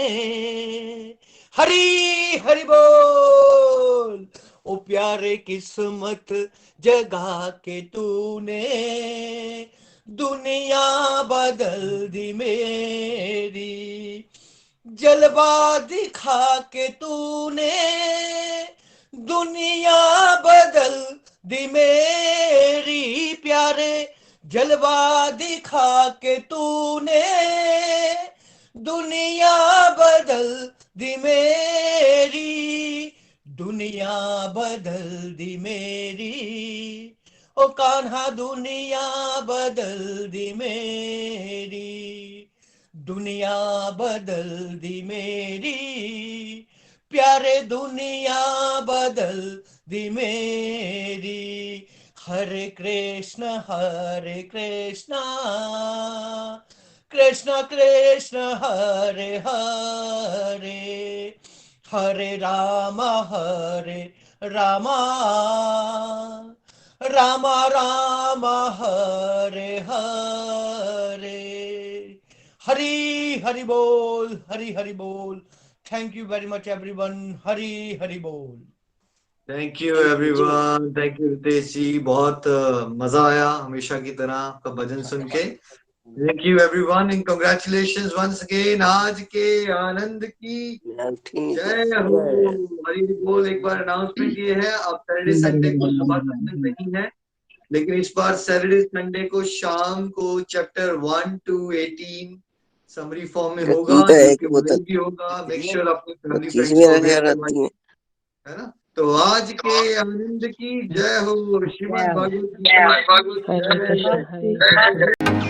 हरी हरि बोल, ओ प्यारे किस्मत जगा के तूने दुनिया बदल दी मेरी, जलवा दिखा के तूने दुनिया बदल दी मेरी प्यारे, जलवा दिखा के तूने दुनिया बदल दी मेरी, दुनिया बदल दी मेरी, ओ कान्हा दुनिया बदल दी मेरी, दुनिया बदल दी मेरी प्यारे, दुनिया बदल दी मेरी। हरे कृष्ण कृष्ण कृष्ण हरे हरे, हरे राम राम राम हरे हरे, हरी हरि बोल, हरी हरि बोल। Thank you very much everyone, Hari Hari बोल। Thank you everyone, thank you Ritesh ji, बहुत मजा आया हमेशा की तरह आपका भजन सुन के। Thank you everyone and congratulations once again. आज के आनंद की जय हो, हरि बोल। एक बार अनाउंसमेंट ये है, अब सैटरडे संडे को सुबह सत्संग नहीं है, लेकिन इस बार सैटरडे संडे को शाम को चैप्टर 1 to 18 समरी फॉर्म में होगा, जो कि वही भी होगा। मेक श्योर अपने फैमिली फ्रेंड्स को अवेयर, है ना। तो आज के आनंद की जय हो, श्रीमद् भागवत गीता।